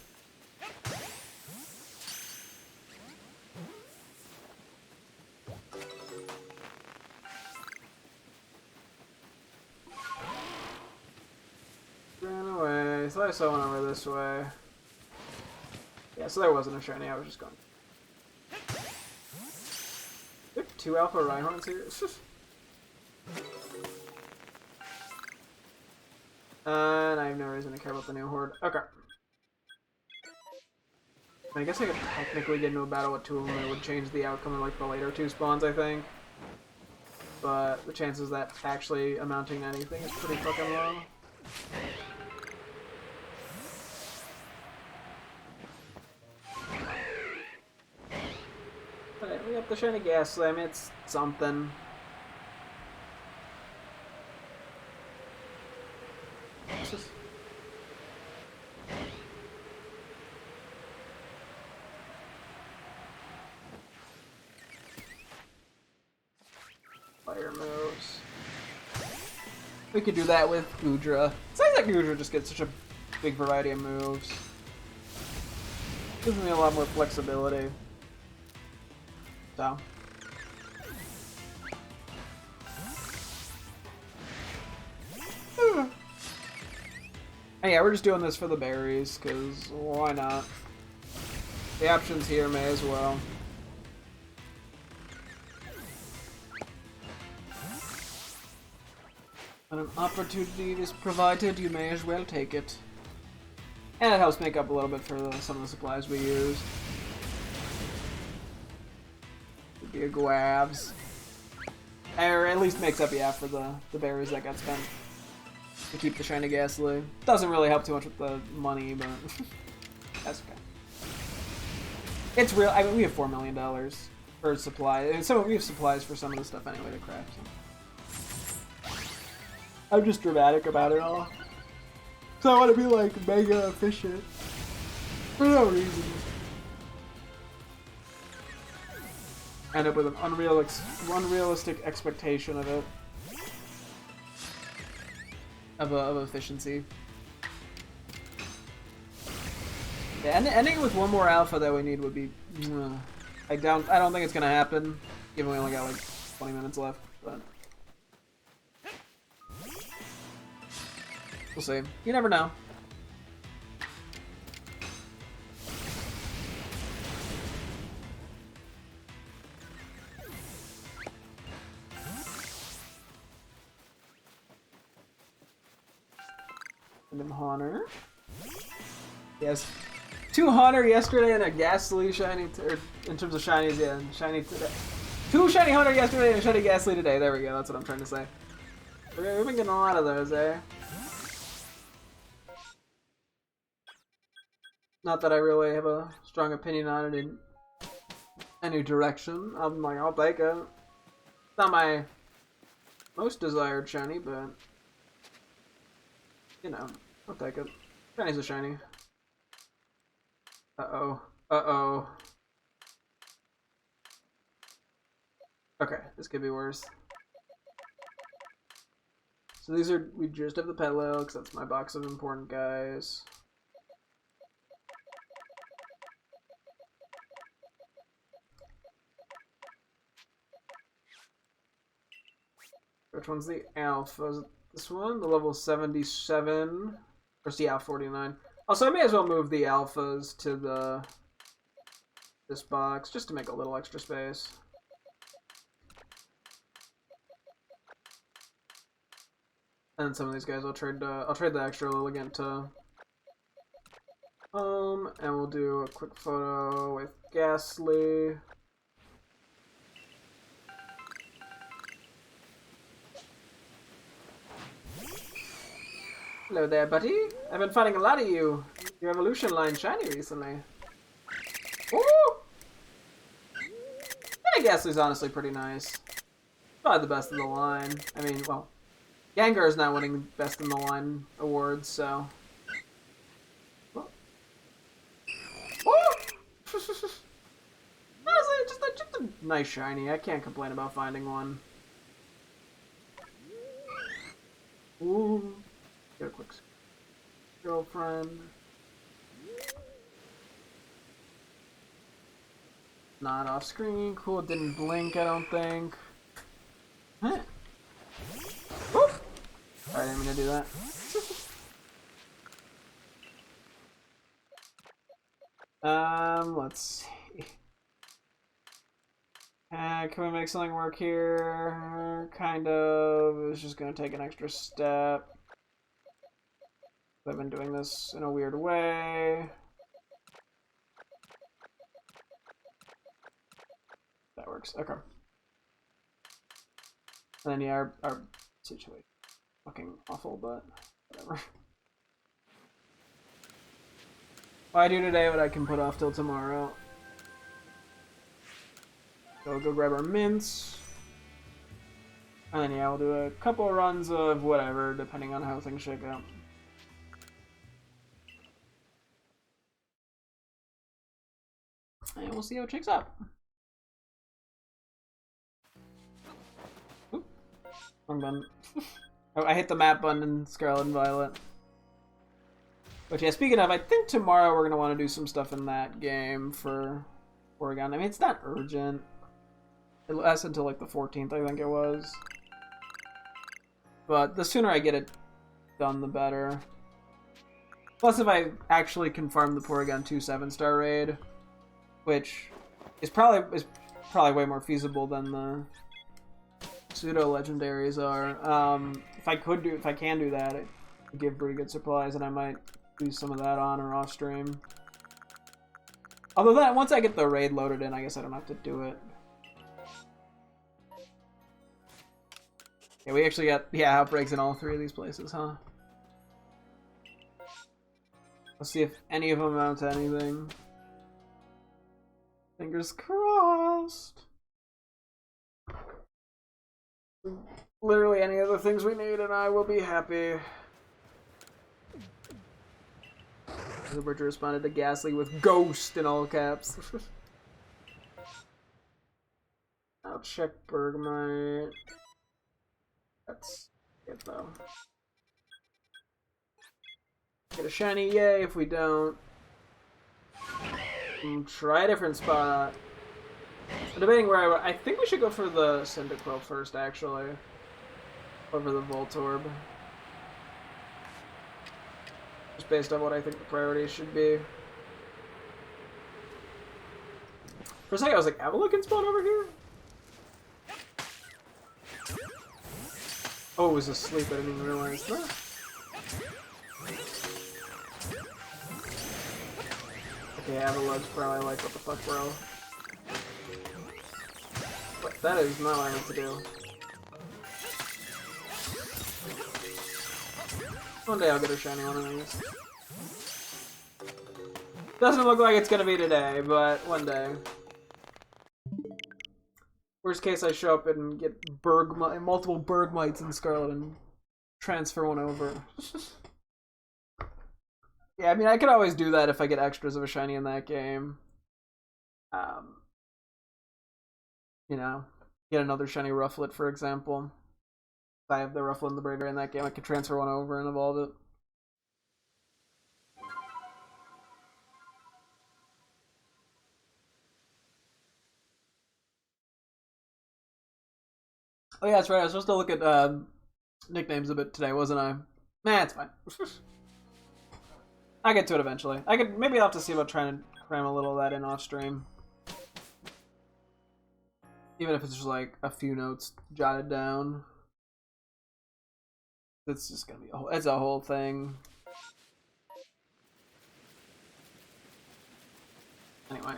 Ran away. So I saw one over this way. Yeah, so there wasn't a shiny, I was just going. There are 2 Alpha Rhyhorns here? And I have no reason to care about the new horde. Okay. I guess I could technically get into a battle with 2 of them and it would change the outcome of like the later 2 spawns, I think. But the chances of that actually amounting to anything is pretty fucking low. Alright, we got the shiny gas slam, it's something. Fire moves. We could do that with Goodra. Sounds like Goodra just gets such a big variety of moves. Gives me a lot more flexibility. So. Yeah, we're just doing this for the berries, because why not? The options here may as well. When an opportunity is provided, you may as well take it. And it helps make up a little bit for some of the supplies we used. Would be a Guavs. Or at least makes up, yeah, for the berries that got spent to keep the shiny Ghastly. Doesn't really help too much with the money, but that's okay. It's real. I mean, we have $4 million for supplies, and so we have supplies for some of the stuff anyway to craft. So. I'm just dramatic about it all. So I want to be like mega efficient for no reason. End up with an unrealistic expectation of it. Of efficiency. Yeah, ending with one more alpha that we need would be. I don't think it's gonna happen, given we only got like 20 minutes left. But we'll see. You never know. And then Haunter. Yes. 2 Haunter yesterday and a Ghastly shiny, or in terms of shinies, yeah, and shiny today. 2 shiny Haunter yesterday and a shiny Ghastly today. There we go, that's what I'm trying to say. We've been getting a lot of those, eh? Not that I really have a strong opinion on it in any direction. I'm like, I'll take it. It's not my most desired shiny, but you know, I'll take it. Shiny's a shiny. Uh-oh. Uh-oh. Okay, this could be worse. So these are, we just have the Petalil, because that's my box of important guys. Which one's the alpha? Is it this one? The level 77? Or yeah, 49. Also, I may as well move the alphas to this box just to make a little extra space. And some of these guys I'll trade the extra Lilligant to and we'll do a quick photo with Ghastly. Hello there, buddy. I've been finding a lot of you. Your evolution line shiny recently. Ooh! I guess he's honestly pretty nice. Probably the best in the line. I mean, well, Gengar is now winning best in the line awards, so. Honestly, just a nice shiny. I can't complain about finding one. Ooh. Get a quick girlfriend. Not off screen. Cool. Didn't blink, I don't think. Huh. Woof. Alright, I'm gonna do that. Let's see. Can we make something work here? Kind of. It's just gonna take an extra step. I've been doing this in a weird way. That works. Okay. And then yeah, our situation fucking awful, but whatever. Well, I do today what I can put off till tomorrow. So we'll go grab our mints. And then yeah, we'll do a couple of runs of whatever, depending on how things shake out. And we'll see how it shakes out. Oop. Wrong button. Oh, I hit the map button in Scarlet and Violet. But yeah, speaking of, I think tomorrow we're going to want to do some stuff in that game for Oregon. I mean, it's not urgent. It lasts until like the 14th, I think it was. But the sooner I get it done, the better. Plus, if I actually confirm the Porygon 2 7-star raid, which is probably way more feasible than the pseudo legendaries are. If I can do that, it would give pretty good supplies, and I might use some of that on or off stream. Although that once I get the raid loaded in, I guess I don't have to do it. Yeah, we actually got outbreaks in all three of these places, huh? Let's see if any of them amount to anything. Fingers crossed. Literally any of the things we need, and I will be happy. The Bridger responded to Ghastly with Ghost in all caps. I'll check Bergmite. That's it though. Get a shiny, yay. If we don't, try a different spot. I'm debating where I think we should go for the Cyndaquil first, actually. Over the Voltorb. Just based on what I think the priorities should be. For a second I was like, Avalok can spawn over here? Oh, it was asleep, I didn't even realize that. Okay, Avalok's probably like, what the fuck, bro? But that is not what I meant to do. One day I'll get a shiny one of these. Doesn't look like it's gonna be today, but one day. Worst case, I show up and get multiple Bergmites in Scarlet and transfer one over. Yeah, I mean, I could always do that if I get extras of a shiny in that game. You know, get another shiny Rufflet, for example. If I have the Rufflet and the Braver in that game, I could transfer one over and evolve it. Oh yeah, that's right. I was supposed to look at nicknames a bit today, wasn't I? Nah, it's fine. I get to it eventually. Maybe I'll have to see about trying to cram a little of that in off stream. Even if it's just like a few notes jotted down. It's just gonna be it's a whole thing. Anyway.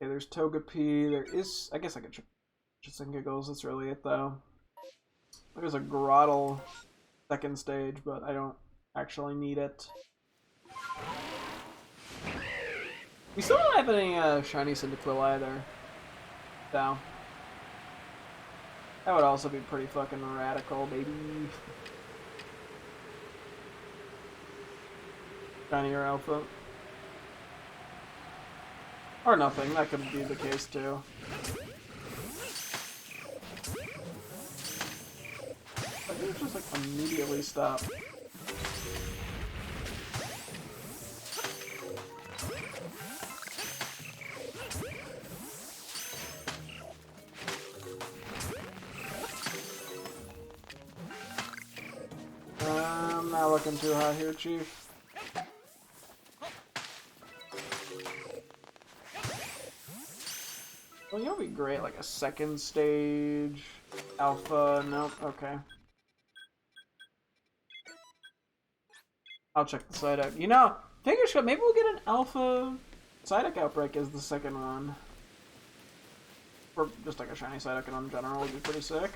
Okay, there's Togepi. There is, I guess I could just and giggles. That's really it though. There's a Grottle second stage, but I don't actually need it. We still don't have any shiny Cyndaquil either. So that would also be pretty fucking radical, baby. Shiny or Alpha. Or nothing, that could be the case too. I think it's just like immediately stop. I'm not looking too hot here, Chief. Well, you know, be great, like a second stage Alpha. Nope. Okay. I'll check the Psyduck. You know, fingers crossed. Maybe we'll get an Alpha Psyduck outbreak as the second one. Or just like a shiny Psyduck in general would be pretty sick.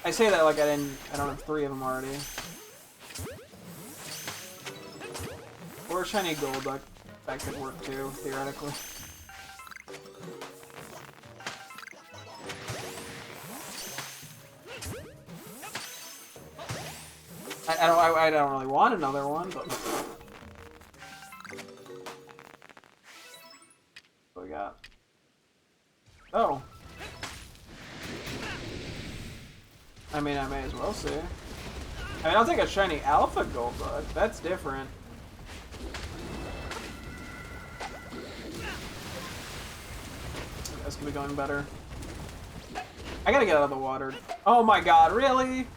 I say that like I don't have 3 of them already. Or a shiny Golduck. That could work too, theoretically. I don't really want another one, but what we got? Oh. I mean, I may as well see. I mean, I'll take a shiny Alpha Golduck. That's different. That's gonna be going better. I gotta get out of the water. Oh my god, really?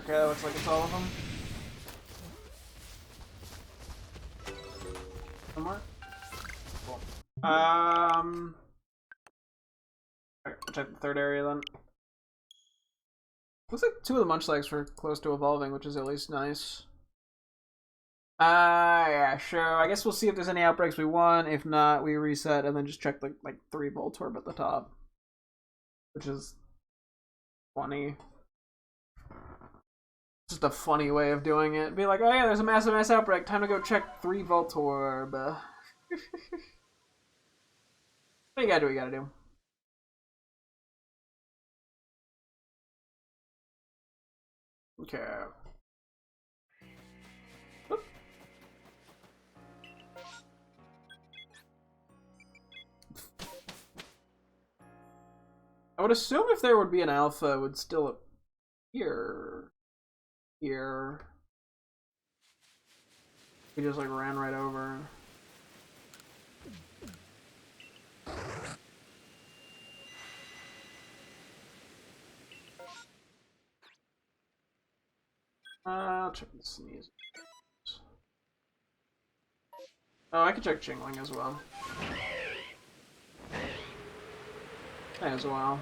Okay, that looks like it's all of them. One more? Cool. Alright, we'll check the third area then. Looks like 2 of the Munchlax were close to evolving, which is at least nice. Yeah, sure. I guess we'll see if there's any outbreaks we want. If not, we reset and then just check the like 3 Voltorb at the top. Which is funny. Just a funny way of doing it. Be like, oh yeah, there's a massive mass outbreak. Time to go check 3 Voltorb. What you gotta do, what you gotta do. Okay. Oop. I would assume if there would be an Alpha, it would still appear here. He just like ran right over. I'll check the sneeze. Oh, I could check Chingling as well. As well.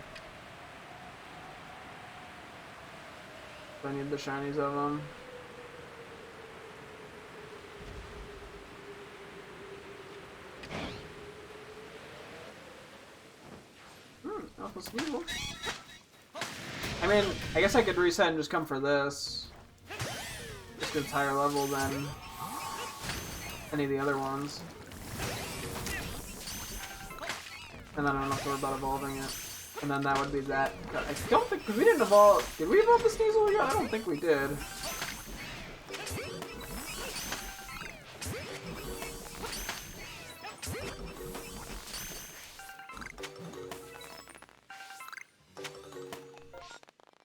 I need the shinies of them. Alpha Sneasel. I mean, I guess I could reset and just come for this. Just gets higher level than any of the other ones. And then I don't have to worry about evolving it. And then that would be that. I don't think, because we didn't evolve. Did we evolve the Sneasel? Yeah, I don't think we did.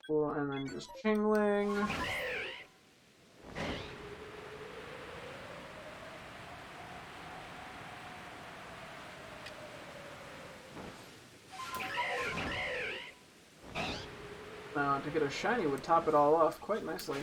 Cool, and then just Chingling. Now, to get a shiny would top it all off quite nicely.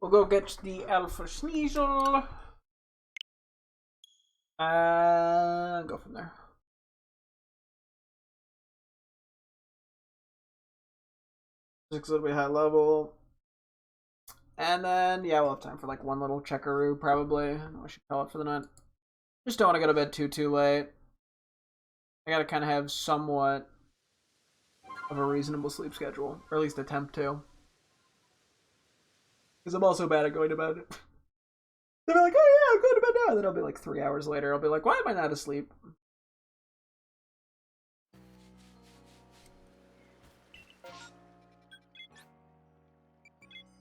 We'll go get the Alpha Sneasel. Go from there. 6 will be high level. And then, yeah, we'll have time for like one little checkaroo, probably. I don't know what I should call it for the night. Just don't want to go to bed too late. I gotta kind of have somewhat of a reasonable sleep schedule, or at least attempt to. Because I'm also bad at going to bed. They'll be like, oh yeah, I'm going to bed now. And then I'll be like 3 hours later. I'll be like, why am I not asleep?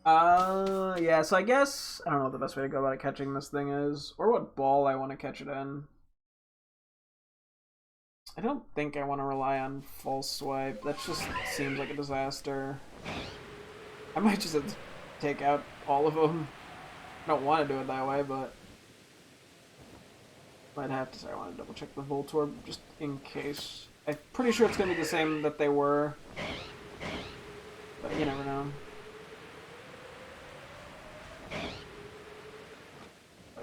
Yeah, so I guess, I don't know what the best way to go about it catching this thing is, or what ball I want to catch it in. I don't think I want to rely on false swipe. That just seems like a disaster. I might just have to take out all of them. I don't want to do it that way, but might have to. So I want to double check the Voltorb just in case. I'm pretty sure it's going to be the same that they were, but you never know.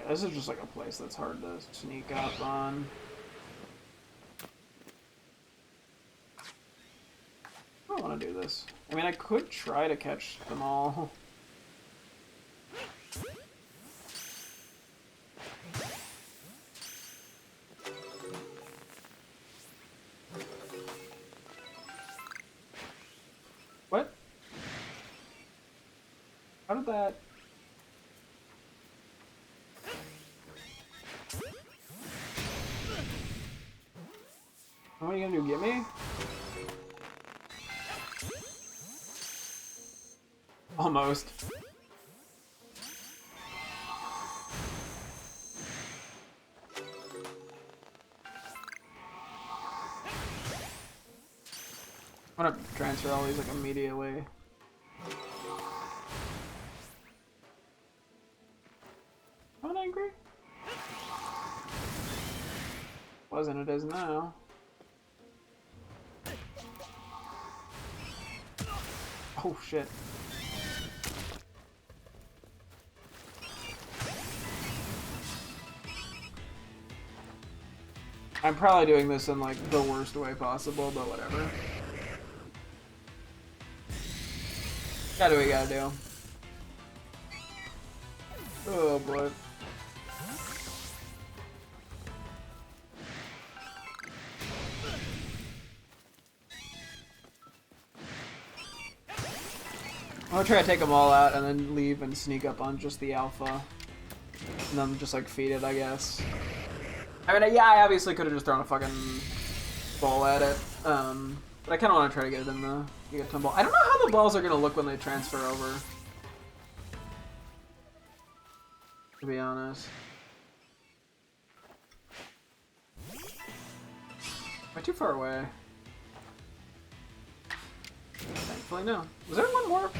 This is just like a place that's hard to sneak up on. I don't want to do this. I mean, I could try to catch them all. What? How did that... What are you gonna do, get me? Almost. I'm gonna transfer all these like immediately. I'm angry. Wasn't, it is now. Oh shit. I'm probably doing this in like the worst way possible, but whatever. Gotta do what we gotta do. Oh boy. I'm gonna try to take them all out and then leave and sneak up on just the Alpha. And then just like feed it, I guess. I mean, yeah, I obviously could have just thrown a fucking ball at it. But I kind of want to try to get it in the Gigaton ball. I don't know how the balls are going to look when they transfer over. To be honest. Am I too far away? Thankfully, no. Was there one more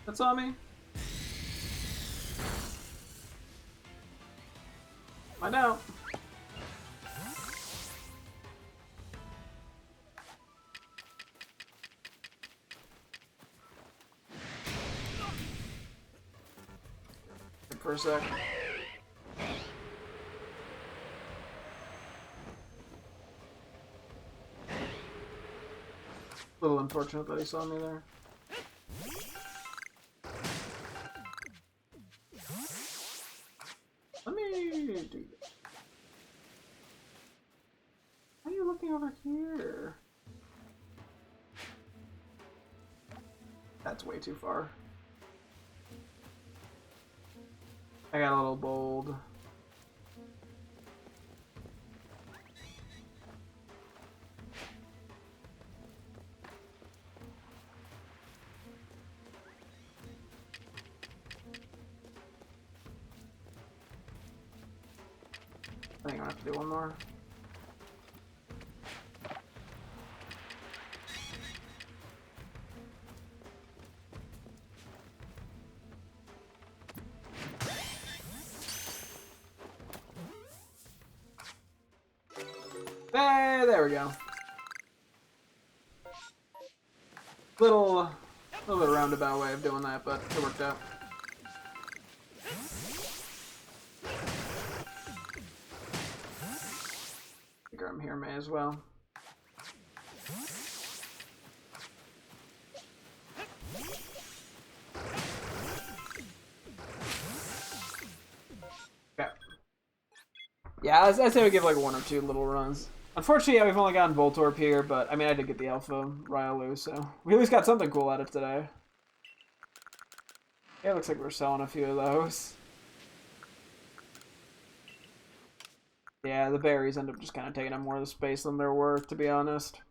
that saw me? Find out. for a sec. A little unfortunate that he saw me there. Let me do this. Why are you looking over here? That's way too far. I got a little bold. I think I'm gonna have to do one more. Hey, there we go. Little bit roundabout way of doing that, but it worked out. I'm here may as well. Okay. Yeah, I say we give like 1 or 2 little runs. Unfortunately, yeah, we've only gotten Voltorb here, but I mean, I did get the Alpha Ryalu, so we at least got something cool out of today. Yeah, it looks like we're selling a few of those. Yeah, the berries end up just kind of taking up more of the space than they're worth, to be honest.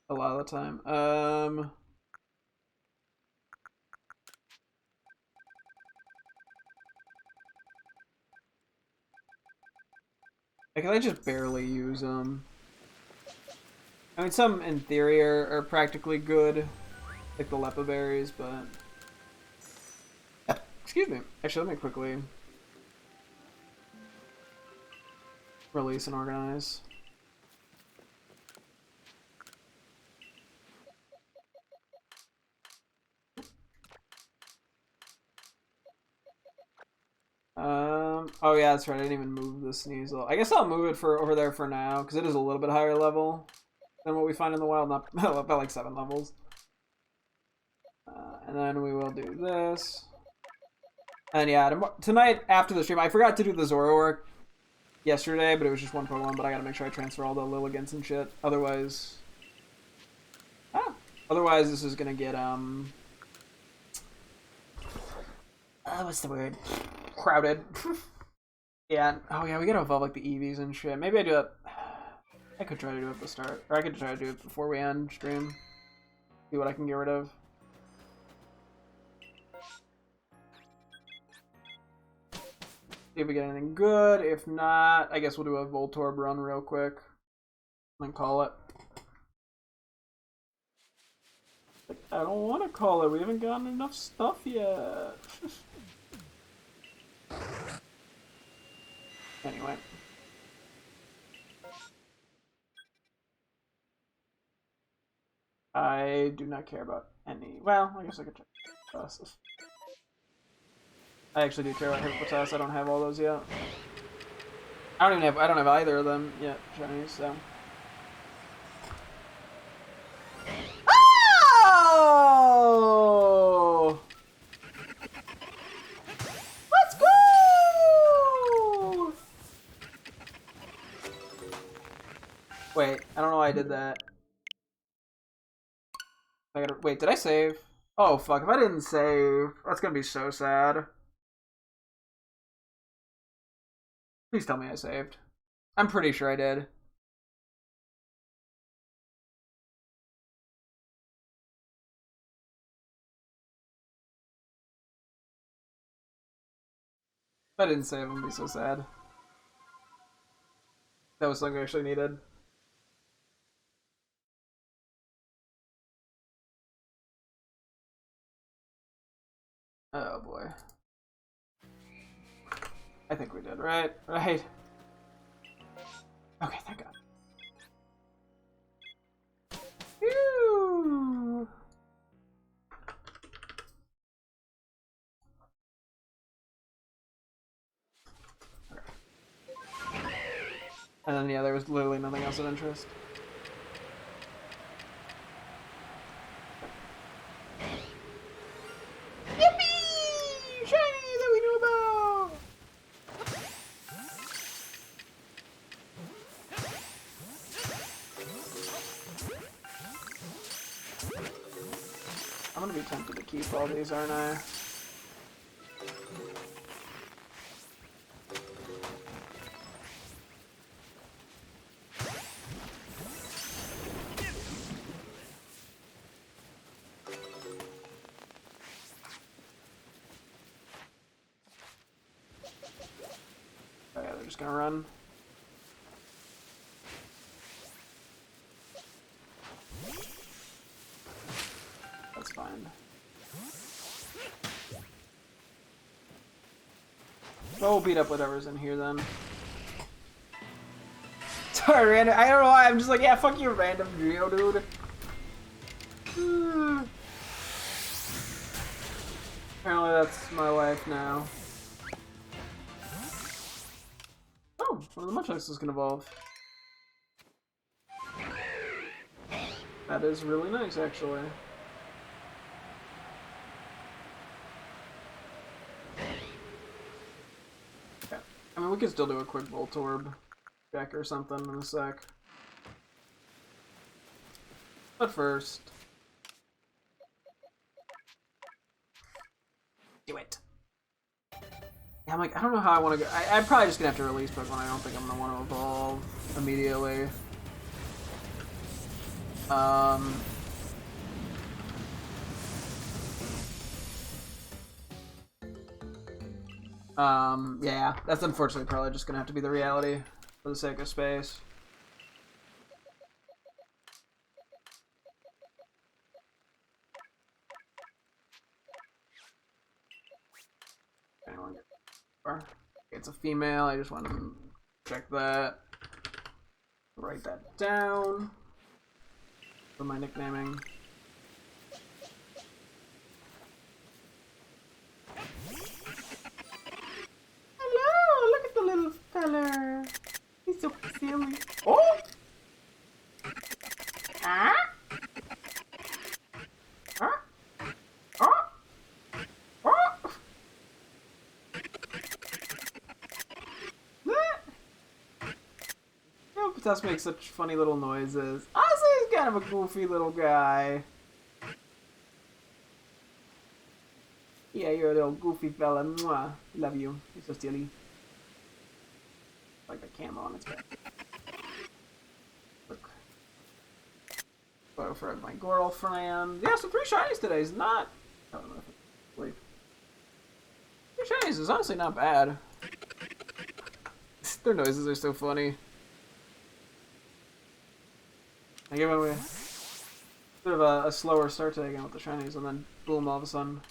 A lot of the time. I just barely use them. I mean, some in theory are practically good, like the Lepa berries, but... Excuse me. Actually, let me quickly release and organize. Oh yeah, that's right. I didn't even move the Sneasel. I guess I'll move it for over there for now, because it is a little bit higher level than what we find in the wild. Not about like 7 levels. And then we will do this. And yeah, tonight after the stream, I forgot to do the Zoro work yesterday, but it was just 1 Pokemon. But I gotta make sure I transfer all the Lilligants and shit. Otherwise, otherwise this is gonna get what's the word? Crowded. Yeah. Oh yeah, we gotta evolve like the Eevees and shit. Maybe I do it. I could try to do it at the start, or I could try to do it before we end stream. See what I can get rid of. See if we get anything good. If not, I guess we'll do a Voltorb run real quick. And call it. Like, I don't want to call it. We haven't gotten enough stuff yet. Anyway. I do not care about any... Well, I guess I could check this. I actually do care about Hippopotas. I don't have all those yet. I don't have either of them yet, Chinese, so... Oh! Let's go! Wait, I don't know why I did that. I gotta wait. Did I save? Oh fuck! If I didn't save, that's gonna be so sad. Please tell me I saved. I'm pretty sure I did. If I didn't save, I'm gonna be so sad. That was something I actually needed. Oh boy. I think we did, right? Right. Okay, thank God. Phew. And then, yeah, there was literally nothing else of interest. Yippee! Shiny that we knew about! I'm gonna be tempted to keep all these, aren't I? Oh yeah, they're just gonna run. That's fine. Well, we'll beat up whatever's in here then. Sorry, random. I don't know why. I'm just like, yeah, fuck you, random Geodude. Apparently, that's my life now. Oh, one of the Munchlaxes can evolve. That is really nice, actually. Okay. I mean, we could still do a quick Voltorb check or something in a sec. But first... do it. Yeah, I'm like, I don't know how I want to go. I'm probably just gonna have to release Pokemon. I don't think I'm gonna want to evolve immediately. Yeah, that's unfortunately probably just gonna have to be the reality for the sake of space. Anyone get far? It's a female. I just want to check that. Write that down for my nicknaming. Hello, look at the little fella. He's so silly. Oh! Ah? Ah? Ah? Ah? Potas makes such funny little noises. Honestly, he's kind of a goofy little guy. Yeah, you're a little goofy fella. Mwah. Love you. You're so silly. Like the camo on its back. Look. Photo for my girlfriend. Yeah, so 3 shinies today is not... I don't know if it's sleep. 3 shinies is honestly not bad. Their noises are so funny. I gave away a bit of a slower start today again with the shinies, and then boom, all of a sudden.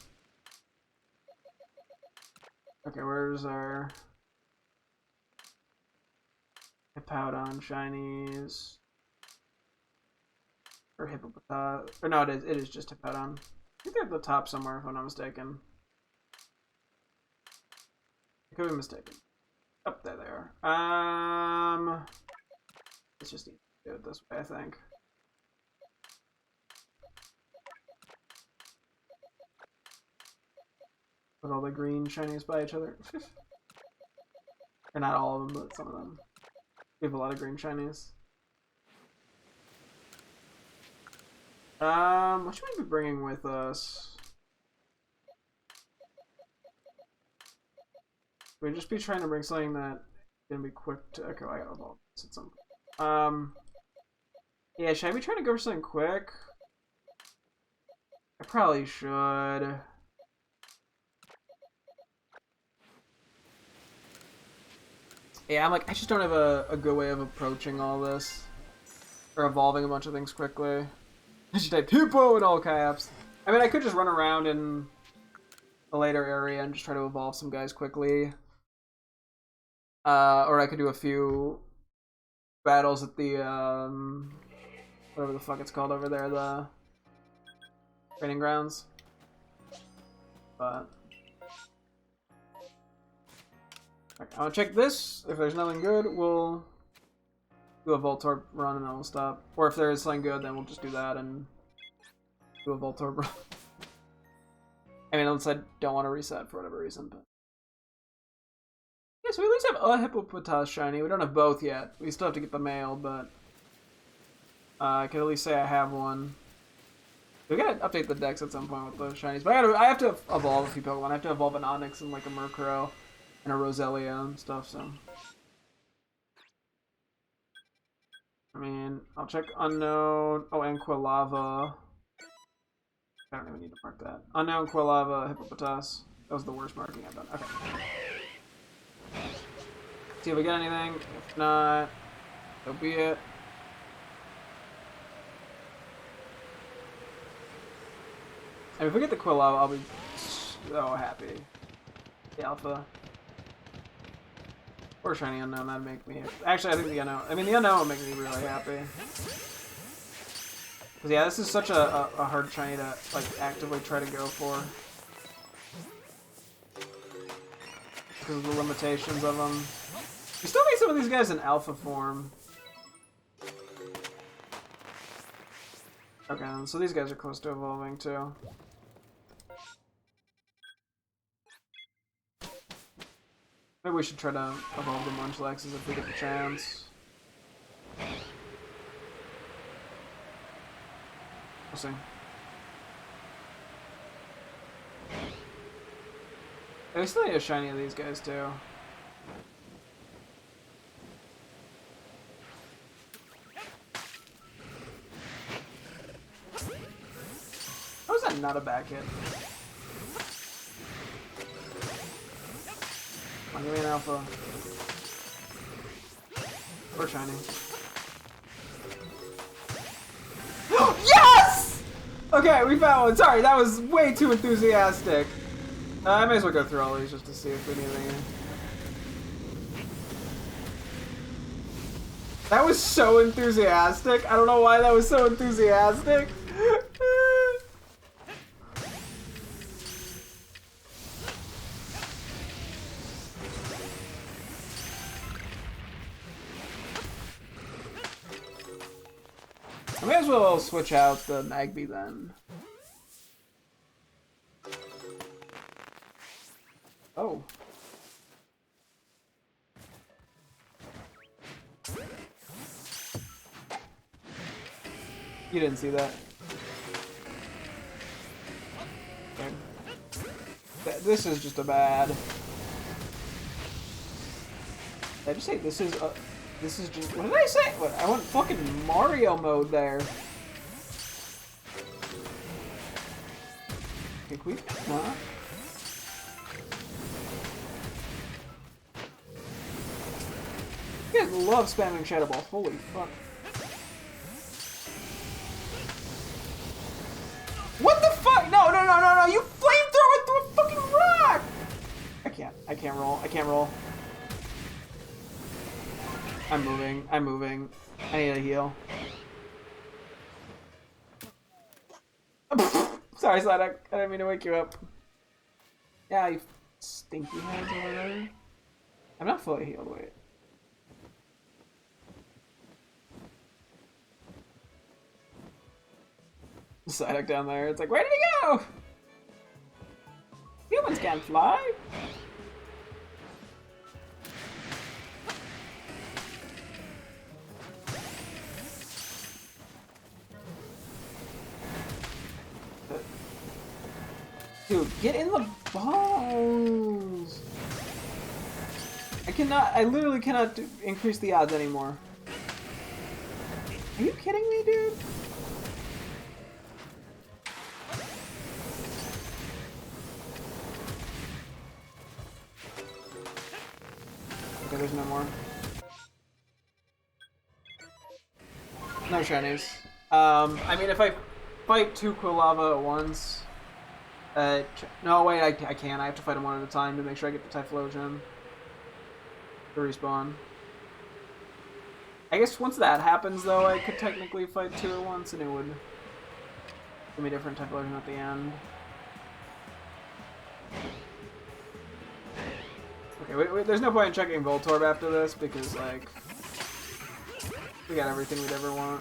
Okay, where's our Hippowdon shinies? Or Hippopotas? Or no, it is just Hippowdon. I think they're at the top somewhere, if I'm not mistaken. I could be mistaken. Oh, there they are. Let's just do it this way, I think. Put all the green shinies by each other. Or not all of them, but some of them. We have a lot of green shinies. What should we be bringing with us? We'd just be trying to bring something that gonna be quick to. Okay, I gotta evolve this at some point. Yeah, should I be trying to go for something quick? I probably should. Yeah, I'm like, I just don't have a good way of approaching all this. Or evolving a bunch of things quickly. I should type hippo in all caps. I mean, I could just run around in a later area and just try to evolve some guys quickly. Or I could do a few battles at the, whatever the fuck it's called over there, the training grounds. But okay, I'll check this. If there's nothing good, we'll do a Voltorb run and then we'll stop. Or if there is something good, then we'll just do that and do a Voltorb run. I mean, unless I don't want to reset for whatever reason, but... Yeah, so we at least have a Hippopotas shiny. We don't have both yet. We still have to get the male, but... I can at least say I have one. We gotta update the decks at some point with the shinies. But I have to evolve a few Pokemon. I have to evolve an Onix and like a Murkrow and a Roselia and stuff, so... I mean, I'll check Unknown... Oh, and Quilava. I don't even need to mark that. Unknown, Quilava, Hippopotas. That was the worst marking I've done. Okay. See if we get anything. If not, so be it. And if we get the Quilava, I'll be so happy. The Alpha. Or Shiny Unknown, that'd make me... Actually, I think the Unknown... I mean, the Unknown would make me really happy. Because, yeah, this is such a hard shiny to, like, actively try to go for. Because of the limitations of them. We still need some of these guys in alpha form. Okay, so these guys are close to evolving, too. Maybe we should try to evolve the Munchlaxes if we get the chance. We'll see. We still need a shiny of these guys too. How is that not a back hit? Come on, give me an alpha. Or shiny. Yes! Okay, we found one. Sorry, that was way too enthusiastic. I may as well go through all these just to see if we need anything. That was so enthusiastic. I don't know why that was so enthusiastic. I may as well switch out the Magby then. Oh. You didn't see that. Okay. This is just a bad. Did I just say this is a... This is just... What did I say? What? I went fucking Mario mode there. Think we... Huh? You guys love spamming Shadow Ball. Holy fuck. What the fuck? No, no, no, no, no! You flamethrower through a fucking rock! I can't roll. I can't roll. I'm moving. I'm moving. I need a heal. Sorry, Sonic. I didn't mean to wake you up. Yeah, you stinky heads over there. I'm not fully healed, wait. Psyduck down there. It's like, where did he go? Humans can't fly. Dude, get in the balls! I literally cannot increase the odds anymore. Are you kidding me, dude? Okay, there's no more. No shinies. I mean, if I fight two Quilava at once... no, wait, I can't. I have to fight them one at a time to make sure I get the Typhlosion to respawn. I guess once that happens, though, I could technically fight two at once, and it would give me a different Typhlosion at the end. Okay, wait, there's no point in checking Voltorb after this, because, like... We got everything we'd ever want.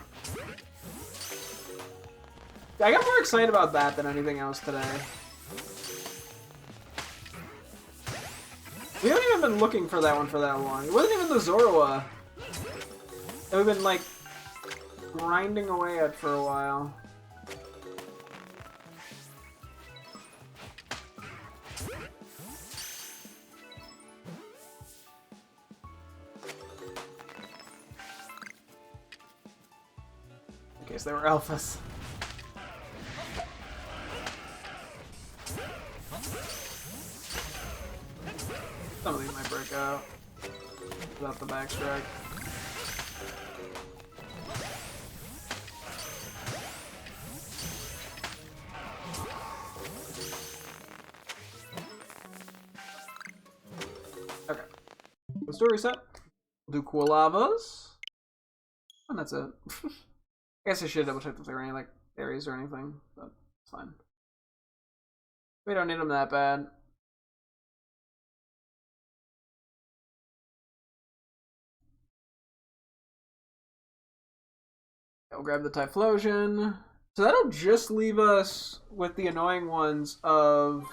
I got more excited about that than anything else today. We haven't even been looking for that one for that long. It wasn't even the Zorua that we've been, like, grinding away at for a while. In case they were alphas. Some of these might break out without the backstrike. Okay. Let's do a reset. We'll do cool lavas. And that's it. I guess I should double check if there are any like areas or anything, but it's fine. We don't need them that bad. I'll grab the Typhlosion. So that'll just leave us with the annoying ones of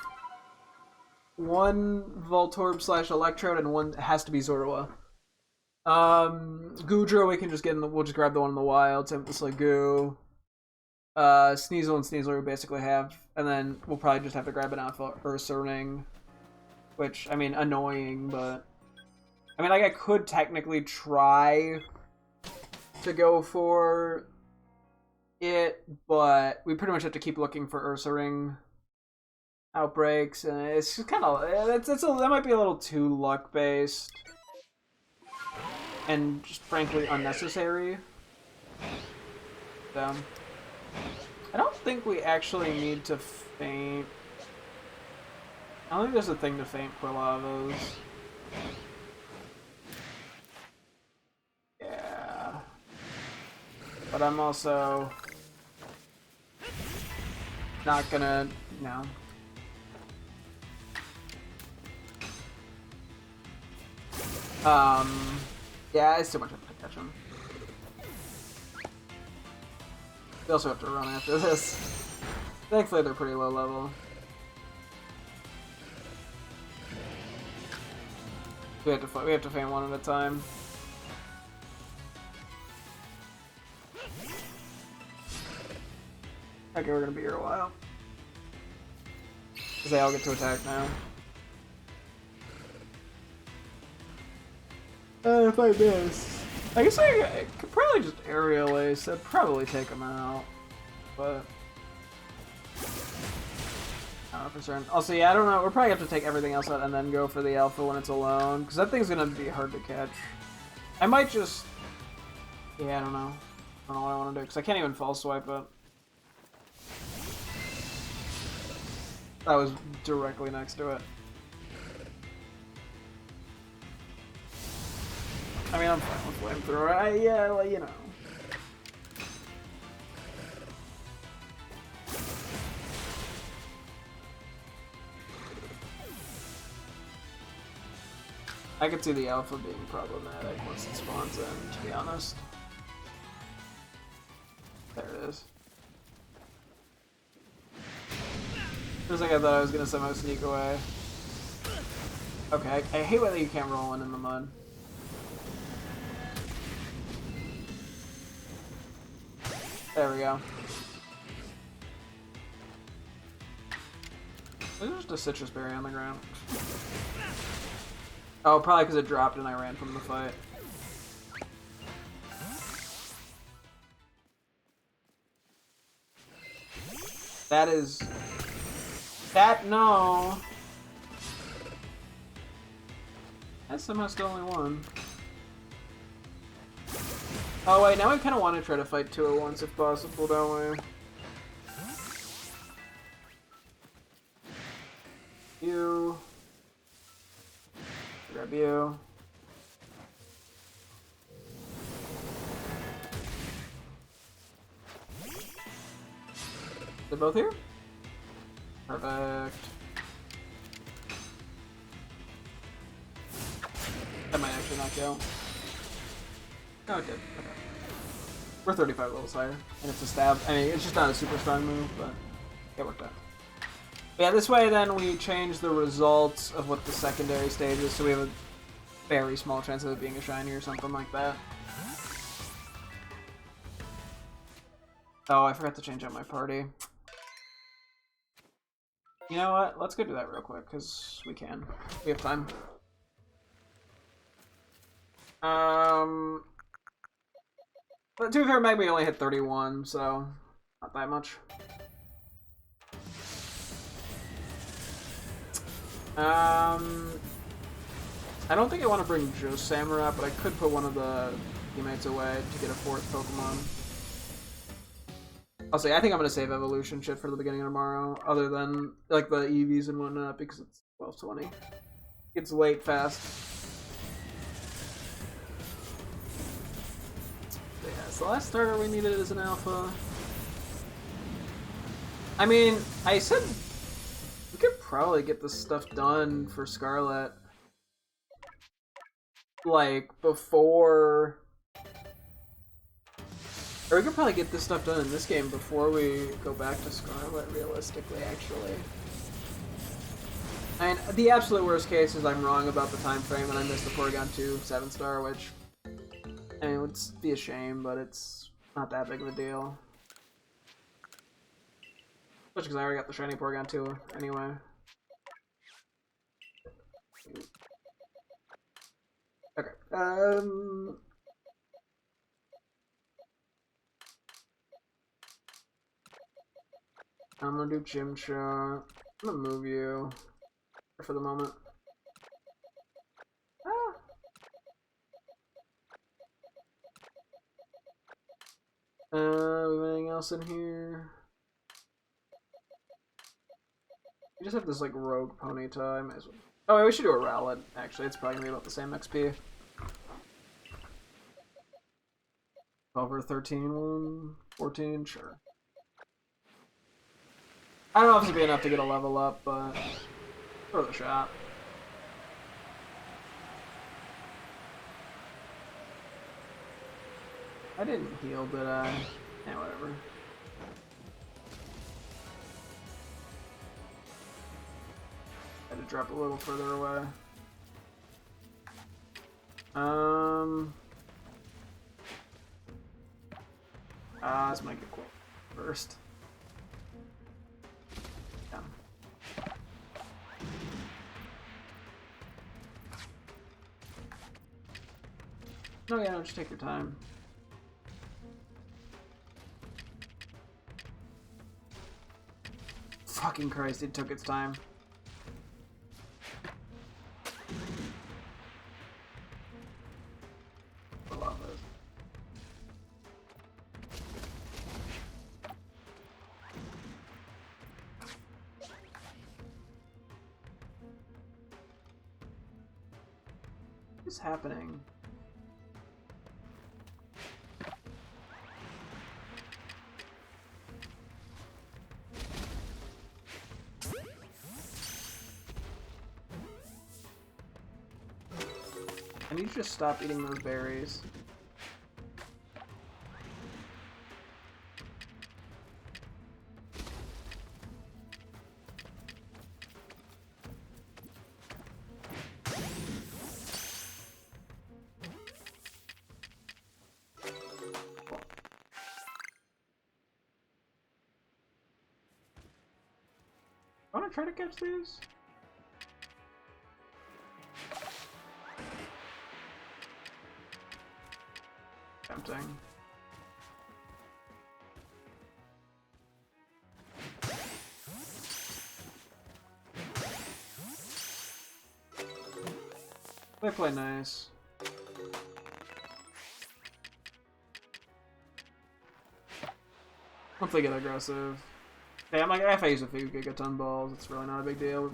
one Voltorb / Electrode and one has to be Zorua. Goodra we can just get in the, we'll just grab the one in the wild, same with the Sliggoo. Sneasel and Sneasler we basically have, and then we'll probably just have to grab an Alpha Ursa Ring. Which, I mean, annoying, but I mean, like, I could technically try to go for it, but we pretty much have to keep looking for Ursa Ring outbreaks, and it's just kind of that might be a little too luck based and just frankly unnecessary. So I don't think we actually need to faint. I don't think there's a thing to faint Quillavas. Yeah, but I'm also not gonna, no. Yeah, I still might have to catch him. We also have to run after this. Thankfully, they're pretty low level. We have to feint one at a time. Okay, we're gonna be here a while. Because they all get to attack now. If I miss, I guess I could probably just Aerial Ace. That'd probably take them out, but I'm not for certain. Also, yeah, I don't know. We're probably gonna have to take everything else out and then go for the Alpha when it's alone, because that thing's gonna be hard to catch. I might just, yeah, I don't know. I don't know what I want to do because I can't even False Swipe it. That was directly next to it. I mean, I'm fine with Flamethrower. Yeah, well, you know. I could see the Alpha being problematic once it spawns in, to be honest. There it is. Feels like I thought I was gonna somehow sneak away. Okay, I hate whether you can't roll one in the mud. There we go. There's just a citrus berry on the ground. Oh, probably because it dropped and I ran from the fight. That is... That, no! That's somehow still only one. Oh wait, now I kind of want to try to fight two at once if possible, don't we? You. Grab you. They're both here? Perfect. That might actually not go. Oh, it did. Okay. We're 35 levels higher, and it's a stab. I mean, it's just not a super strong move, but it worked out. Yeah, this way then we change the results of what the secondary stage is, so we have a very small chance of it being a shiny or something like that. Oh, I forgot to change out my party. You know what? Let's go do that real quick, because we can. We have time. But to be fair, Meg, we only hit 31, so not that much. I don't think I want to bring just Samurai, but I could put one of the teammates away to get a 4th Pokemon. I'll say, I think I'm going to save evolution shit for the beginning of tomorrow, other than like the EVs and whatnot, because it's 12:20. It's late fast. But yeah, it's the last starter we needed as an alpha. I mean, I said we could probably get this stuff done for Scarlet, like, before... Or we could probably get this stuff done in this game before we go back to Scarlet, realistically, actually. I mean, the absolute worst case is I'm wrong about the time frame and I missed the Porygon 2 7-star, which... I mean, it would be a shame, but it's not that big of a deal. Especially because I already got the shiny Porygon 2 anyway. Okay, I'm gonna do Gym Shot. I'm gonna move you for the moment. Ah. Anything else in here? We just have this like rogue Ponyta. I might as well. Oh, wait, we should do a Rowlet. Actually, it's probably gonna be about the same XP. 12 or 13, 14, sure. I don't know if it's gonna be enough to get a level up, but throw the shot. I didn't heal, did I? Yeah, whatever. Had to drop a little further away. This might get cool first. Yeah. No, yeah, no, just take your time. Fucking Christ, it took its time. I love it. What's happening? I need to just stop eating those berries. I want to try to catch these. Tempting. They play nice. Once they get aggressive. Hey, I'm like, if I use a few Gigaton balls, it's really not a big deal.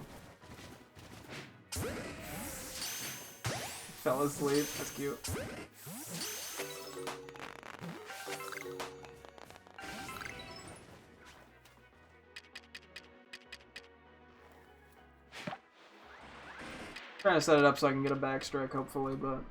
Fell asleep. That's cute. Trying to set it up so I can get a backstrike, hopefully, but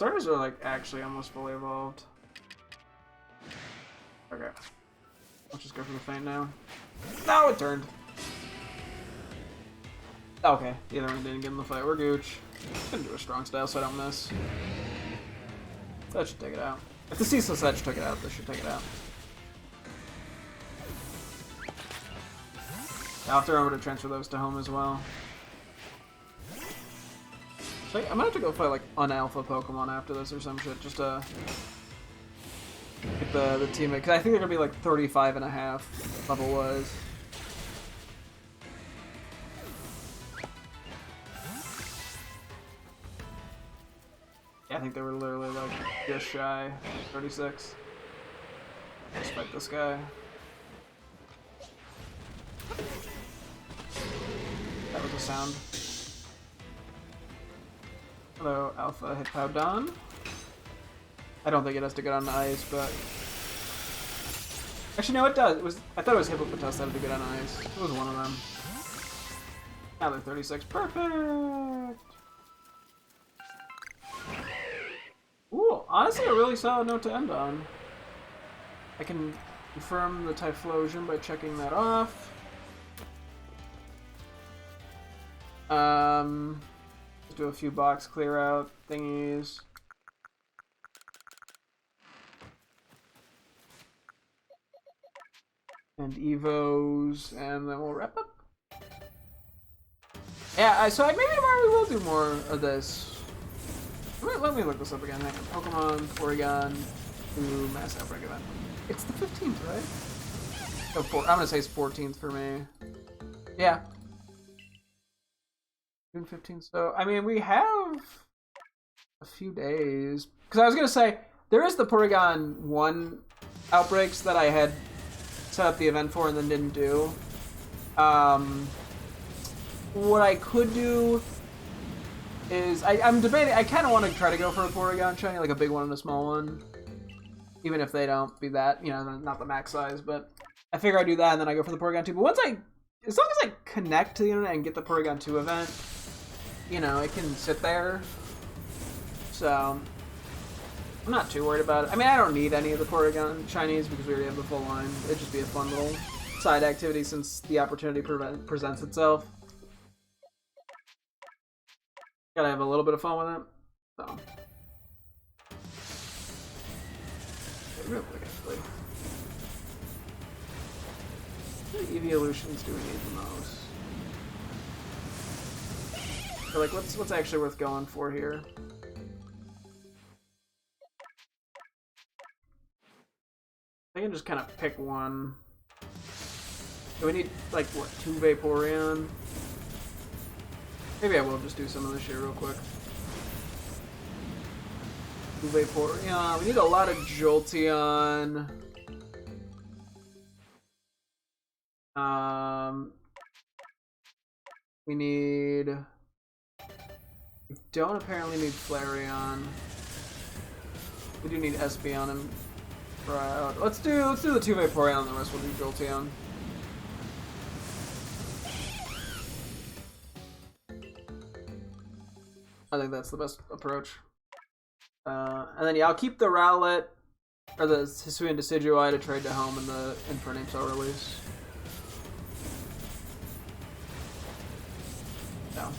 starters are like actually almost fully evolved. Okay. Let's just go for the feint now. No, it turned. Okay, the other one didn't get in the fight. We're gooch. Gonna do a strong style so I don't miss. That should take it out. If the Ceaseless Edge took it out, this should take it out. I'll have to remember to transfer those to home as well. So I'm gonna have to go fight like un-alpha Pokemon after this or some shit, just to get the teammate, because I think they're gonna be like 35.5 level-wise. Yeah, I think they were literally like just shy 36. Let's fight this guy. That was a sound. Hello, Alpha Hippowdon. I don't think it has to get on ice, but actually, no, it does. I thought it was Hippopotas that had to get on ice. It was one of them. Now they're 36. Perfect. Ooh, honestly, a really solid note to end on. I can confirm the Typhlosion by checking that off. Let's do a few box clear out thingies. And Evos, and then we'll wrap up. Yeah, so maybe tomorrow we will do more of this. Let me look this up again. Hang on. Pokemon, Porygon, Ooh, Mass Outbreak event. It's the 15th, right? Oh, I'm gonna say it's 14th for me. Yeah. June 15th. So, I mean, we have a few days. Because I was gonna say, there is the Porygon 1 outbreaks that I had set up the event for and then didn't do. What I could do is I'm debating. I kind of want to try to go for a Porygon shiny, like a big one and a small one, even if they don't be that, you know, not the max size. But I figure I do that and then I go for the Porygon 2. But as long as I connect to the internet and get the Porygon 2 event, you know, it can sit there. So I'm not too worried about it. I mean, I don't need any of the Porygon shinies because we already have the full line. It'd just be a fun little side activity since the opportunity presents itself. Gotta have a little bit of fun with it. So, real quick, actually. What evolutions do we need the most? So, like, what's actually worth going for here? I can just kind of pick one. Do we need, like, what, 2 Vaporeon? Maybe I will just do some of this shit real quick. 2 Vaporeon. We need a lot of Jolteon. We need... We don't apparently need Flareon. We do need Espeon and Proud. Let's do the 2 Vaporeon and the rest will do Jolteon. I think that's the best approach. And then yeah, I'll keep the Rowlet or the Hisuian Decidueye to trade to home in the Infernape Cell release. No.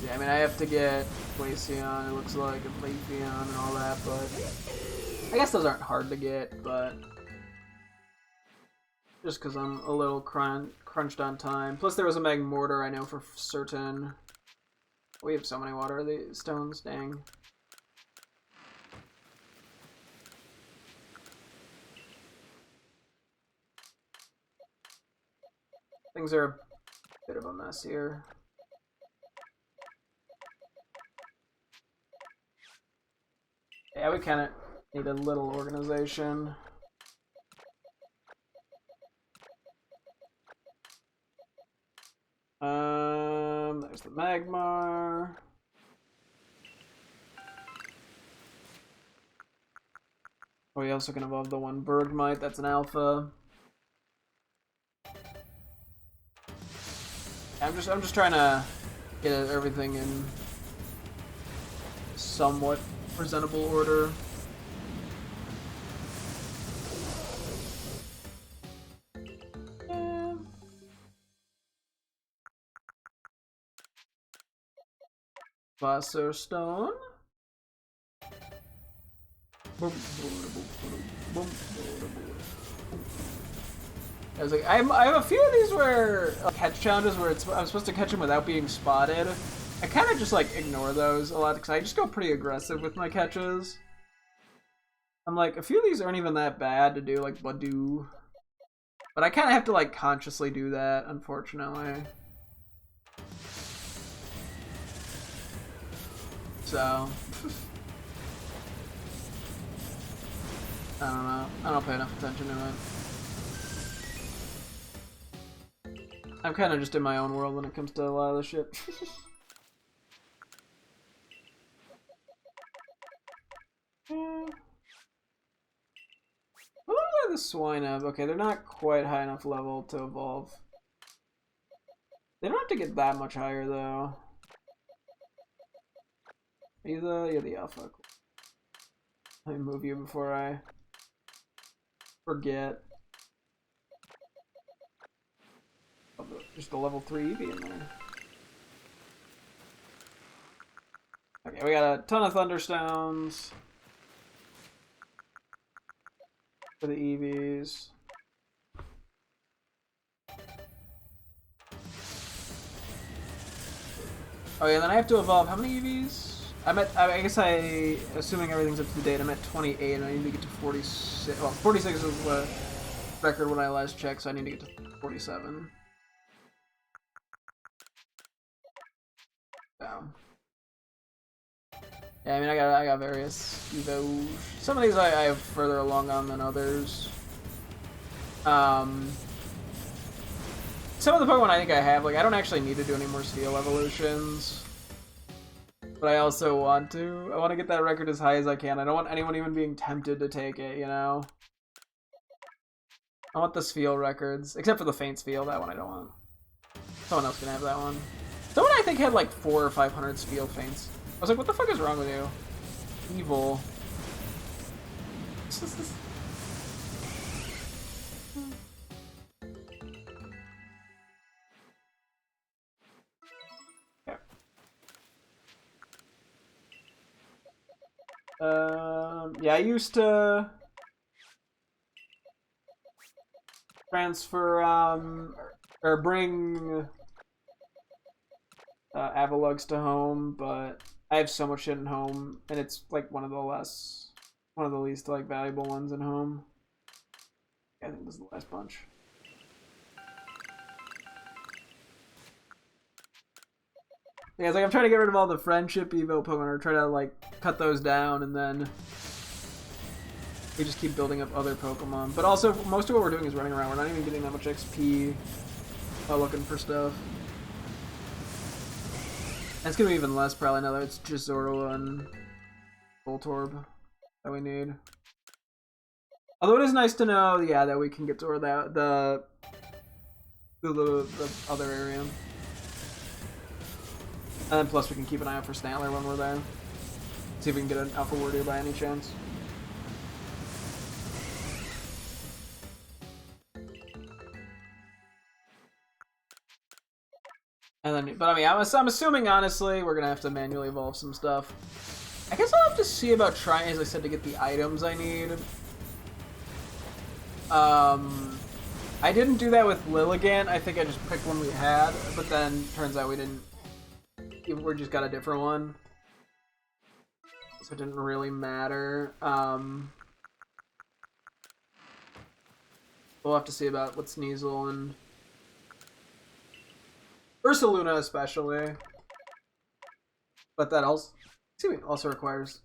Yeah, I mean, I have to get Glaceon, it looks like, and Leafeon and all that, but I guess those aren't hard to get, but just because I'm a little crunched on time. Plus, there was a Magmortar, I know for certain. We have so many water stones, dang. Things are a bit of a mess here. Yeah, we kind of need a little organization. the Magmar. Oh, we also can evolve the one Bergmite, that's an alpha. I'm just trying to get everything in somewhat presentable order. Phosphor Stone. I was like, I have a few of these where catch challenges where I'm supposed to catch them without being spotted. I kind of just like ignore those a lot because I just go pretty aggressive with my catches. I'm like, a few of these aren't even that bad to do, like Badoo. But I kind of have to like consciously do that, unfortunately. So, I don't know. I don't pay enough attention to it. I'm kind of just in my own world when it comes to a lot of this shit. What are the swine of? Okay, they're not quite high enough level to evolve. They don't have to get that much higher though. You're the alpha. Let me move you before I forget. Just a level 3 Eevee in there. Okay, we got a ton of Thunderstones for the EVs. Oh yeah, then I have to evolve how many EVs? I guess assuming everything's up to date, I'm at 28 and I need to get to 46. Well, 46 is the record when I last checked, so I need to get to 47. So. Yeah, I mean, I got various Evos. Some of these I have further along on than others. Some of the Pokemon I think I have, like, I don't actually need to do any more Steel evolutions. But I also want to. I want to get that record as high as I can. I don't want anyone even being tempted to take it, you know? I want the Spheal records. Except for the Faint Spheal, that one I don't want. Someone else can have that one. Someone I think had like 400 or 500 Spheal Faints. I was like, what the fuck is wrong with you? Evil. Yeah, I used to transfer, or bring Avalugs to home, but I have so much shit in home, and it's like one of the least like valuable ones in home. I think this is the last bunch. Yeah, it's like I'm trying to get rid of all the friendship Evo Pokemon, or try to like cut those down, and then we just keep building up other Pokemon. But also, most of what we're doing is running around. We're not even getting that much XP while looking for stuff. And it's gonna be even less probably now that it's just Zordua and Voltorb that we need. Although it is nice to know, yeah, that we can get to the other area. And then plus we can keep an eye out for Snatler when we're there. See if we can get an Alpha Warrior by any chance. And then, but I mean, I'm assuming honestly we're gonna have to manually evolve some stuff. I guess I'll have to see about trying, as I said, to get the items I need. I didn't do that with Lilligant. I think I just picked one we had, but then turns out we didn't. We just got a different one, so it didn't really matter. We'll have to see about what Sneasel and Ursaluna especially, but that also requires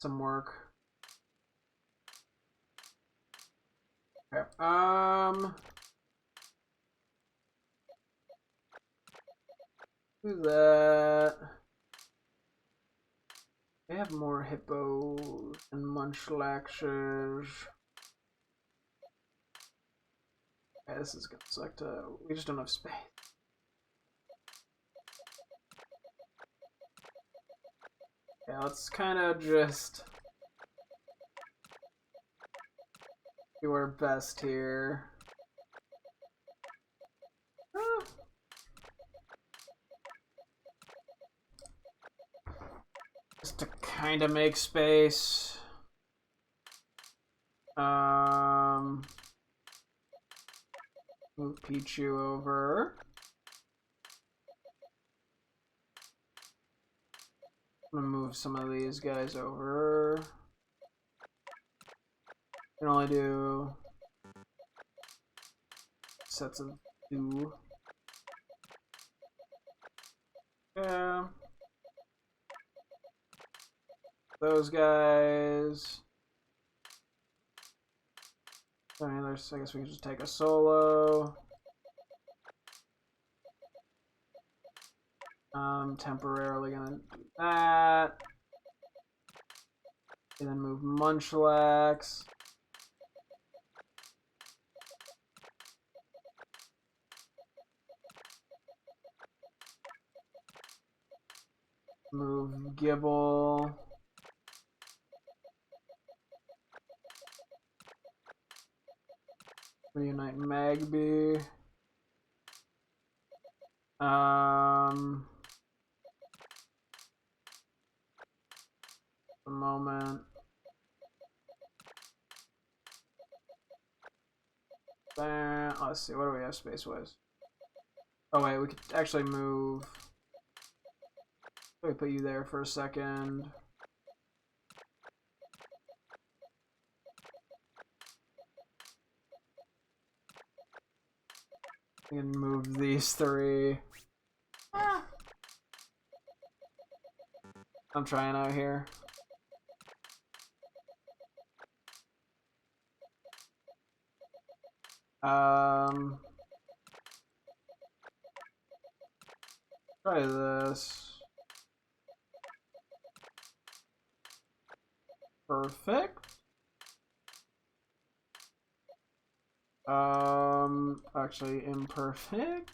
some work. Okay. Do that. They have more hippos and munchlaxers. Okay, this is gonna suck we just don't have space. Yeah, let's kind of just do our best here. Just to kind of make space. Move Pichu over. I'm gonna move some of these guys over. Can only do sets of 2. Yeah. Those guys. I mean, I guess we can just take a solo. Temporarily gonna do that. And then move Munchlax. Move Gibble. Reunite Magby. A moment. Let's see, what do we have space-wise? Oh wait, we could actually move. Let me put you there for a second. We can move these 3. I'm trying out here. Try this. Perfect. Actually imperfect.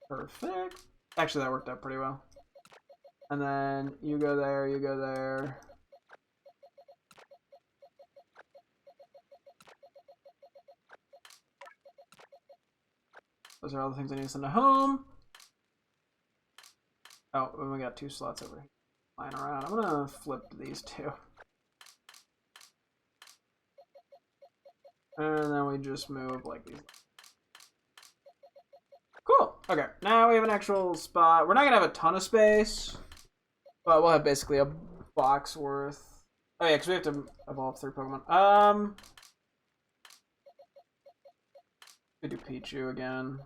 Perfect. Actually, that worked out pretty well. And then you go there, you go there. Those are all the things I need to send to home. Oh, and we got 2 slots over here lying around. I'm gonna flip these 2. And then we just move like these. Cool. Okay, now we have an actual spot. We're not gonna have a ton of space, but we'll have basically a box worth. Oh yeah, because we have to evolve 3 Pokemon. We do Pichu again.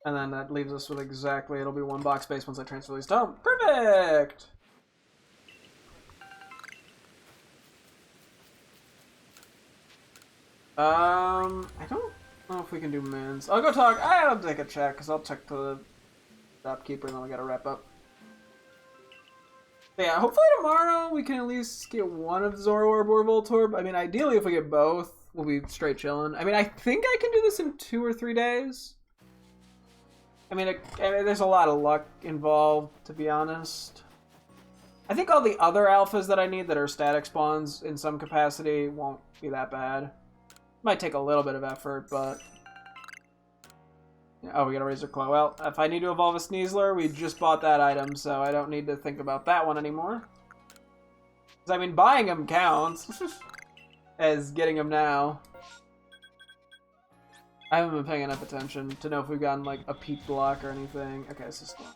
And then that leaves us with exactly, it'll be 1 box space once I transfer these to home. Perfect! I don't know if we can do mins. I'll go talk. I'll take a check, because I'll check the shopkeeper and then we gotta wrap up. But yeah, hopefully tomorrow we can at least get one of Zoroark or Voltorb. I mean, ideally if we get both, we'll be straight chilling. I mean, I think I can do this in 2 or 3 days. I mean, there's a lot of luck involved, to be honest. I think all the other alphas that I need that are static spawns in some capacity won't be that bad. Might take a little bit of effort, but... Oh, we got a Razor Claw. Well, if I need to evolve a Sneasler, we just bought that item, so I don't need to think about that one anymore. Because, I mean, buying them counts as getting them now. I haven't been paying enough attention to know if we've gotten, like, a peak block or anything. Okay, this is cool.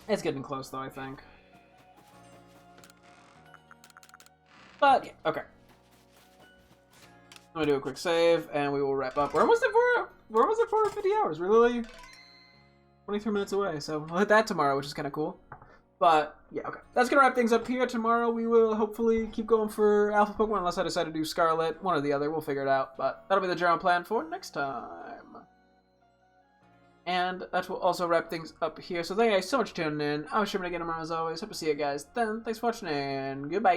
It's getting close, though, I think. But, yeah, okay. I'm gonna do a quick save, and we will wrap up. We're almost at 50 hours. We're literally 23 minutes away, so we'll hit that tomorrow, which is kind of cool. But, yeah, okay. That's going to wrap things up here. Tomorrow we will hopefully keep going for Alpha Pokemon, unless I decide to do Scarlet. One or the other. We'll figure it out. But that'll be the general plan for next time. And that will also wrap things up here. So thank you guys so much for tuning in. I was Sherman again tomorrow as always. Hope to see you guys then. Thanks for watching and goodbye.